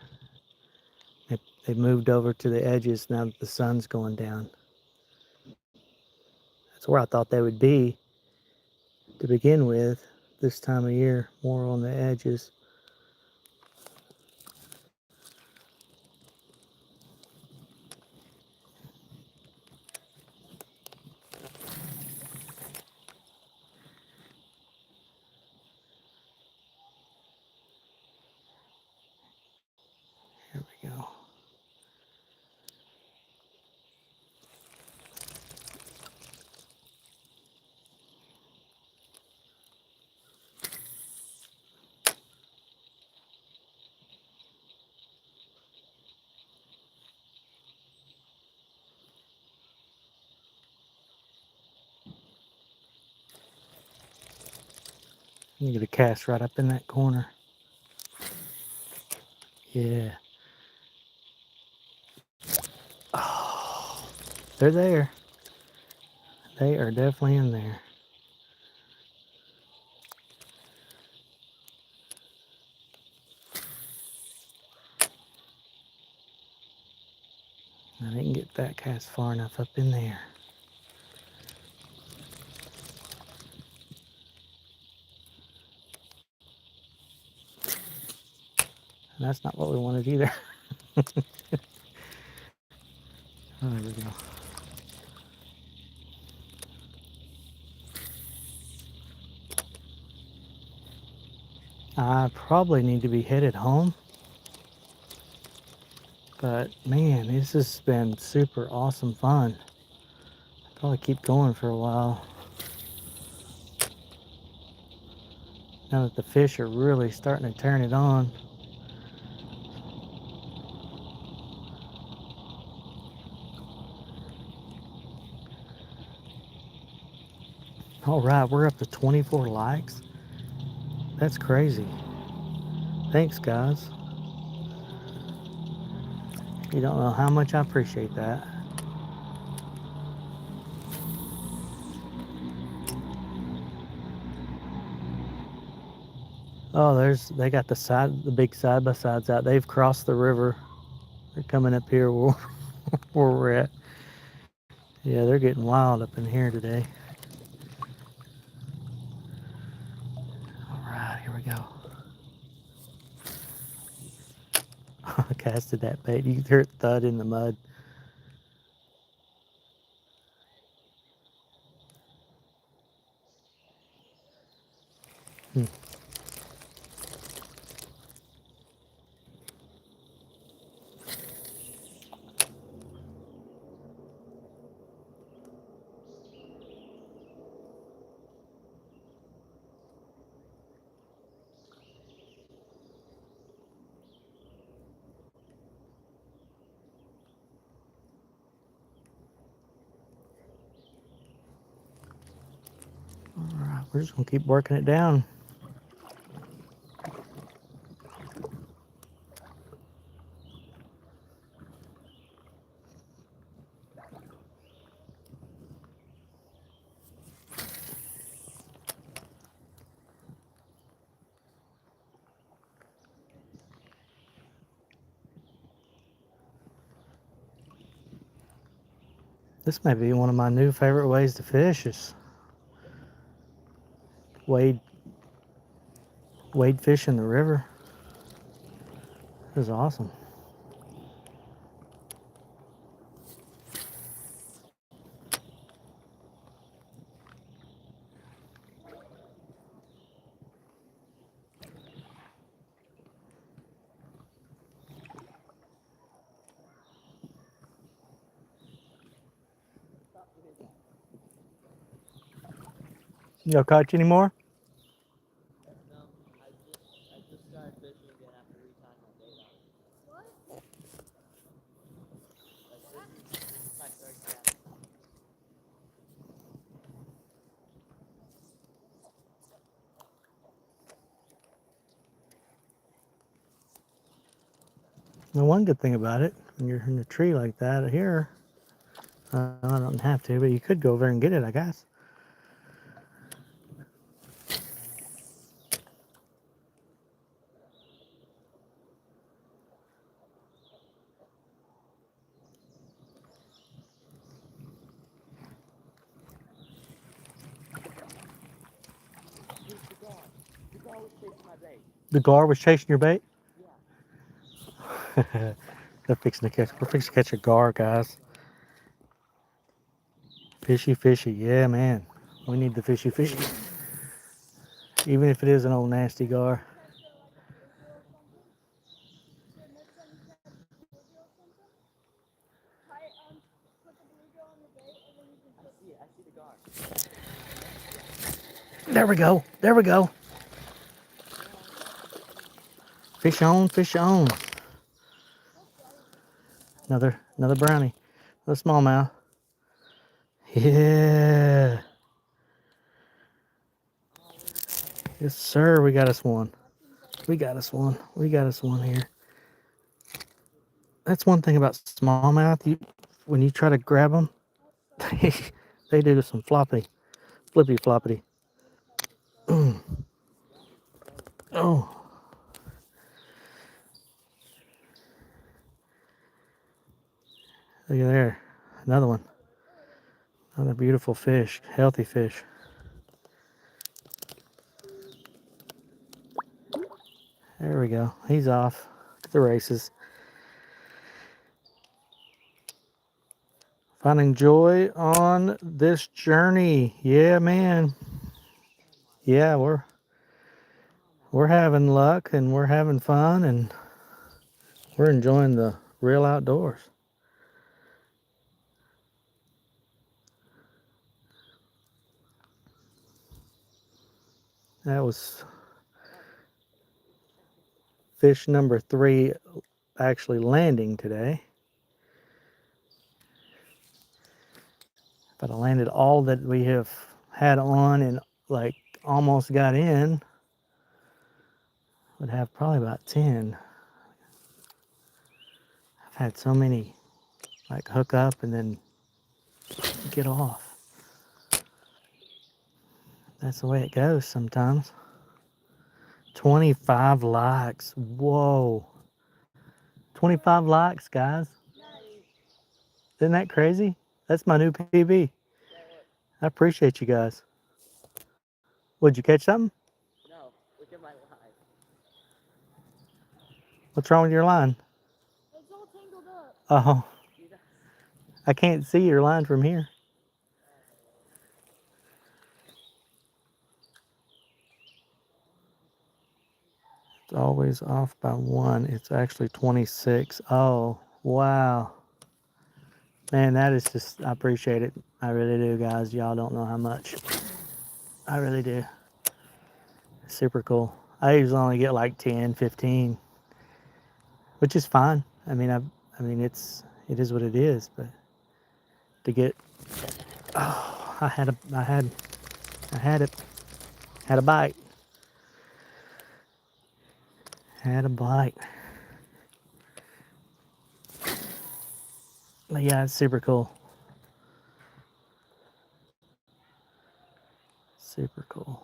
They moved over to the edges now that the sun's going down. That's where I thought they would be to begin with this time of year, more on the edges. Here we go. You get a cast right up in that corner. Yeah. Oh, they're there. They are definitely in there. I didn't get that cast far enough up in there. And that's not what we wanted either. Oh, there we go. I probably need to be headed home. But man, this has been super awesome fun. I'll probably keep going for a while. Now that the fish are really starting to turn it on. All right, we're up to 24 likes. That's crazy. Thanks, guys. You don't know how much I appreciate that. Oh, they got the big side by sides out. They've crossed the river. They're coming up here where we're at. Yeah, they're getting wild up in here today. All right, here we go. I casted that bait. You can hear it thud in the mud. All right, we're just gonna keep working it down. This may be one of my new favorite ways to fish is wade fish in the river. This is awesome. Y'all catch any more? No, I just started fishing again after retying my bait out. What? Like this is my third cast. The one good thing about it, when you're in a tree like that here, I don't have to, but you could go over and get it, I guess. Here's the guard. The guard was chasing my bait. The gar was chasing your bait? Yeah. We're fixing to catch a gar, guys. Fishy, fishy. Yeah, man. We need the fishy, fishy. Even if it is an old nasty gar. I see the guard. There we go. There we go. Fish on, fish on. Another brownie. Another smallmouth. Yeah. Yes, sir. We got us one. We got us one. We got us one here. That's one thing about smallmouth. When you try to grab them, they do some flippy floppity. Oh. Look at there. Another one. Another beautiful fish. Healthy fish. There we go. He's off to the races. Finding joy on this journey. Yeah, man. Yeah, we're having luck and we're having fun and we're enjoying the real outdoors. That was fish number 3 actually landing today. But I landed all that we have had on and like almost got in. Would have probably about 10. I've had so many like hook up and then get off. That's the way it goes sometimes. 25 likes. Whoa. 25 likes, guys. Isn't that crazy? That's my new PB. I appreciate you guys. Would you catch something? No, look at my line. What's wrong with your line? It's all tangled up. Oh, I can't see your line from here. It's always off by 1. It's actually 26. Oh, wow. Man, that is just, I appreciate it. I really do, guys. Y'all don't know how much. I really do. Super cool. I usually only get like 10, 15, which is fine. I mean, it is what it is, but to get, oh, I had a bite. Had a bite. But yeah, it's super cool. Super cool.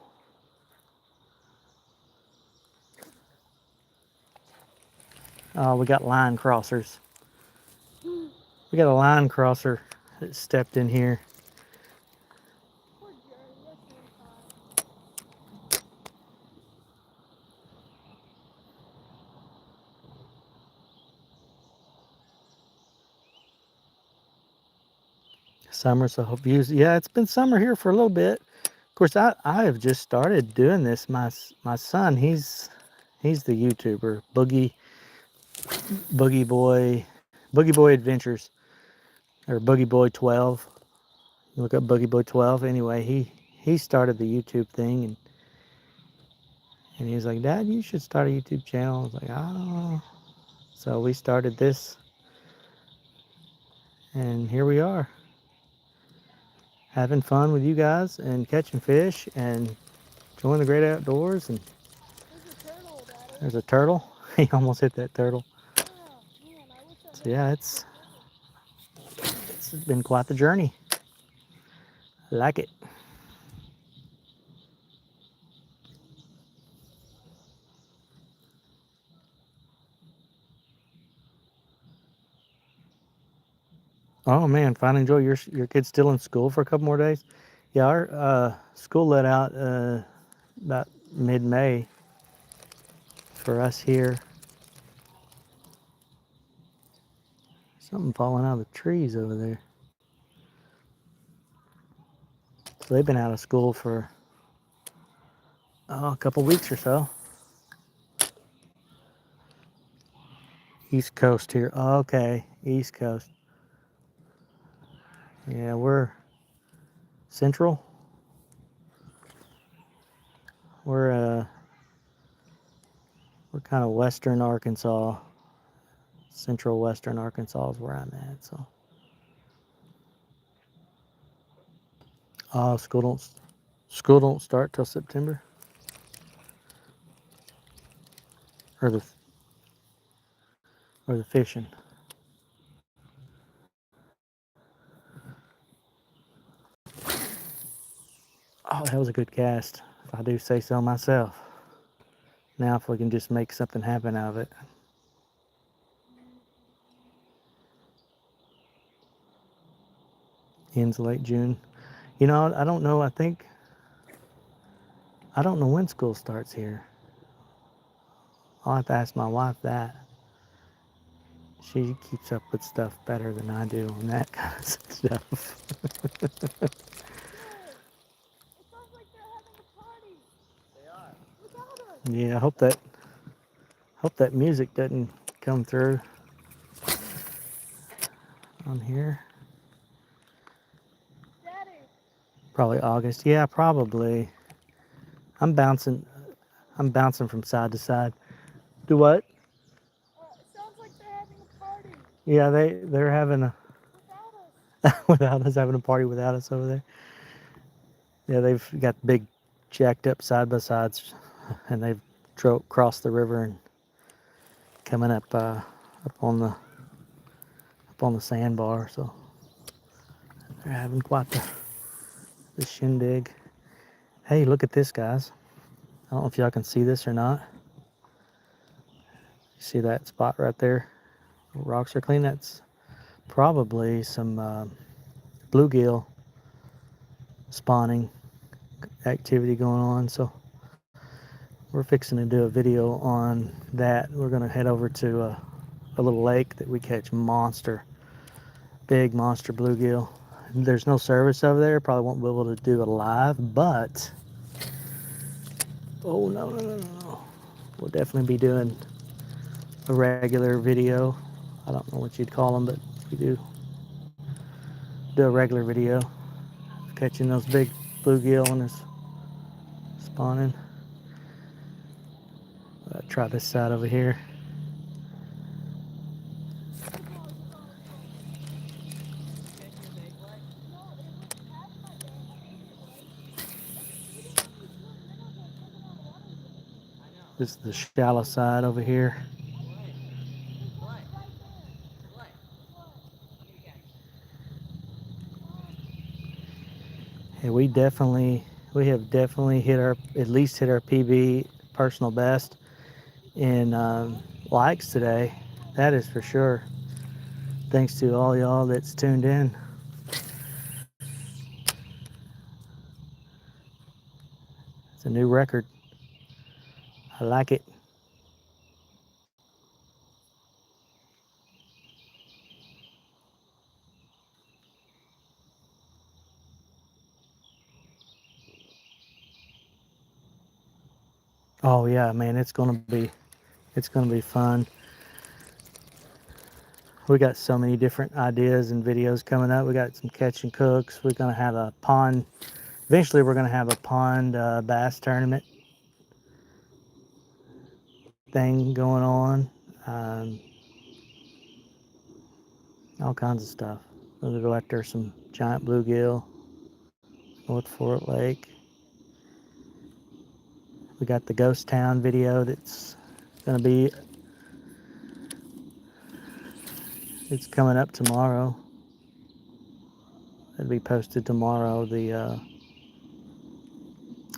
Oh, we got line crossers. We got a line crosser that stepped in here. Poor Jerry, that's one time. Summer, so hope you. Yeah, it's been summer here for a little bit. Of course, I have just started doing this. My son, he's the YouTuber, Boogie Boy Adventures, or Boogie Boy 12. You look up Boogie Boy 12. Anyway, he started the YouTube thing, and he was like, Dad, you should start a YouTube channel. I was like, oh. So we started this, and here we are, having fun with you guys and catching fish and enjoying the great outdoors. And There's a turtle, Daddy. there's a turtle. He almost hit that turtle. Yeah, So yeah, it's been quite the journey. I like it. Oh man, finally enjoy your kid's still in school for a couple more days. Yeah, our school let out about mid-May for us here. Something falling out of the trees over there. So they've been out of school for a couple weeks or so. East Coast here. Okay, East Coast. Yeah, we're central. We're kind of western Arkansas. Central western Arkansas is where I'm at. So, school don't start till September. Or the fishing. Oh, that was a good cast, if I do say so myself. Now, if we can just make something happen out of it. Ends late June. You know, I don't know. I don't know when school starts here. I'll have to ask my wife that. She keeps up with stuff better than I do on that kind of stuff. It sounds like they're having a party. They are. Without us. Yeah, I hope that music doesn't come through on here. Daddy. Probably August. Yeah, probably. I'm bouncing from side to side. Do what? It sounds like they're having a party. Yeah, they're having a Without us. without us, having a party without us over there. Yeah, they've got big jacked up side by sides, and they've crossed the river and coming up on the sandbar. So they're having quite the shindig. Hey, look at this, guys. I don't know if y'all can see this or not. You see that spot right there? Rocks are clean. That's probably some bluegill spawning activity going on. So we're fixing to do a video on that. We're going to head over to a little lake that we catch big monster bluegill. There's no service over there. Probably won't be able to do it live, but oh no. We'll definitely be doing a regular video. I don't know what you'd call them, but we do a regular video catching those big bluegill when it's spawning. Try this side over here. This is the shallow side over here. And we have definitely at least hit our PB personal best in likes today. That is for sure. Thanks to all y'all that's tuned in. It's a new record. I like it. Oh yeah, man, it's gonna be fun. We got so many different ideas and videos coming up. We got some catch and cooks. We're gonna have a pond. Eventually, we're gonna have a pond bass tournament thing going on. All kinds of stuff. We're gonna go after some giant bluegill, North Fort Lake. We got the Ghost Town video that's gonna be It's coming up tomorrow. It'll be posted tomorrow.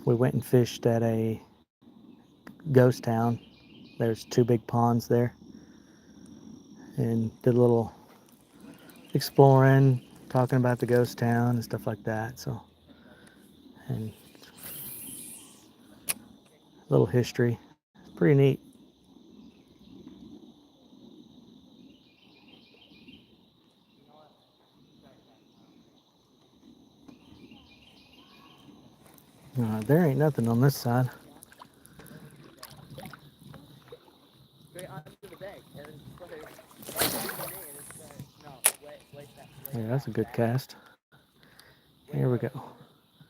We went and fished at a ghost town. There's 2 big ponds there, and did a little exploring, talking about the ghost town and stuff like that. So, and a little history. It's pretty neat. There ain't nothing on this side. Straight onto the bank, and then just like, no, wait, Yeah, that's a good cast. Here we go. I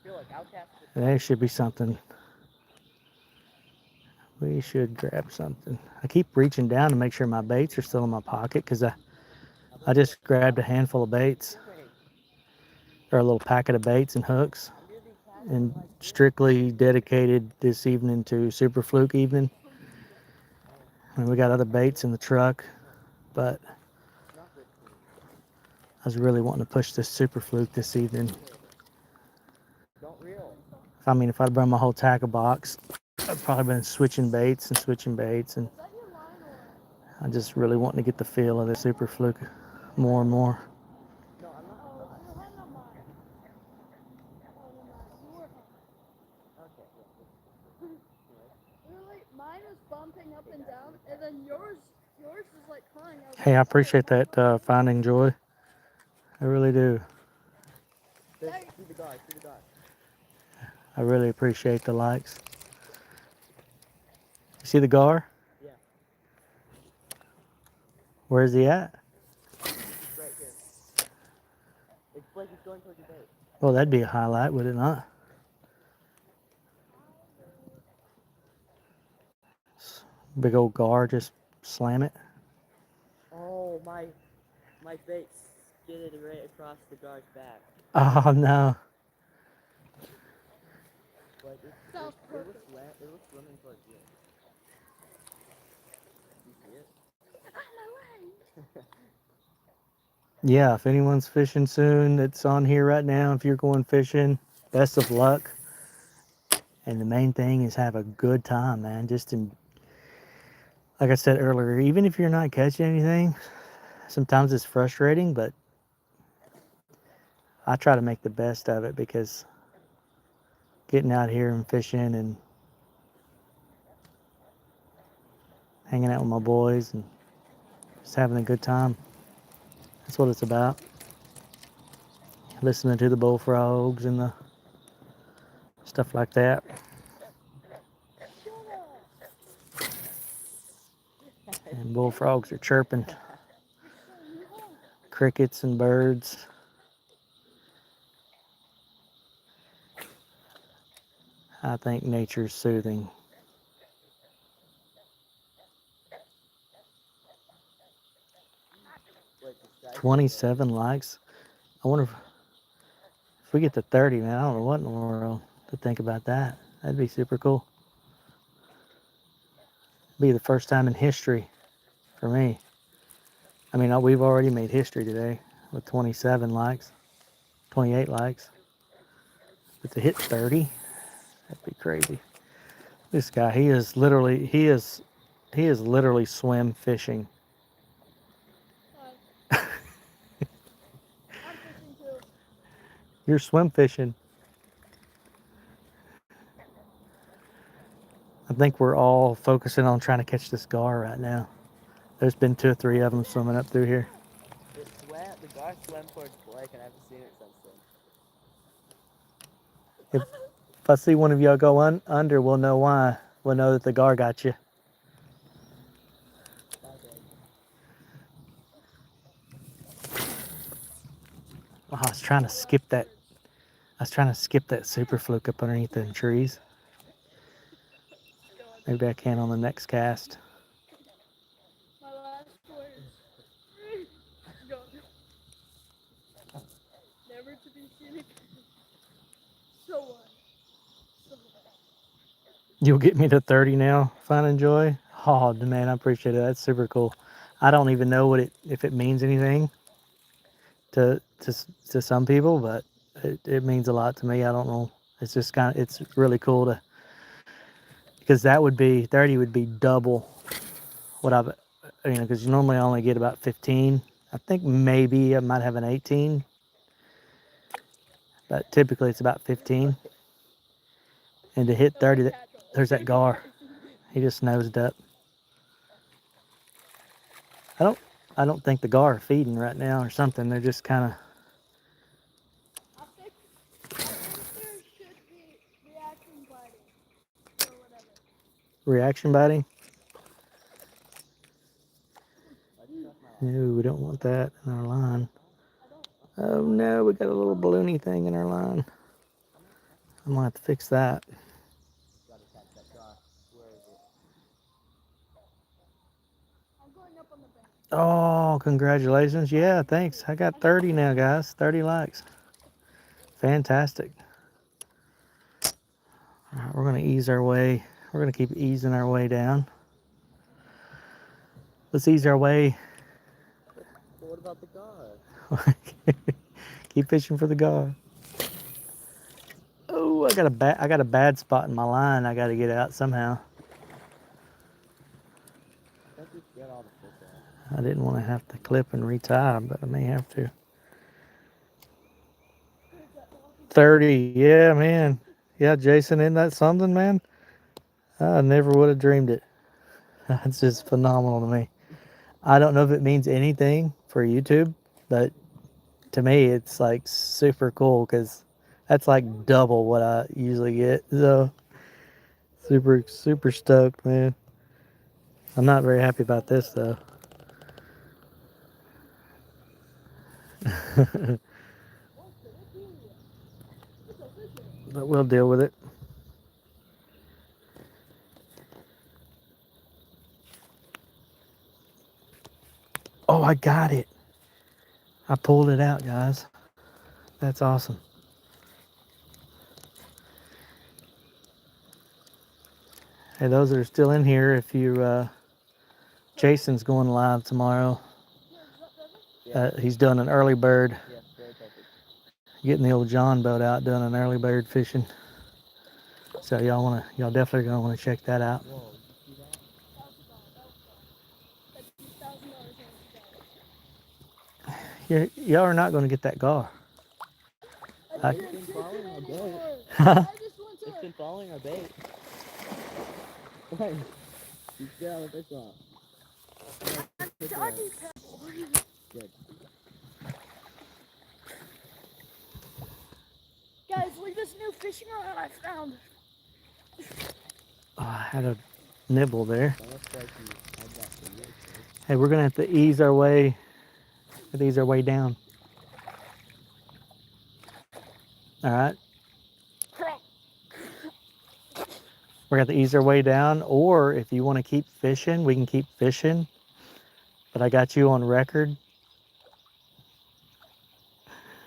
feel like Outcast. There should be something. We should grab something. I keep reaching down to make sure my baits are still in my pocket because I just grabbed a handful of baits, or a little packet of baits and hooks, and strictly dedicated this evening to Super Fluke evening. And we got other baits in the truck, but I was really wanting to push this Super Fluke this evening. Don't reel. I mean, if I'd brought my whole tackle box, I've probably been switching baits, and and I just really wanting to get the feel of the Super Fluke more and more. No, I'm not. Oh, you had no mine. Oh, no, mine. You were Okay. literally, mine was bumping up and down, and then yours was like crying. Hey, I appreciate that, Finding Joy. I really do. See the guard. I really appreciate the likes. You see the gar? Yeah. Where's he at? He's right here. It's like he's going towards your bait. Well, that'd be a highlight, would it not? Big old gar, just slam it. Oh, my bait skidded right across the guard's back. Oh no. Like it was swimming towards you. You see it? Yeah, if anyone's fishing soon, it's on here right now. If you're going fishing, best of luck. And the main thing is have a good time, man. Like I said earlier, even if you're not catching anything, sometimes it's frustrating, but I try to make the best of it because getting out here and fishing and hanging out with my boys and just having a good time, that's what it's about. Listening to the bullfrogs and the stuff like that. And bullfrogs are chirping. Crickets and birds. I think nature's soothing. Like, 27 likes. I wonder if we get to 30, man. I don't know what in the world to think about that. That'd be super cool. Be the first time in history for me. I mean, we've already made history today with 27 likes, 28 likes. But to hit 30, that'd be crazy. This guy, he is literally swim fishing. I'm fishing too. You're swim fishing. I think we're all focusing on trying to catch this gar right now. There's been 2 or 3 of them swimming up through here. the guard swam towards Blake, and I haven't seen it since then. If I see one of y'all go under, we'll know why. We'll know that the gar got you. Oh, I was trying to skip that Super Fluke up underneath the trees. Maybe I can on the next cast. My last words. Go. Never to be seen again. So what? You'll get me to 30 now, Finding Joy. Oh man, I appreciate it. That's super cool. I don't even know what if it means anything to some people, but it means a lot to me. I don't know. It's just it's really cool to, because that would be 30 would be double what I've, because you normally only get about 15. I think maybe I might have an 18, but typically it's about 15. And to hit 30, there's that gar. He just nosed up. I don't think the gar are feeding right now or something. They're just kind of. I think there should be reaction biting or whatever. Reaction biting? I just left my No, we don't want that in our line. Oh no, we got a little balloony thing in our line. I'm gonna have to fix that. gotta catch that gar. Where is it? I'm going up on the bank. Oh, congratulations. Yeah, thanks. I got 30 now, guys. 30 likes. Fantastic. All right, we're gonna ease our way. We're gonna keep easing our way down. Let's ease our way. But what about the gar? Keep fishing for the gar. Oh, I got a bad spot in my line. I got to get out somehow. Can't just get all the fish out. I didn't want to have to clip and retie, but I may have to. 30, yeah, man. Yeah, Jason, isn't that something, man? I never would have dreamed it. That's just phenomenal to me. I don't know if it means anything for YouTube, but to me, it's like super cool because that's like double what I usually get. So super, super stoked, man. I'm not very happy about this though. But we'll deal with it. Oh, I got it. I pulled it out, guys. That's awesome. Hey, those that are still in here, if you, Jason's going live tomorrow. He's doing an early bird, Yeah, very perfect. getting the old John boat out, doing an early bird fishing. So y'all definitely gonna want to check that out. Whoa, you see that? Y'all are not gonna get that gar. It's been following our bait. I just went to It's been following our bait. Hey, you get all the fish off. doggy paddle. Good. Guys, look at this new fishing rod I found. Oh, I had a nibble there. That looks like you had that for years, right? Hey, we're gonna have to ease our way down. All right, we're gonna have to ease our way down, or if you want to keep fishing, we can keep fishing. But I got you on record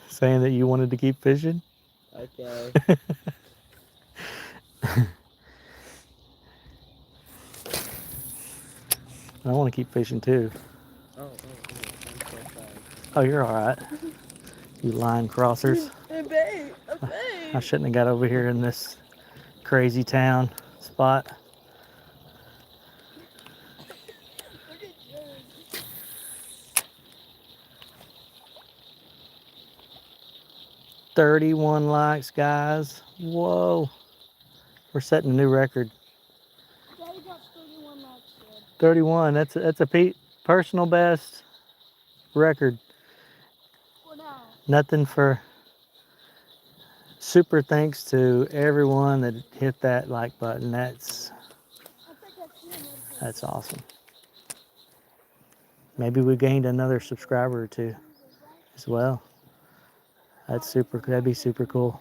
saying that you wanted to keep fishing. Okay. I want to keep fishing too. I'm so sorry. Oh, you're all right. You line crossers. A bait. I shouldn't have got over here in this crazy town spot. Look at Jared. 31 likes, guys. Whoa. We're setting a new record. Daddy got 31 likes, Dad. 31. That's a personal best record. For now. Nothing for super thanks to everyone that hit that like button. That's I think I've seen another that's awesome. Maybe we gained another subscriber or two as well. That'd be super cool.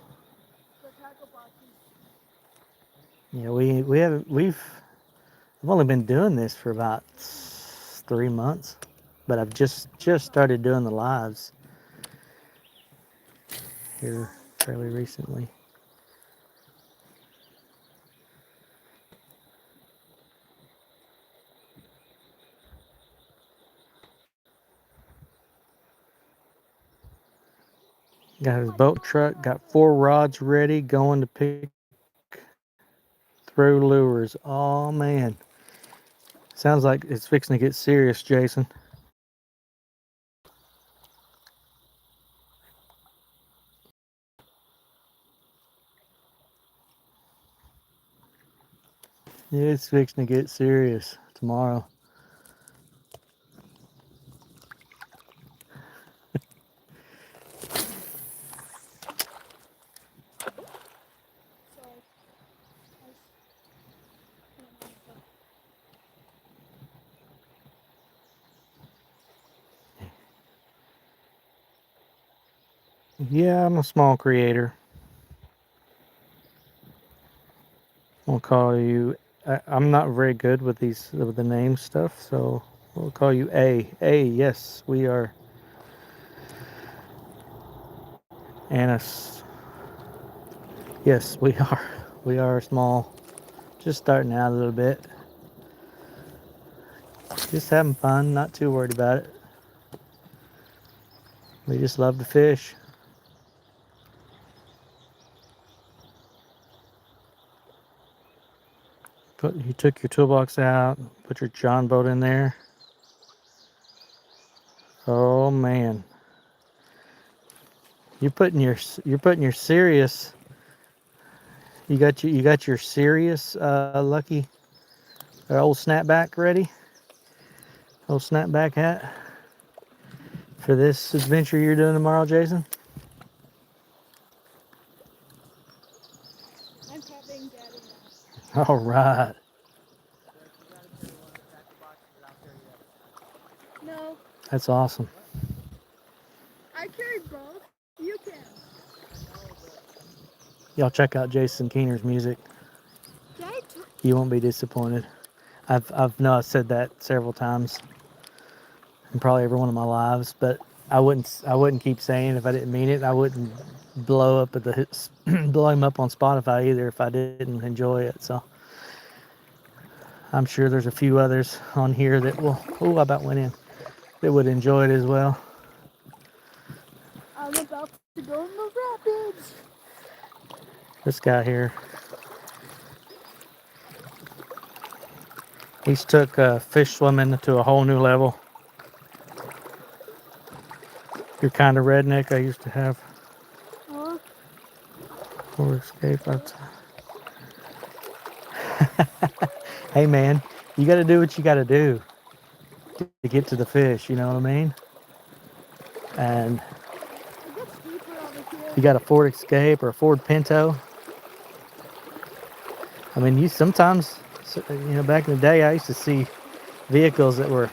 for tackle boxing. Yeah, I've only been doing this for about 3 months, but I've just started doing the lives here fairly recently. Got his boat truck, got 4 rods ready, going to pick through lures. Oh man. Sounds like it's fixing to get serious, Jason. Yeah, it's fixing to get serious tomorrow. Sorry. Yeah, I'm a small creator. We'll call you. I'm not very good with with the name stuff, so we'll call you A. A. Yes, we are. Annis. Yes, we are. We are small. Just starting out a little bit. Just having fun. Not too worried about it. We just love to fish. You took your toolbox out. Put your John boat in there. Oh man. You're putting your serious. You got your serious lucky old snapback ready. Old snapback hat for this adventure you're doing tomorrow, Jason. I'm copying Daddy now. All right. No, That's awesome. I carried both. You can. Y'all check out Jason Keener's music. Daddy took. You won't be disappointed. I've said that several times in probably every one of my lives, but I wouldn't keep saying it if I didn't mean it. I wouldn't blow up at the blow him up on Spotify either if I didn't enjoy it. So I'm sure there's a few others on here that will. Oh, I about went in. That would enjoy it as well. I'm about to go in the rapids. This guy here, he's took fish swimming to a whole new level. You're kind of redneck. I used to have Huh? for escape outside. Hey man, you got to do what you got to do to get to the fish. You know what I mean? And It gets deeper over here. you got a Ford Escape or a Ford Pinto. I mean, you sometimes, back in the day, I used to see vehicles that were,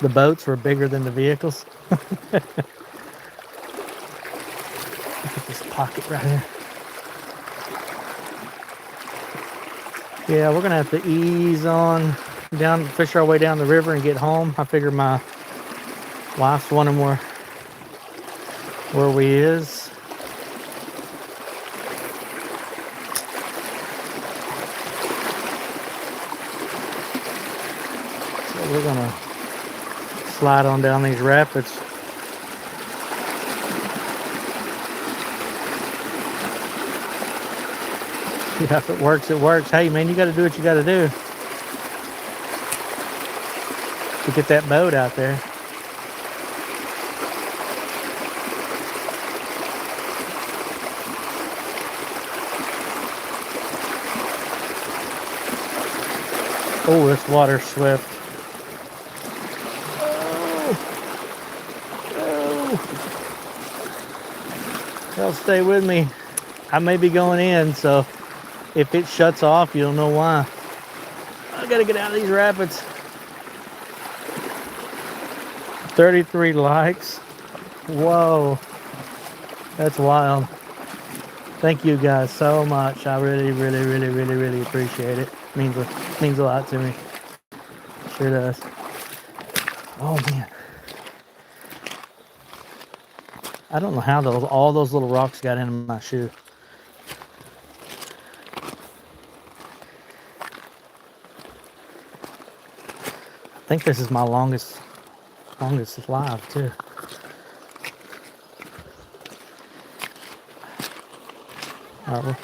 the boats were bigger than the vehicles. Look at this pocket right here. Yeah, we're gonna have to ease on down, fish our way down the river and get home. I figure my wife's wondering where we is. So we're gonna slide on down these rapids. Yeah, if it works, it works. Hey man, you gotta do what you gotta do to get that boat out there. Oh, this water's swift. Y'all stay with me. I may be going in, so if it shuts off, you'll know why. I gotta get out of these rapids. 33 likes. Whoa. That's wild. Thank you guys so much. I really, really, really, really, really appreciate it. Means a lot to me. Sure does. Oh man. I don't know how all those little rocks got into my shoe. I think this is my longest live too. All right,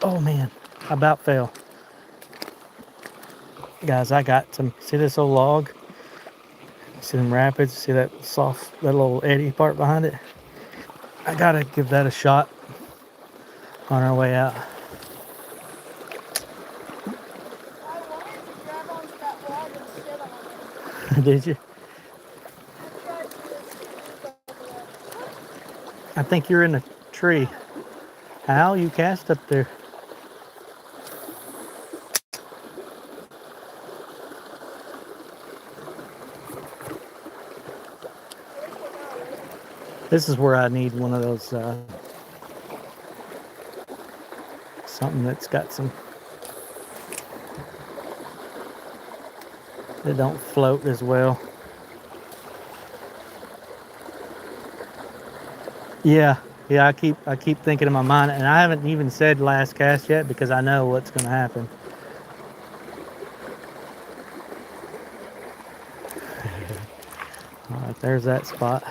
oh man, I about fell. Guys, I got some, see this old log? See them rapids? See that soft, that little eddy part behind it? I gotta give that a shot on our way out. I wanted to grab onto that log and sit on it. Did you? I tried to this over there. I think you're in a tree. How you cast up there? This is where I need one of those, something that's got some, that don't float as well. Yeah, yeah, I keep thinking in my mind, and I haven't even said last cast yet because I know what's gonna happen. All right, there's that spot.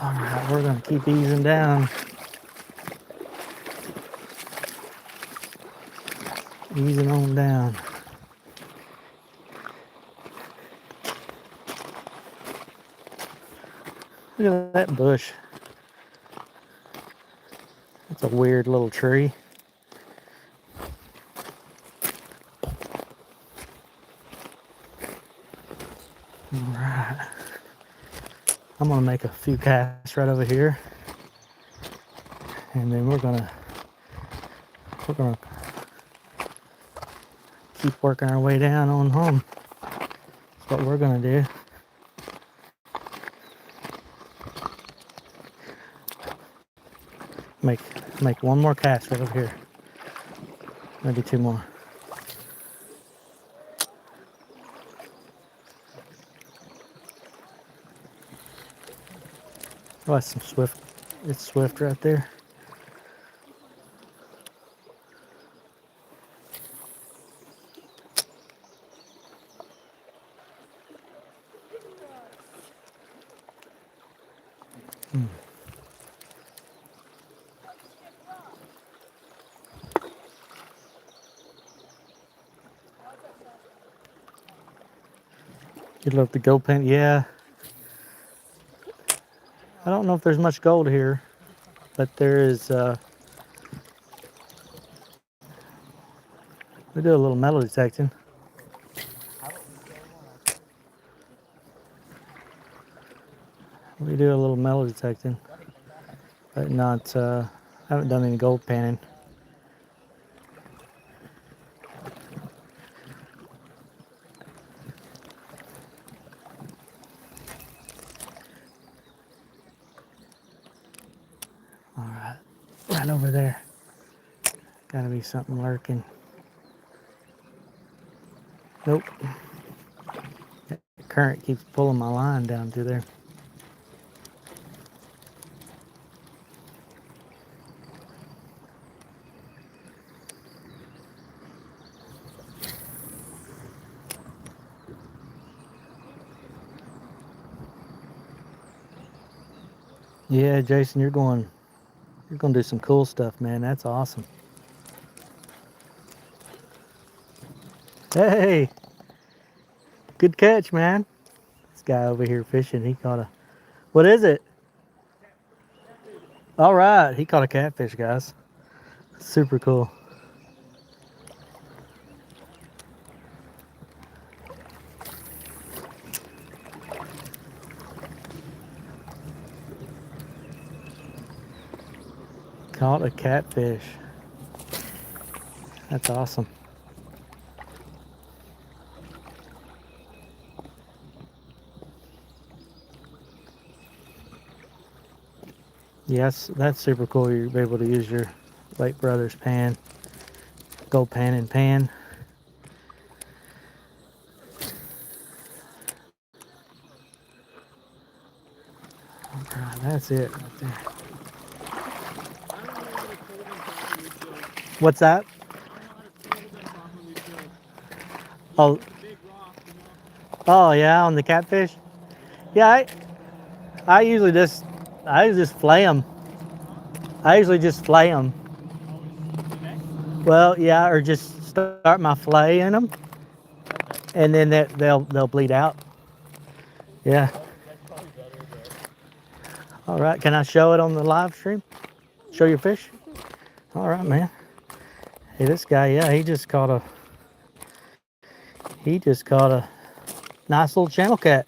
All right, we're gonna keep easing down. Easing on down. Look at that bush. It's a weird little tree. All right. I'm gonna make a few casts right over here, and then we're gonna keep working our way down on home. That's what we're gonna do. Make one more cast right over here. Maybe two more. Oh, that's some swift. It's swift right there. You love the gold pen, yeah. I don't know if there's much gold here, but there is. We do a little metal detecting. We do a little metal detecting, but not. Haven't done any gold panning. All right, right over there. Gotta be something lurking. Nope. That current keeps pulling my line down through there. Yeah, Jason, you're gonna do some cool stuff, man. That's awesome. Hey, good catch, man. This guy over here fishing, he caught a, what is it? All right, he caught a catfish, guys. Super cool. Caught a catfish. That's awesome. Yes, that's super cool. You're able to use your Lake Brothers pan, gold pan and pan. Alright, that's it right there. What's that? Oh, oh yeah, on the catfish. Yeah, I usually just flay them. I usually just flay them. Well, yeah, or just start my flay in them, and then they'll bleed out. Yeah. All right. Can I show it on the live stream? Show your fish. All right, man. Hey, this guy, yeah, he just caught a nice little channel cat.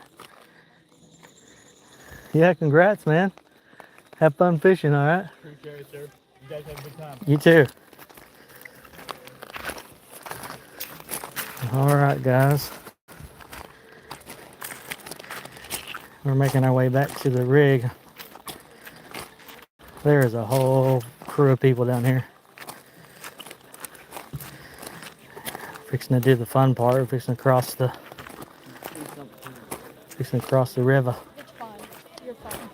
Yeah, congrats, man. Have fun fishing, all right? Appreciate it, sir. You guys have a good time. You too. All right, guys. We're making our way back to the rig. There is a whole crew of people down here. Fixing to do the fun part, fixing to cross the river. It's fine. You're fine.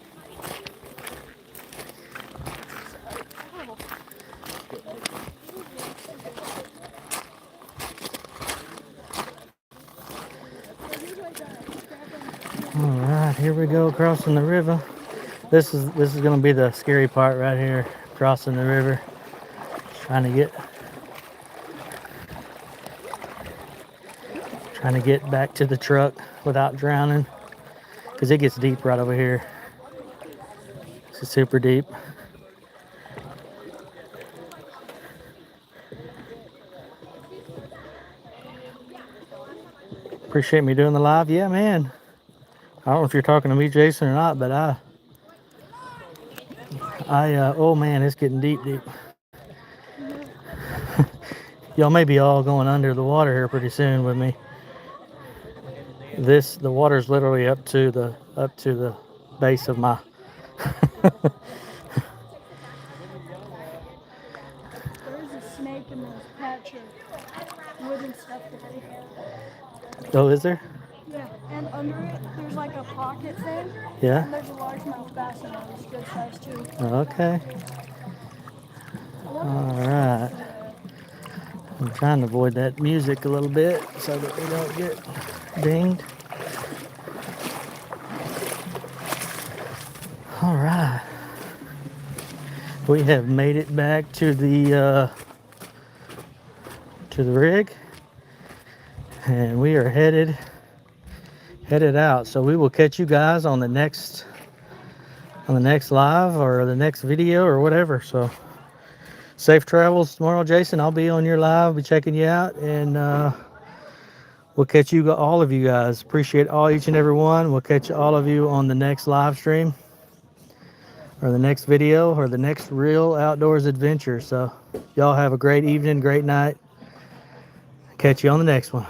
All right, here we go crossing the river. This is going to be the scary part right here, crossing the river. Trying to get back to the truck without drowning, because it gets deep right over here. It's super deep. Appreciate me doing the live. Yeah, man. I don't know if you're talking to me, Jason, or not, but oh man, it's getting deep. Y'all may be all going under the water here pretty soon with me. The water's literally up to the base of my. There's a snake in this patch of wooden stuff that they have. Oh, is there? Yeah, and under it, there's like a pocket thing. Yeah. And there's a largemouth bass in there. It's good size too. Okay. All right. I'm trying to avoid that music a little bit so that we don't get dinged. All right. We have made it back to the rig, and we are headed out. So we will catch you guys on the next live or the next video or whatever. So safe travels tomorrow, Jason. I'll be on your live, be checking you out, and we'll catch you, all of you guys. Appreciate each and every one. We'll catch all of you on the next live stream or the next video or the next real outdoors adventure. So y'all have a great evening, great night. Catch you on the next one.